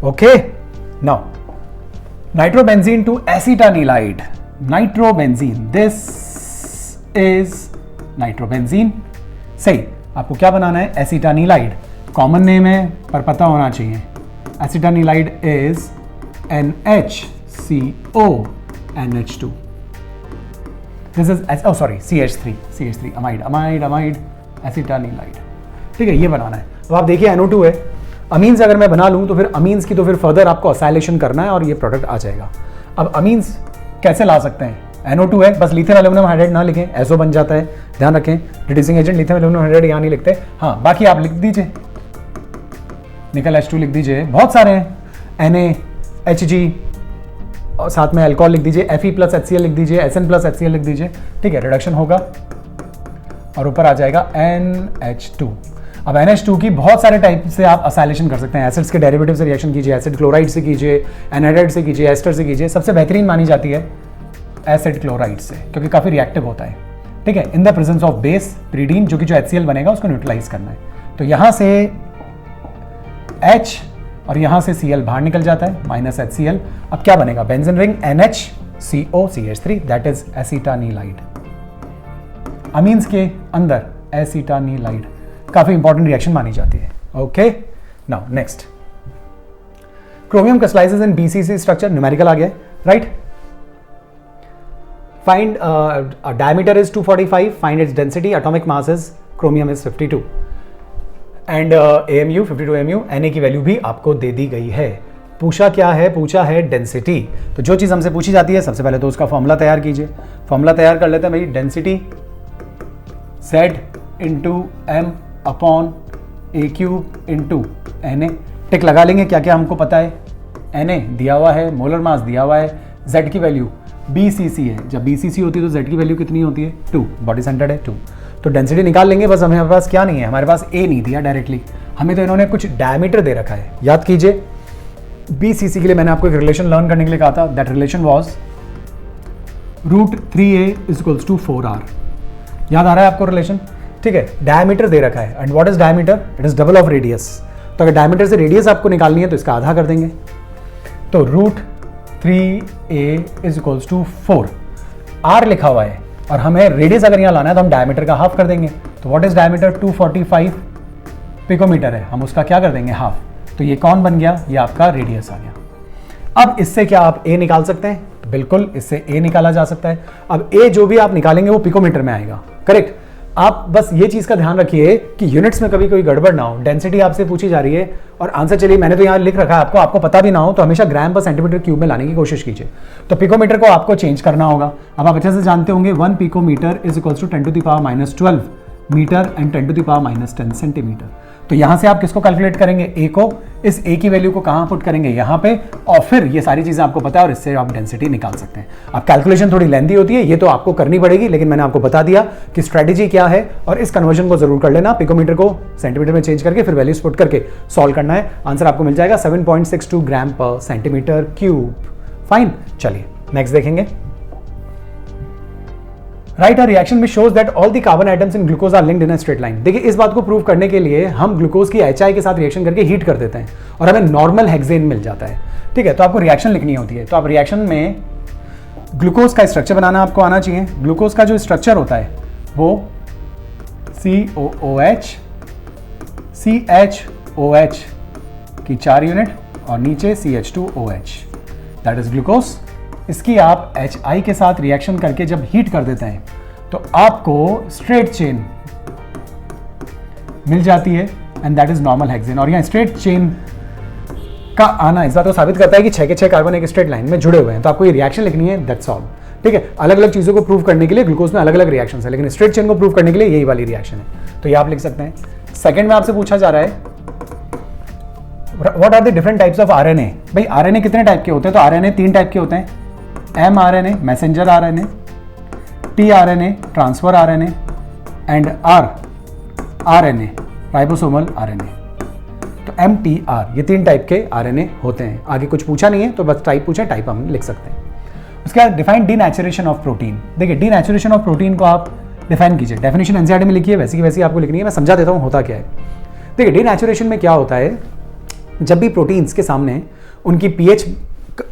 Okay, now nitrobenzene to acetanilide, nitrobenzene, this is nitrobenzene. सही, आपको क्या बनाना है, एसिटानिलाइड, कॉमन नेम है पर पता होना चाहिए। Acetanilide is NHCO NH2, this is CH3 amide acetanilide, ठीक है, ये बनाना है। अब आप देखिए NO2 है, अमीन्स अगर मैं बना लूं तो फिर अमीन्स की तो फिर फर्दर आपको असाइलेशन करना है और ये प्रोडक्ट आ जाएगा। अब अमीन्स कैसे ला सकते हैं, NO2 है, बस लिथियम एल्यूमिनियम हाइड्राइड ना लिखें, SO बन जाता है, ध्यान रखें। Reducing agent lithium aluminium hydride यहाँ नहीं लिखते, हाँ बाकी आप लिख दीजिए, निकल H2 लिख दीजिए, बहुत सारे हैं, NaHG और साथ में अल्कोहल लिख दीजिए, Fe+HCl लिख दीजिए, SN+HCl लिख दीजिए, ठीक है, रिडक्शन होगा और ऊपर आ जाएगा NH2। अब NH2 की बहुत सारे टाइप से आप असाइलेशन कर सकते हैं, एसिड्स के डेरिवेटिव से रिएक्शन कीजिए, एसिड क्लोराइड से कीजिए, एनहाइड्राइड से कीजिए, एस्टर से कीजिए, सबसे बेहतरीन मानी जाती है एसिड क्लोराइड से, क्योंकि काफी रिएक्टिव होता है, ठीक है, in the presence of base pyridine, जो कि जो HCl बनेगा उसको न्यूट्रलाइज करना है। तो यहां से H और यहां से Cl बाहर निकल जाता है, -HCl। अब क्या बनेगा, benzene ring NHCO CH3, that is acetanilide. Amines के अंदर एसिटानिलाइड काफी इंपॉर्टेंट रिएक्शन मानी जाती है। Okay, now next, chromium crystallizes in BCC structure, numerical आ गया, right. Find diameter is 245, find its density, atomic mass is chromium is 52 and AMU 52 AMU। Na की value भी आपको दे दी गई है। पूछा क्या है, पूछा है डेंसिटी। तो जो चीज हमसे पूछी जाती है सबसे पहले तो उसका फॉर्मूला तैयार कीजिए। फॉर्मूला तैयार कर लेते हैं भाई, density Z into M upon A³ into Na। टिक लगा लेंगे, क्या क्या हमको पता है, Na दिया हुआ है, मोलर मास दिया हुआ है, Z की वैल्यू BCC है, जब BCC होती है तो Z की वैल्यू कितनी होती है, 2, बॉडी सेंटर्ड है 2। तो डेंसिटी निकाल लेंगे, बस हमारे पास क्या नहीं है, हमारे पास A नहीं दिया डायरेक्टली, हमें तो इन्होंने कुछ डायमीटर दे रखा है। याद कीजिए BCC के लिए मैंने आपको एक रिलेशन लर्न करने के लिए कहा था, that relation was √3a = 4r। याद आ रहा है आपको रिलेशन, ठीक है। डायमीटर दे रखा है, and what is diameter, it is double of radius. तो अगर डायमीटर से रेडियस आपको निकालनी है तो इसका आधा कर देंगे, तो √3a = 4, r लिखा हुआ है और हमें रेडियस अगर यहाँ लाना है तो हम डायमीटर का हाफ कर देंगे। तो व्हाट इज डायमीटर, 245 पिकोमीटर है, हम उसका क्या कर देंगे, हाफ। तो ये कौन बन गया, ये आपका रेडियस आ गया। अब इससे क्या आप A निकाल सकते हैं, बिल्कुल इससे A निकाला जा सकता है। अब A जो भी आप निकालेंगे वो पिकोमीटर में आएगा, करेक्ट। आप बस ये चीज का ध्यान रखिए कि यूनिट्स में कभी कोई गड़बड़ ना हो। डेंसिटी आपसे पूछी जा रही है और आंसर, चलिए मैंने तो यहाँ लिख रखा है, आपको पता भी ना हो तो हमेशा ग्राम पर सेंटीमीटर क्यूब में लाने की कोशिश कीजिए। तो पिकोमीटर को आपको चेंज करना होगा। अब आप अच्छे से जानते होंगे 1 picometre is equals to 10⁻12 metre and 10⁻10 centimetre. तो यहां से आप किसको कैलकुलेट करेंगे, A को। इस A की वैल्यू को कहां पुट करेंगे, यहां पे, और फिर ये सारी चीजें आपको पता है और इससे आप डेंसिटी निकाल सकते हैं। अब कैलकुलेशन थोड़ी लेंथी होती है, ये तो आपको करनी पड़ेगी, लेकिन मैंने आपको बता दिया कि स्ट्रेटेजी क्या है, और इस कन्वर्जन को जरूर कर लेना। पिकोमीटर को सेंटीमीटर में चेंज करके फिर वैल्यूज पुट करके सॉल्व करना है, आंसर आपको मिल जाएगा 7.62 gram per centimetre cube. Fine, चलिए नेक्स्ट देखेंगे। राइट, अ रिएक्शन में shows that all the carbon atoms in glucose are linked in a straight line. देखिए, इस बात को प्रूव करने के लिए हम ग्लूकोज की HI के साथ रिएक्शन करके हीट कर देते हैं और हमें नॉर्मल हेक्सेन मिल जाता है, ठीक है। तो आपको रिएक्शन लिखनी होती है, तो आप रिएक्शन में ग्लूकोज का स्ट्रक्चर बनाना आपको आना चाहिए। ग्लूकोज का जो स्ट्रक्चर होता है वो COOH CHOH की 4 यूनिट और नीचे CH2OH, दैट इज ग्लूकोज। इसकी आप HI के साथ रिएक्शन करके जब हीट कर देते हैं तो आपको स्ट्रेट चेन मिल जाती है, and that is normal hexane. और यहाँ स्ट्रेट चेन का आना इस बात को साबित करता है कि 6 के 6 कार्बन एक स्ट्रेट लाइन में जुड़े हुए हैं। तो आपको ये रिएक्शन लिखनी है, दैट्स ऑल, ठीक है। अलग अलग चीजों को प्रूव करने के लिए ग्लूकोज में अलग अलग रिएक्शन है, लेकिन स्ट्रेट चेन को प्रूव करने के लिए यही वाली रिएक्शन है, तो ये आप लिख सकते हैं। सेकंड में आपसे पूछा जा रहा है what are the different types of RNA। भाई RNA कितने टाइप के होते हैं, तो RNA 3 टाइप के होते हैं, mRNA messenger RNA, tRNA transfer RNA and rRNA ribosomal RNA। तो MTR ये 3 टाइप के RNA होते हैं। आगे कुछ पूछा नहीं है तो बस टाइप पूछे, टाइप हम लिख सकते हैं। उसके बाद डिफाइन डीनेचुरेशन ऑफ प्रोटीन। देखिए डीनेचुरेशन ऑफ प्रोटीन को आप डिफाइन कीजिए, डेफिनेशन एनसीईआरटी में लिखी है, वैसी की वैसी आपको लिखनी है। मैं समझा देता हूँ होता क्या है। देखिए डीनेचुरेशन में क्या होता है, जब भी प्रोटीन्स के सामने उनकी पीएच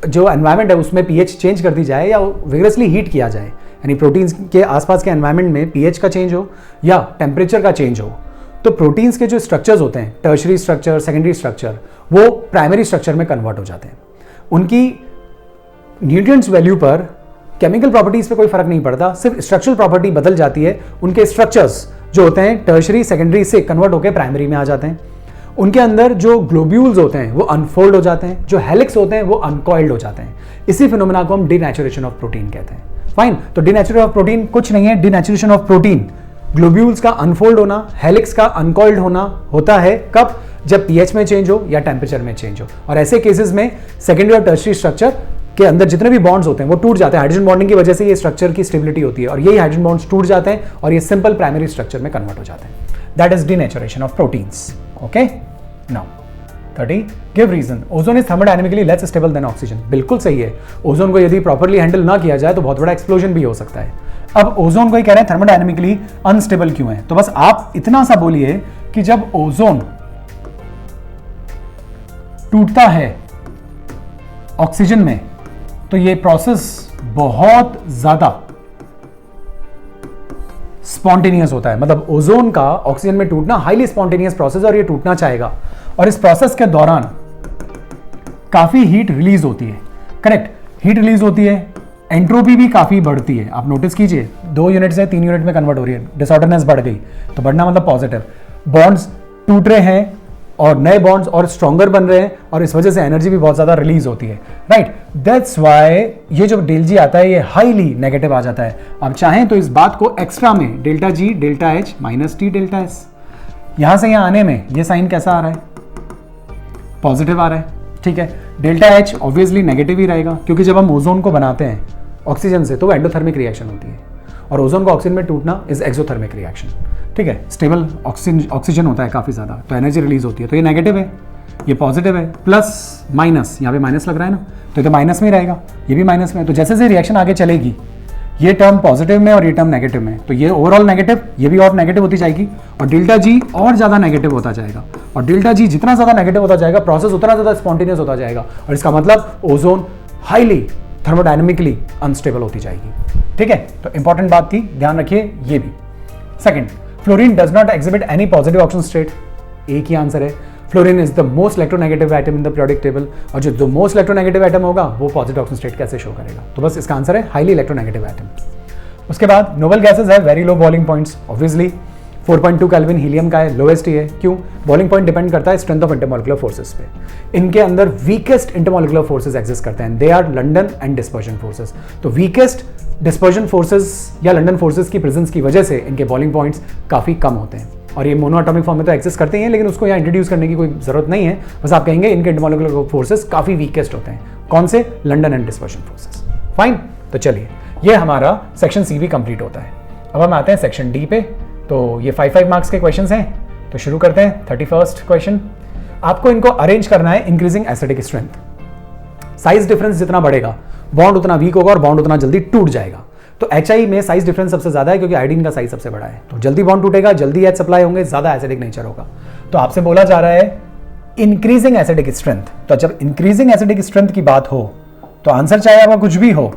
जो एनवायरनमेंट है उसमें पीएच चेंज कर दी जाए या विगरसली हीट किया जाए, यानी प्रोटीन्स के आसपास के एनवायरनमेंट में पीएच का चेंज हो या टेम्परेचर का चेंज हो, तो प्रोटीन्स के जो स्ट्रक्चर्स होते हैं, टर्शरी स्ट्रक्चर, सेकेंडरी स्ट्रक्चर, वो प्राइमरी स्ट्रक्चर में कन्वर्ट हो जाते हैं। उनकी न्यूट्रिएंट्स वैल्यू पर, केमिकल प्रॉपर्टीज पे कोई फर्क नहीं पड़ता, सिर्फ स्ट्रक्चरल प्रॉपर्टी बदल जाती है। उनके स्ट्रक्चर्स जो होते हैं टर्शरी सेकेंडरी से कन्वर्ट होकर प्राइमरी में आ जाते हैं। उनके अंदर जो ग्लोब्यूल्स होते हैं वो अनफोल्ड हो जाते हैं, जो हेलिक्स होते हैं वो अनकॉइल्ड हो जाते हैं। इसी फिनोमेना को हम डीनेचुरेशन ऑफ प्रोटीन कहते हैं। फाइन, तो डीनेचुरेशन ऑफ प्रोटीन कुछ नहीं है, डीनेचुरेशन ऑफ प्रोटीन ग्लोब्यूल्स का अनफोल्ड होना, हेलिक्स का अनकॉइल्ड होना होता है कब, जब पीएच में चेंज हो या टेम्परेचर में चेंज हो। और ऐसे केसेस में सेकेंडरी और टर्शरी स्ट्रक्चर के अंदर जितने भी बॉन्ड्स होते हैं वो टूट जाते हैं। हाइड्रोजन बॉन्डिंग की वजह से ये स्ट्रक्चर की स्टेबिलिटी होती है और यही हाइड्रोजन बॉन्ड्स टूट जाते हैं और ये सिंपल प्राइमरी स्ट्रक्चर में कन्वर्ट हो जाते हैं। That is denaturation of proteins. Okay, now 30 give reason. Ozone is thermodynamically less stable than oxygen. बिल्कुल सही है। ओजोन को यदि प्रॉपर्ली हैंडल ना किया जाए तो बहुत बड़ा एक्सप्लोजन भी हो सकता है। अब ओजोन को ही कह रहे हैं थर्मोडायनेमिकली अनस्टेबल क्यों है, तो बस आप इतना सा बोलिए कि जब ओजोन टूटता है ऑक्सीजन में तो ये प्रोसेस बहुत ज्यादा स्पॉन्टेनियस होता है। मतलब ओजोन का ऑक्सीजन में टूटना हाईली स्पॉन्टेनियस प्रोसेस और ये टूटना चाहेगा और इस प्रोसेस के दौरान काफी हीट रिलीज होती है। करेक्ट, हीट रिलीज होती है, एंट्रोपी भी काफी बढ़ती है। आप नोटिस कीजिए 2 यूनिट से 3 यूनिट में कन्वर्ट हो रही है, डिसऑर्डरनेस बढ़ गई, तो बढ़ना मतलब पॉजिटिव। बॉन्ड्स टूट रहे हैं और नए बॉन्ड्स और स्ट्रॉन्गर बन रहे हैं और इस वजह से एनर्जी भी बहुत ज्यादा रिलीज होती है। राइट, दैट्स व्हाई ये जो डेल जी आता है ये हाईली नेगेटिव आ जाता है। आप चाहें तो इस बात को एक्स्ट्रा में delta G delta H minus T delta S, यहां से यहां आने में ये साइन कैसा आ रहा है, पॉजिटिव आ रहा है। ठीक है, डेल्टा एच ऑब्वियसली नेगेटिव ही रहेगा क्योंकि जब हम ओजोन को बनाते हैं ऑक्सीजन से तो वो एंडोथर्मिक रिएक्शन होती है और ओजोन को ऑक्सीजन में टूटना इज एक्सोथर्मिक रिएक्शन। ठीक है, स्टेबल ऑक्सीजन होता है काफी ज्यादा तो एनर्जी रिलीज होती है। तो ये नेगेटिव है, ये पॉजिटिव है, प्लस माइनस, यहाँ पे माइनस लग रहा है ना, तो ये तो माइनस में ही रहेगा, ये भी माइनस में है। तो जैसे जैसे रिएक्शन आगे चलेगी ये टर्म पॉजिटिव में और ये टर्म नेगेटिव में, तो ये ओवरऑल नेगेटिव, ये भी और नेगेटिव होती जाएगी और डेल्टा जी और ज्यादा नेगेटिव होता जाएगा और डेल्टा जी जितना ज्यादा नेगेटिव होता जाएगा प्रोसेस उतना ज्यादा स्पॉन्टेनियस होता जाएगा और इसका मतलब ओजोन हाईली थर्मोडायनेमिकली अनस्टेबल होती जाएगी। ठीक है, तो इंपॉर्टेंट बात थी, ध्यान रखिए ये भी। Second, fluorine does not exhibit any positive oxygen state. एक ही आंसर है, fluorine is the most electronegative atom in the periodic table और जो मोस्ट इलेक्ट्रोनेगेटिव एटम होगा वो पॉजिटिव ऑक्सीजन स्टेट कैसे शो करेगा, तो बस इसका आंसर है हाईली इलेक्ट्रोनेगेटिव एटम। उसके बाद नोबल गैसेस है very low boiling points, obviously 4.2 kelvin helium का है, लोएस्ट ही है। क्यों? बॉइलिंग पॉइंट डिपेंड करता है स्ट्रेंथ ऑफ इंटरमॉलिक्यूलर फोर्सेस पे। इनके अंदर वीकेस्ट इंटरमॉलिक्यूलर फोर्सेस एग्जिस्ट करते हैं, they are London and dispersion forces. तो वीकेस्ट डिस्पर्जन फोर्सेस या लंडन फोर्सेस की प्रेजेंस की वजह से इनके बॉइलिंग पॉइंट्स काफी कम होते हैं और ये मोनोएटॉमिक फॉर्म में तो एग्जिस्ट करते ही हैं, लेकिन उसको यहाँ इंट्रोड्यूस करने की कोई जरूरत नहीं है। बस आप कहेंगे इनके इंटरमॉलिक्यूलर फोर्सेस काफी वीकेस्ट होते हैं। कौन से? London and dispersion forces. Fine, तो चलिए ये हमारा सेक्शन सी भी कंप्लीट होता है। अब हम आते हैं सेक्शन डी पे। तो ये 5 मार्क्स के क्वेश्चंस हैं, तो शुरू करते हैं। 31st क्वेश्चन, आपको इनको अरेंज करना है increasing acidic strength. Size difference जितना बढ़ेगा बॉन्ड उतना वीक होगा और बॉन्ड उतना जल्दी टूट जाएगा। तो HI में साइज डिफरेंस सबसे ज्यादा है क्योंकि आयोडीन का साइज सबसे बड़ा है, तो जल्दी बॉन्ड टूटेगा, जल्दी H सप्लाई होंगे, ज्यादा एसिडिक नेचर होगा। तो आपसे बोला जा रहा है इंक्रीजिंग एसिडिक स्ट्रेंथ। तो जब इंक्रीजिंग एसिडिक स्ट्रेंथ की बात हो तो आंसर चाहे आपका कुछ भी हो,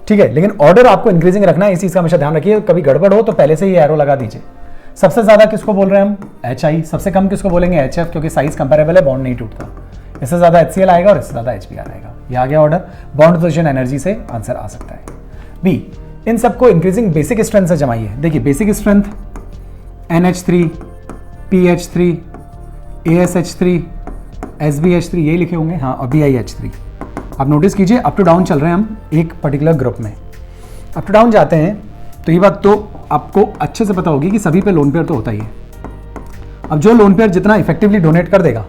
ठीक है, लेकिन ऑर्डर आपको इंक्रीजिंग रखना है। इस चीज का हमेशा ध्यान रखिए, कभी गड़बड़ हो तो पहले से ही एरो लगा दीजिए। सबसे ज्यादा किसको बोल रहे हैं हम? HI। सबसे कम किसको बोलेंगे? HF, क्योंकि साइज कंपेरेबल है, बॉन्ड नहीं टूटता। इससे ज्यादा HCl आएगा और इससे ज्यादा HBr आएगा। ये आ गया ऑर्डर। बॉन्ड पोजीशन एनर्जी से आंसर आ सकता है। बी, इन सबको इंक्रीजिंग बेसिक स्ट्रेंथ से जमाइए। देखिए basic strength NH3, PH3, ASH3, SbH3 यही लिखे होंगे, हाँ, और BiH3। आप नोटिस कीजिए अप टू डाउन चल रहे हैं हम एक पर्टिकुलर ग्रुप में। अप टू डाउन जाते हैं तो ये बात तो आपको अच्छे से पता होगी कि सभी पे लोन पेयर तो होता ही है। अब जो लोन पेयर जितना इफेक्टिवली डोनेट कर देगा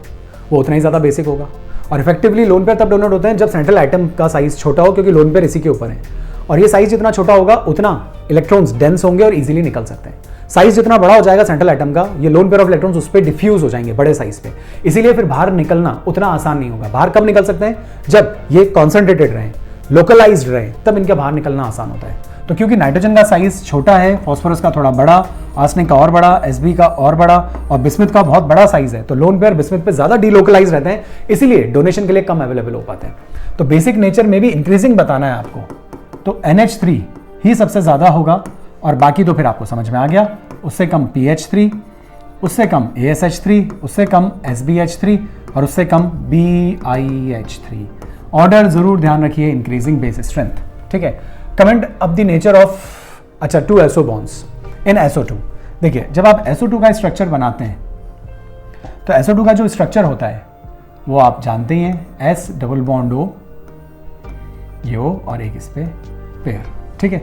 वो उतना ही ज़्यादा बेसिक होगा और इफेक्टिवली लोन पेयर तब डोनेट होते हैं जब सेंट्रल एटम का साइज छोटा हो, क्योंकि लोन पेयर इसी के ऊपर है, और ये साइज जितना छोटा होगा उतना इलेक्ट्रॉन्स डेंस होंगे और इजीली निकल सकते हैं। साइज जितना बड़ा हो जाएगा सेंट्रल एटम का, ये लोन पेयर ऑफ इलेक्ट्रॉन्स उस पर डिफ्यूज हो जाएंगे बड़े साइज पे, इसीलिए फिर बाहर निकलना उतना आसान नहीं होगा। बाहर कब निकल सकते हैं? जब ये कॉन्सेंट्रेटेड रहे, लोकलाइज्ड रहे, तब इनका बाहर निकलना आसान होता है। तो क्योंकि नाइट्रोजन का साइज छोटा है, फॉस्फोरस का थोड़ा बड़ा, आर्सेनिक का और बड़ा, एसबी का और बड़ा, और बिस्मिथ का बहुत बड़ा साइज है, तो लोन पेयर बिस्मिथ पे ज्यादा डीलोकलाइज रहते हैं, इसीलिए डोनेशन के लिए कम अवेलेबल हो पाते हैं। तो बेसिक नेचर में भी इंक्रीजिंग बताना है आपको, तो NH3 ही सबसे ज्यादा होगा, और बाकी तो फिर आपको समझ में आ गया। उससे कम PH3, उससे कम ASH3, उससे कम SBH3 और उससे कम BiH3। ऑर्डर जरूर ध्यान रखिए, इंक्रीजिंग बेस स्ट्रेंथ, ठीक है। कमेंट अब द नेचर ऑफ, अच्छा, 2 SO बॉन्ड्स इन SO2। देखिए, जब आप SO2 का स्ट्रक्चर बनाते हैं तो SO2 का जो स्ट्रक्चर होता है वो आप जानते ही हैं, S डबल बॉन्ड O, ये O और एक इस पे पेयर, ठीक है।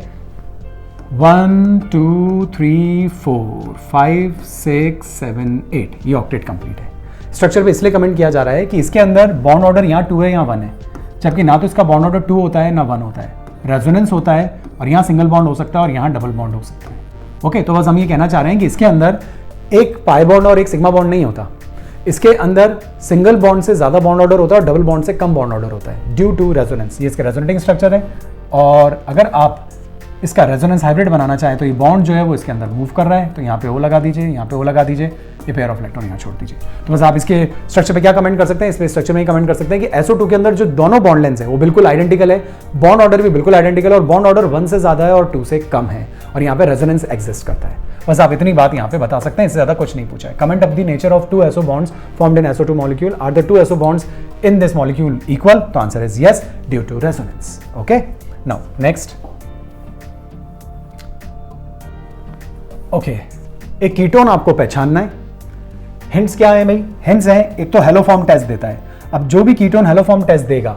1 2 3 4 5 6 7 8 ये ऑक्टेट कंप्लीट है। स्ट्रक्चर पे इसलिए कमेंट किया जा रहा है कि इसके अंदर बॉन्ड ऑर्डर यहाँ 2 है, यहाँ 1 है, जबकि ना तो इसका बॉन्ड ऑर्डर 2 होता है ना 1 होता है, रेजोनेंस होता है, और यहाँ सिंगल बॉन्ड हो सकता है और यहाँ डबल बॉन्ड हो सकता है। ओके, तो बस हम ये कहना चाह रहे हैं कि इसके अंदर एक पाई बॉन्ड और एक सिग्मा बॉन्ड नहीं होता, इसके अंदर सिंगल बॉन्ड से ज्यादा बॉन्ड ऑर्डर होता है और डबल बॉन्ड से कम बॉन्ड ऑर्डर होता है, ड्यू टू रेजोनेंस। ये इसका रेजोनेटिंग स्ट्रक्चर है, और अगर आप इसका रेजोनेंस हाइब्रिड बनाना चाहे तो ये बॉन्ड जो है वो इसके अंदर मूव कर रहा है, तो यहाँ पे O लगा दीजिए, यहाँ पे O लगा दीजिए, ये पेयर ऑफ इलेक्ट्रॉन यहाँ छोड़ दीजिए। तो बस आप इसके स्ट्रक्चर पे क्या कमेंट कर सकते हैं? इस पे स्ट्रक्चर में ही कमेंट कर सकते हैं कि SO2 के अंदर जो दोनों बॉन्ड लेंथ है वो बिल्कुल आइडेंटिकल है, बॉन्ड ऑर्डर भी बिल्कुल आइडेंटिकल है, और बॉन्ड ऑर्डर 1 से ज्यादा है और 2 से कम है, और यहाँ पे रेजोनेंस एग्जिस्ट करता है। बस आप इतनी बात यहाँ पे बता सकते हैं, इससे ज्यादा कुछ नहीं पूछा है। Comment of the nature of 2 SO bonds formed in SO2 molecule, are the 2 SO bonds in this molecule equal? तो answer is yes, due to resonance. Okay, now next. Okay, एक कीटोन आपको पहचानना है। हिंट्स क्या है भाई? Hints है, एक तो हेलो फॉर्म टेस्ट देता है। अब जो भी कीटोन हेलो फॉर्म टेस्ट देगा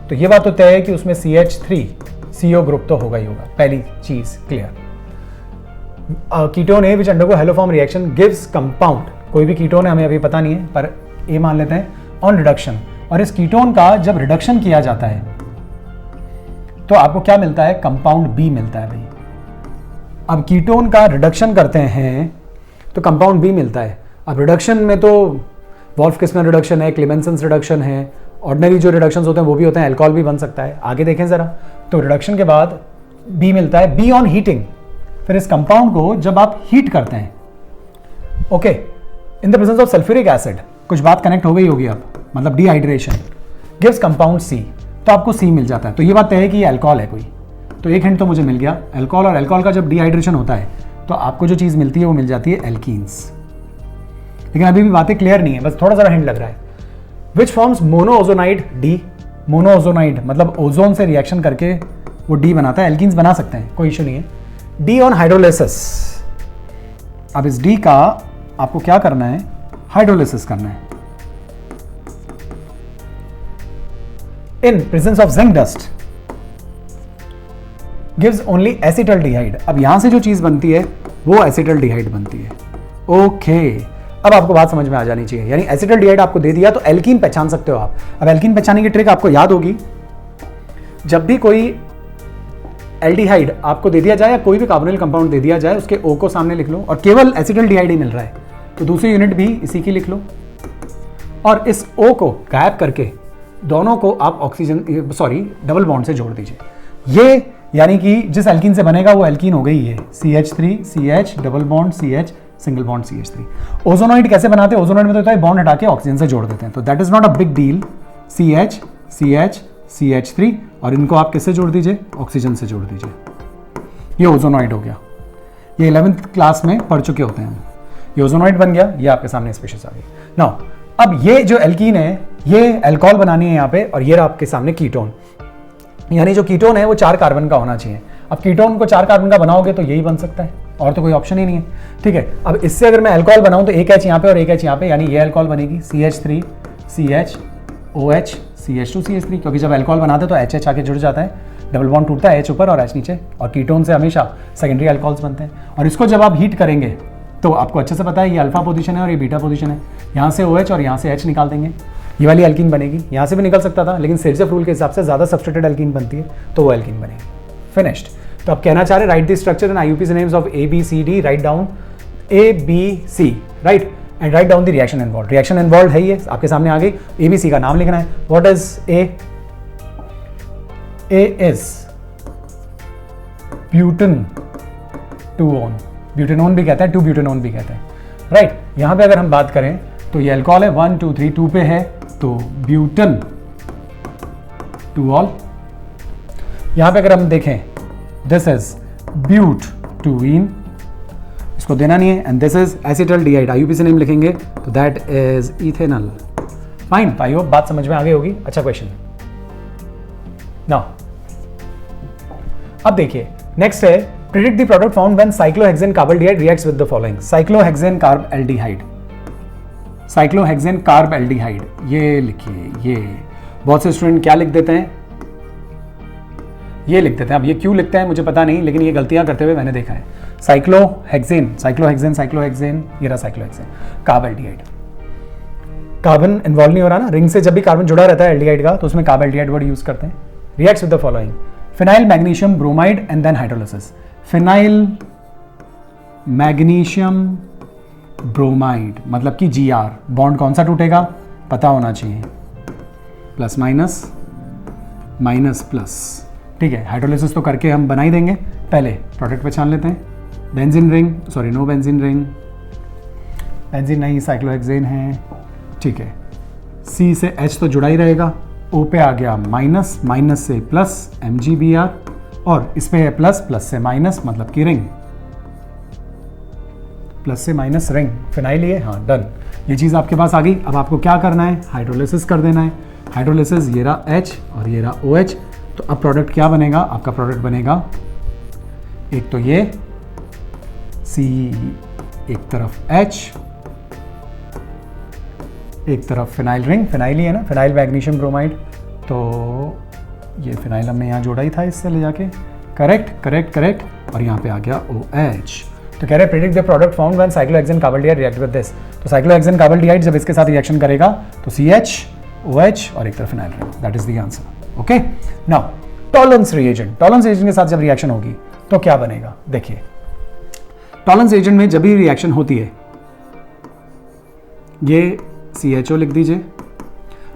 तो ये बात तो तय है कि उसमें CH3CO ग्रुप तो होगा ही होगा, पहली चीज clear. Ketone a which undergo haloform reaction gives compound, कोई भी कीटोन है, हमें अभी पता नहीं है पर ए मान लेते हैं, ऑन रिडक्शन। और इस कीटोन का जब रिडक्शन किया जाता है तो आपको क्या मिलता है? कंपाउंड बी मिलता है भाई। अब कीटोन का रिडक्शन करते हैं तो कंपाउंड बी मिलता है। अब रिडक्शन में तो वॉल्फ किस्मर रिडक्शन है, क्लेमेंसन्स रिडक्शन है, ऑर्डिनरी जो रिडक्शंस होते हैं वो भी होते हैं, अल्कोहल भी बन सकता है। आगे देखें जरा, तो रिडक्शन के बाद बी मिलता है, बी ऑन हीटिंग। फिर इस कंपाउंड को जब आप हीट करते हैं, okay, in the presence of sulphuric acid, कुछ बात कनेक्ट हो गई होगी अब, मतलब डिहाइड्रेशन गिव्स कंपाउंड सी, तो आपको सी मिल जाता है। तो ये बात तय है कि ये अल्कोहल है कोई, तो एक हिंट तो मुझे मिल गया अल्कोहल, और अल्कोहल का जब डिहाइड्रेशन होता है तो आपको जो चीज मिलती है वो मिल जाती है एल्कीन्स। लेकिन अभी भी बातें क्लियर नहीं है, बस थोड़ा सा हिंट लग रहा है। विच फॉर्म्स मोनोओजोनाइड डी, मोनोओजोनाइड मतलब ओजोन से रिएक्शन करके वो डी बनाता है, एल्कीन्स बना सकते हैं, कोई इशू नहीं है। डी ऑन हाइड्रोलिसिस, अब इस डी का आपको क्या करना है? हाइड्रोलिसिस करना है in presence of zinc dust, gives only acetaldehyde. अब यहां से जो चीज बनती है वो एसिटल्डिहाइड बनती है। ओके, अब आपको बात समझ में आ जानी चाहिए, यानी एसिटल्डिहाइड आपको दे दिया तो एल्कीन पहचान सकते हो आप। अब एल्कीन पहचानने की ट्रिक आपको याद होगी, जब भी कोई एल्डिहाइड आपको दे दिया जाए या कोई भी कार्बोनिल कंपाउंड दे दिया जाए, उसके O को सामने लिख लो और केवल एसिटल्डिहाइड ही मिल रहा है तो दूसरी यूनिट भी इसी की लिख लो, और इस O को गायब करके दोनों को आप ऑक्सीजन डबल बॉन्ड से जोड़ दीजिए। ये यानी कि जिस एल्कीन से बनेगा वो एल्कीन हो गई है, CH3 CH double bond CH single bond CH3। ओजोनॉइड कैसे बनाते हैं? ओजोनॉइड में तो होता है बॉन्ड हटा के ऑक्सीजन से जोड़ देते हैं, तो that is not a big deal. CH CH CH3 और इनको आप किससे जोड़ दीजिए? ऑक्सीजन से जोड़ दीजिए। ये ओजोनॉइड हो गया, ये 11th क्लास में पढ़ चुके होते हैं। ये ओजोनॉइड बन गया, ये आपके सामने स्पीशीज आ गई। नाउ अब ये जो एल्कीन है ये अल्कोहल बनानी है यहाँ पे, और ये आपके सामने कीटोन, यानी जो कीटोन है वो 4 कार्बन का होना चाहिए। अब कीटोन को 4 कार्बन का बनाओगे तो यही बन सकता है, और तो कोई ऑप्शन ही नहीं है, ठीक है। अब इससे अगर मैं अल्कोहल बनाऊं तो एक H यहाँ पे और एक H यहाँ पे, यानी ये अल्कोहल बनेगी CH3 CH OH CH2 CH3, क्योंकि जब अल्कोहल बनाते तो HH आके जुड़ जाता है, डबल बॉन्ड टूटता है, H ऊपर और H नीचे, और कीटोन से हमेशा सेकेंडरी अल्कोहल्स बनते हैं। और इसको जब आप हीट करेंगे तो आपको अच्छे से पता है ये अल्फा पोजीशन है और ये बीटा पोजीशन है, यहाँ से OH और यहाँ से H निकाल देंगे, ये वाली एल्कीन बनेगी, यहाँ से भी निकल सकता था लेकिन सिरजेफ रूल के हिसाब से ज़्यादा सब्स्टिट्यूटेड एल्कीन बनती है तो वो एल्कीन बनेगी। फिनिश्ड। तो आप कहना चाह रहे right the structure and IUPAC names of A B C D, write down A B C, right, and write down the reaction involve. Reaction involve है ये आपके सामने आ गई, ABC का नाम लिखना है। What is A? A is butane 2-on, butanone भी कहते हैं, 2-butanone भी कहते हैं, राइट। यहां पे अगर हम बात करें तो ये अल्कोहल है, 1 2 3, 2 पे है तो ब्यूटन 2-ol। यहां पे अगर हम देखें दिस इज ब्यूट-2-ene, इसको देना नहीं है, and this is acetaldehyde, IUPAC name लिखेंगे तो that is ethanol. Fine, I hope बात समझ में आ गई होगी। अच्छा क्वेश्चन नाउ, अब देखिए नेक्स्ट है predict the product found when cyclohexane carbaldehyde reacts with the following. Cyclohexane carbaldehyde, cyclohexane carbaldehyde, ये लिखिए। ये बहुत से स्टूडेंट क्या लिख देते हैं, ये लिख देते हैं। अब ये क्यों लिखते हैं मुझे पता नहीं, लेकिन ये गलतियां करते हुए मैंने देखा है। साइक्लोहेक्सेन, साइक्लोहेक्सेन, साइक्लोहेक्सेन, ये रहा साइक्लोहेक्सेन कार्बल्डिहाइड। कार्बन इन्वॉल्व नहीं हो रहा ना, रिंग से जब भी कार्बन जुड़ा रहता है एल्डिहाइड का तो उसमें कार्बल्डिहाइड वर्ड यूज करते हैं। Reacts with the following, phenyl magnesium bromide and then hydrolysis. Phenyl magnesium bromide मतलब कि Gr, बॉन्ड कौन सा टूटेगा पता होना चाहिए, प्लस माइनस, माइनस प्लस, ठीक है। हाइड्रोलिसिस तो करके हम बना ही देंगे। पहले प्रोडक्ट पहचान लेते हैं, benzene ring, sorry no benzene ring, benzene नहीं, साइक्लोहेक्सेन है, ठीक है। C से H तो जुड़ा ही रहेगा, O पे आ गया माइनस, माइनस से प्लस MgBr, और इस पे है प्लस, प्लस से माइनस मतलब कि रिंग, प्लस से माइनस रिंग, फिनाइल ये, हाँ डन। ये चीज़ आपके पास आ गई। अब आपको क्या करना है, हाइड्रोलिसिस कर देना है। हाइड्रोलिसिस, ये रहा H और ये रहा OH, तो अब प्रोडक्ट क्या बनेगा, आपका प्रोडक्ट बनेगा एक तो ये C, एक तरफ H, एक तरफ फिनाइल रिंग, फिनाइल ही है ना, फिनाइल मैग्नीशियम ब्रोमाइड, तो ये फिनाइल हमने यहाँ जोड़ा ही था इससे ले जाके, करेक्ट करेक्ट करेक्ट, और यहाँ पे आ गया OH। तो कह रहे predict the product found when cyclohexane carbaldehyde react with this. तो साइक्लोहेक्सेन कार्बल्डिहाइड जब इसके साथ रिएक्शन करेगा तो CH, OH और एक तरफ phenyl ring, that is the answer. Okay, now tolerance reagent, tolerance reagent के साथ जब रिएक्शन होगी तो क्या बनेगा, देखिए टॉलरेंस रिएजेंट में जब भी रिएक्शन होती है, ये CHO लिख दीजिए।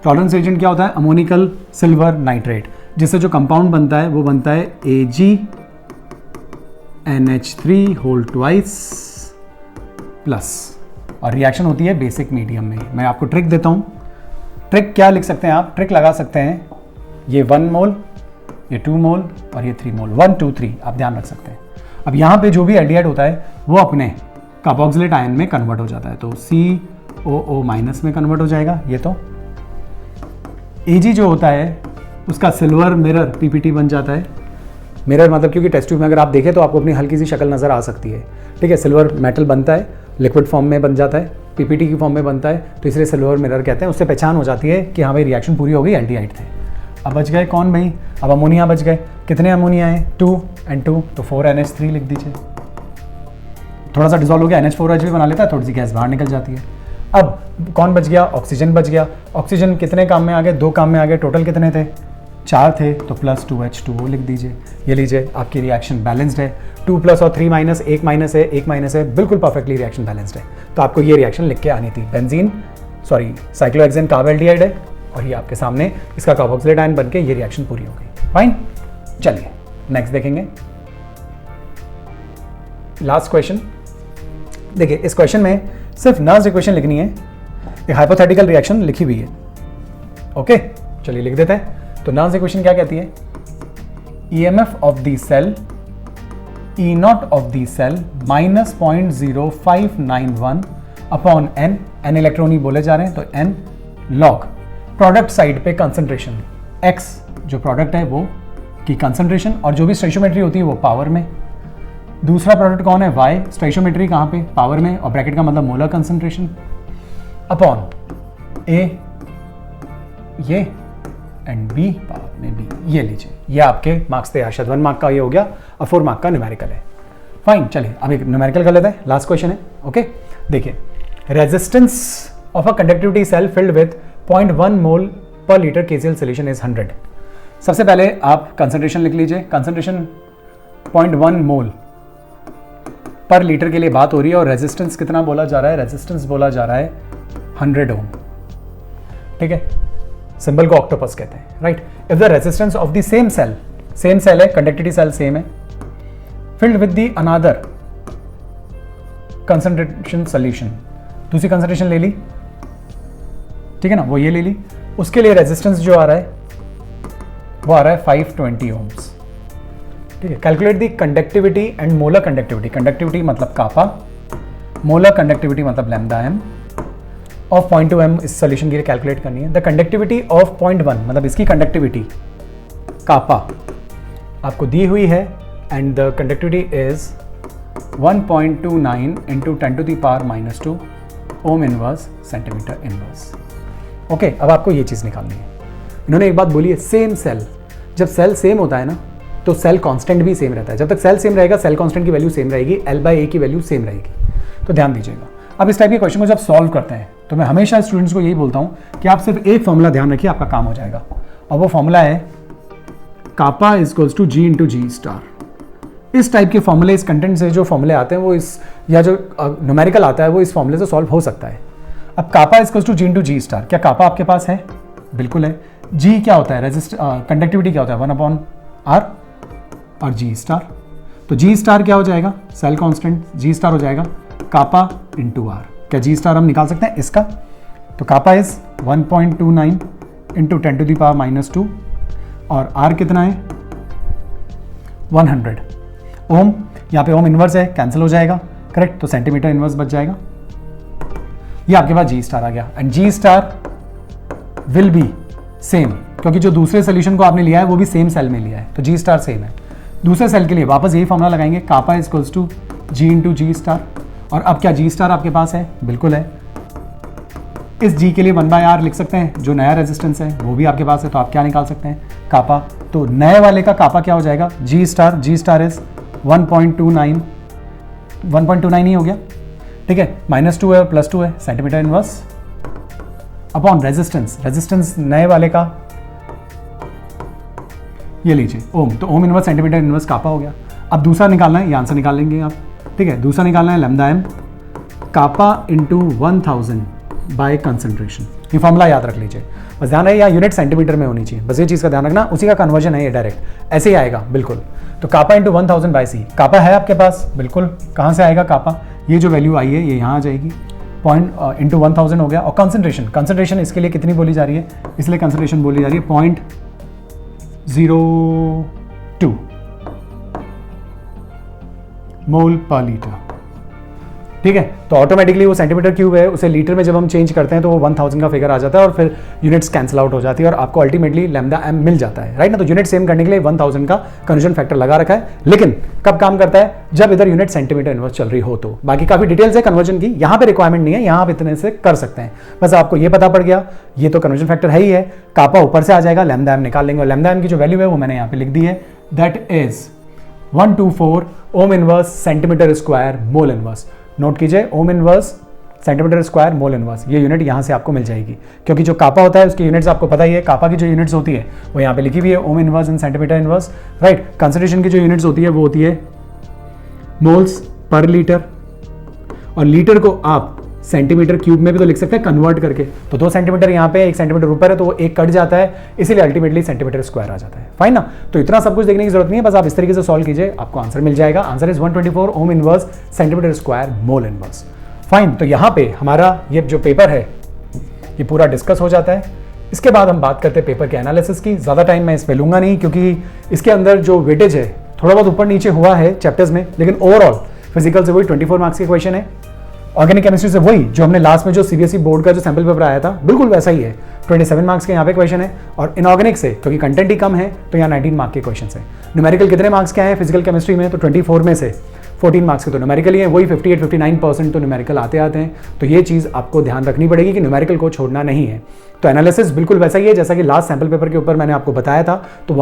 टॉलरेंस एजेंट क्या होता है, अमोनिकल सिल्वर नाइट्रेट, जिससे जो कंपाउंड बनता है वो बनता है AgNH3 होल ट्वाइस प्लस, और रिएक्शन होती है बेसिक मीडियम में। मैं आपको ट्रिक देता हूं, ट्रिक क्या लिख सकते हैं आप, ट्रिक लगा सकते हैं, ये 1 मोल, ये 2 मोल और ये 3 मोल, 1 2 3 आप ध्यान रख सकते हैं। अब यहाँ पे जो भी एल्डिहाइड होता है वो अपने कार्बोक्सिलेट आयन में कन्वर्ट हो जाता है, तो COO माइनस में कन्वर्ट हो जाएगा। ये तो Ag जो होता है उसका सिल्वर मिरर PPT बन जाता है। मिरर मतलब क्योंकि टेस्ट ट्यूब में अगर आप देखें तो आपको अपनी हल्की सी शक्ल नज़र आ सकती है, ठीक है। सिल्वर मेटल बनता है, लिक्विड फॉर्म में बन जाता है, PPT की फॉर्म में बनता है, तो इसलिए सिल्वर मिरर कहते हैं। उससे पहचान हो जाती है कि हाँ भाई रिएक्शन पूरी हो गई, एल्डिहाइड थे। अब बच गए कौन भाई, अब अमोनिया बच गए। कितने अमोनिया हैं, 2 and 2, तो 4NH3 लिख दीजिए। थोड़ा सा डिजॉल्व हो गया, NH4OH भी बना लेता है, थोड़ी सी गैस बाहर निकल जाती है। अब कौन बच गया, ऑक्सीजन बच गया। ऑक्सीजन कितने काम में आ गए, 2 काम में आ गए, टोटल कितने थे, 4 थे, तो प्लस 2H2O लिख दीजिए। ये लीजिए आपकी रिएक्शन बैलेंस्ड है, 2 प्लस और 3 माइनस, 1 माइनस है, 1 माइनस है, बिल्कुल परफेक्टली रिएक्शन बैलेंस्ड है। तो आपको ये रिएक्शन लिख के आनी थी, बेंजीन सॉरी साइक्लोहेक्सेन कार्बल्डिहाइड है और ये आपके सामने इसका कार्बोक्सिलेट आयन बन के ये रिएक्शन पूरी हो गई। फाइन, चलिए नेक्स्ट देखेंगे, लास्ट क्वेश्चन। देखिए इस क्वेश्चन में सिर्फ नर्स इक्वेशन लिखनी है, एक हाइपोथेटिकल रिएक्शन लिखी हुई है। ओके चलिए लिख देते हैं। तो नर्स इक्वेशन क्या कहती है, EMF of the cell E0 of the cell minus 0.0591 upon n electron बोले जा रहे हैं, तो n लॉग प्रोडक्ट साइड पे कंसंट्रेशन x जो प्रोडक्ट है वो की कंसंट्रेशन, और जो भी स्टोइचियोमेट्री होती है वो पावर में। दूसरा प्रोडक्ट कौन है, y, स्टोइचियोमेट्री कहाँ पे, पावर में, और ब्रैकेट का मतलब मोलर कंसंट्रेशन, अपॉन a ये एंड b पावर में b। ये लीजिए, ये आपके मार्क्स थे आशा, 1 मार्क का ये हो गया और 4 मार्क का न्यूमेरिकल है। फाइन, चलिए अब एक न्यूमेरिकल कर लेते हैं, लास्ट क्वेश्चन है। ओके देखिए, resistance of a conductivity cell filled with 0.1 mole per litre KCl solution is 100। सबसे पहले आप कंसंट्रेशन लिख लीजिए। कंसंट्रेशन 0.1 मोल पर लीटर के लिए बात हो रही है और रेजिस्टेंस कितना बोला जा रहा है? रेजिस्टेंस बोला जा रहा है 100 ओम। ठीक है, सिंबल को ऑक्टोपस कहते हैं, right. If the resistance of the same cell है, कंडक्टिविटी सेल सेम है, filled with the another concentration solution, दूसरी कंसंट्रेशन ले ली, ठीक है ना, वो ये ले ली, उसके लिए रेजिस्टेंस जो आ रहा है वो आ रहा है 520 ओम्स। ठीक है, calculate the conductivity and molar conductivity. Conductivity मतलब कापा, मोलर कंडक्टिविटी मतलब लैम्डा एम ऑफ 0.2 एम इस सोल्यूशन के लिए कैलकुलेट करनी है। द कंडक्टिविटी ऑफ 0.1 मतलब इसकी कंडक्टिविटी कापा आपको दी हुई है and the conductivity is 1.29 into 10⁻⁻² Om inverse centimetre inverse. Okay, अब आपको ये चीज़ निकालनी है। इन्होंने एक बात बोली है, सेम सेल, जब सेल सेम होता है ना तो सेल कांस्टेंट भी सेम रहता है। जब तक सेल सेम रहेगा सेल कांस्टेंट की वैल्यू सेम रहेगी, L/A की वैल्यू सेम रहेगी। तो ध्यान दीजिएगा। अब इस टाइप के क्वेश्चन को जब सॉल्व करते हैं तो मैं हमेशा स्टूडेंट्स को यही बोलता हूँ कि आप सिर्फ एक फॉर्मूला ध्यान रखिए, आपका काम हो जाएगा। और वो फॉर्मूला है kappa equals to G into G star. इस टाइप के फॉर्मूले, इस कंटेंट से जो फॉर्मूले आते हैं वो इस, या जो न्यूमेरिकल आता है वो इस फॉर्मूले से सॉल्व हो सकता है। अब kappa equals to G into G star, क्या कापा आपके पास है? बिल्कुल है। G क्या होता है? कंडक्टिविटी क्या होता है? 1/R और G स्टार। तो G स्टार क्या हो जाएगा? सेल कांस्टेंट G स्टार हो जाएगा कापा इंटू R। क्या G स्टार हम निकाल सकते हैं इसका? तो कापा इज 1.29 इंटू 10⁻⁻² और R कितना है? 100 ओम। यहाँ पे ओम इनवर्स है, कैंसिल हो जाएगा, करेक्ट। तो सेंटीमीटर इनवर्स बच जाएगा। ये आपके पास G स्टार आ गया and G star will be same, क्योंकि जो दूसरे सोल्यूशन को आपने लिया है वो भी सेम सेल में लिया है, तो G स्टार सेम है। दूसरे सेल के लिए वापस यही फॉर्मूला लगाएंगे, kappa equals to G into G star. और अब क्या G स्टार आपके पास है? बिल्कुल है। इस G के लिए 1/R लिख सकते हैं, जो नया रेजिस्टेंस है वो भी आपके पास है, तो आप क्या निकाल सकते हैं? कापा। तो नए वाले का कापा क्या हो जाएगा? G स्टार इज 1.29 ही हो गया, ठीक है। -2 है, +2 है, सेंटीमीटर इनवर्स अपॉन रेजिस्टेंस नए वाले का ये लीजिए ओम, तो ओम इनवर्स सेंटीमीटर इनवर्स कापा हो गया। अब दूसरा निकालना है, ये आंसर निकाल लेंगे आप, ठीक है। दूसरा निकालना है lambda M kappa into 1000 bye concentration. ये फॉर्मूला याद रख लीजिए, बस ध्यान रहे यहाँ यूनिट सेंटीमीटर में होनी चाहिए, बस ये चीज़ का ध्यान रखना, उसी का कन्वर्जन है ये, डायरेक्ट ऐसे ही आएगा बिल्कुल। तो कापा इंटू 1000 बाय सी, कापा है आपके पास, बिल्कुल। कहाँ से आएगा कापा? ये जो वैल्यू आई है ये यहाँ आ जाएगी, पॉइंट इंटू 1000 हो गया। और कंसंट्रेशन इसके लिए कितनी बोली जा रही है? इसलिए कंसंट्रेशन बोली जा रही है 0.02 मोल पर लीटर, ठीक है। तो ऑटोमेटिकली वो सेंटीमीटर क्यूब है, उसे लीटर में जब हम चेंज करते हैं तो वो 1000 का फिगर आ जाता है और फिर यूनिट्स कैंसिल आउट हो जाती है और आपको अल्टीमेटली लैम्डा एम मिल जाता है, राइट ना। तो यूनिट सेम करने के लिए 1000 का कन्वर्जन फैक्टर लगा रखा है, लेकिन कब काम करता है? जब इधर यूनिट सेंटीमीटर इनवर्स चल रही हो। तो बाकी काफी डिटेल्स है कन्वर्जन की, यहाँ पे रिक्वायरमेंट नहीं है, यहाँ आप इतने से कर सकते हैं। बस आपको ये पता पड़ गया, ये तो कन्वर्जन फैक्टर है ही है, कापा ऊपर से आ जाएगा, लैम्डा एम निकाल लेंगे और लैम्डा एम की जो वैल्यू है वो मैंने यहाँ पे लिख दी है, that is 124 ohm inverse centimetre square mole inverse. Note कीजिए, ohm inverse centimetre square mole inverse, ये यूनिट यहाँ से आपको मिल जाएगी, क्योंकि जो कापा होता है उसकी यूनिट्स आपको पता ही है। कापा की जो यूनिट्स होती है वो यहाँ पे लिखी हुई है, ओम इनवर्स इन सेंटीमीटर इनवर्स, राइट। कंसंट्रेशन की जो यूनिट्स होती है वो होती है मोल्स पर लीटर, और लीटर को आप सेंटीमीटर क्यूब में भी तो लिख सकते हैं कन्वर्ट करके। तो 2 सेंटीमीटर यहाँ पे, 1 सेंटीमीटर ऊपर है, तो वो 1 कट जाता है, इसीलिए अल्टीमेटली सेंटीमीटर स्क्वायर आ जाता है, फाइन ना। तो इतना सब कुछ देखने की जरूरत नहीं है, बस आप इस तरीके से सॉल्व कीजिए, आपको आंसर मिल जाएगा। Answer is 124 ohm inverse centimetre square mole inverse, fine. तो यहाँ पे हमारा ये जो पेपर है ये पूरा डिस्कस हो जाता है। इसके बाद हम बात करते हैं पेपर के एनालिसिस की। ज़्यादा टाइम मैं इस पे लूंगा नहीं, क्योंकि इसके अंदर जो वेटेज है थोड़ा बहुत ऊपर नीचे हुआ है चैप्टर्स में, लेकिन ओवरऑल फिजिकल से वही 24 मार्क्स के क्वेश्चन है, ऑर्गेनिक केमिस्ट्री से वही जो हमने लास्ट में जो सीबीएसई बोर्ड का जो सैंपल पेपर आया था बिल्कुल वैसा ही है, 27 मार्क्स के यहाँ पे क्वेश्चन है। और इनऑर्गेनिक से क्योंकि कंटेंट ही कम है तो यहाँ 19 मार्क्स के क्वेश्चन है। न्यूमेरिकल कितने मार्क्स के आए हैं फिजिकल केमिस्ट्री में? तो 24 में से 14 मार्क्स के तो न्यूमेरिकल ही है, वही 58-59% तो न्यूमेरिकल आते हैं। तो ये चीज़ आपको ध्यान रखनी पड़ेगी कि न्यूमेरिकल को छोड़ना नहीं है। तो एनालिसिस बिल्कुल वैसा ही है जैसा कि लास्ट सैंपल पेपर के ऊपर मैंने आपको बताया था। तो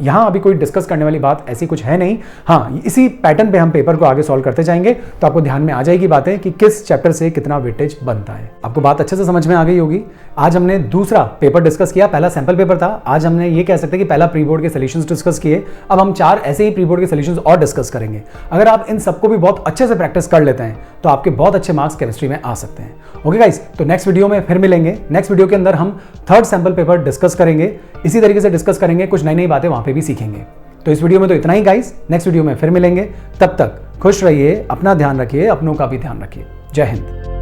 यहाँ अभी कोई डिस्कस करने वाली बात ऐसी कुछ है नहीं। हाँ, इसी पैटर्न पे हम पेपर को आगे सॉल्व करते जाएंगे तो आपको ध्यान में आ जाएगी बातें कि किस चैप्टर से कितना वेटेज बनता है। आपको बात अच्छे से समझ में आ गई होगी। आज हमने दूसरा पेपर डिस्कस किया, पहला सैंपल पेपर था। आज हमने ये कह सकते हैं कि पहला प्री बोर्ड के सॉल्यूशंस डिस्कस किए। अब हम 4 ऐसे ही प्री बोर्ड के सॉल्यूशंस और डिस्कस करेंगे। अगर आप इन सबको भी बहुत अच्छे से प्रैक्टिस कर लेते हैं तो आपके बहुत अच्छे मार्क्स केमिस्ट्री में आ सकते हैं। ओके गाइस, तो नेक्स्ट वीडियो में फिर मिलेंगे। नेक्स्ट वीडियो के अंदर हम थर्ड सैंपल पेपर डिस्कस करेंगे, इसी तरीके से डिस्कस करेंगे, कुछ नई नई बातें वहां पे भी सीखेंगे। तो इस वीडियो में तो इतना ही गाइस, नेक्स्ट वीडियो में फिर मिलेंगे। तब तक खुश रहिए, अपना ध्यान रखिए, अपनों का भी ध्यान रखिए। जय हिंद।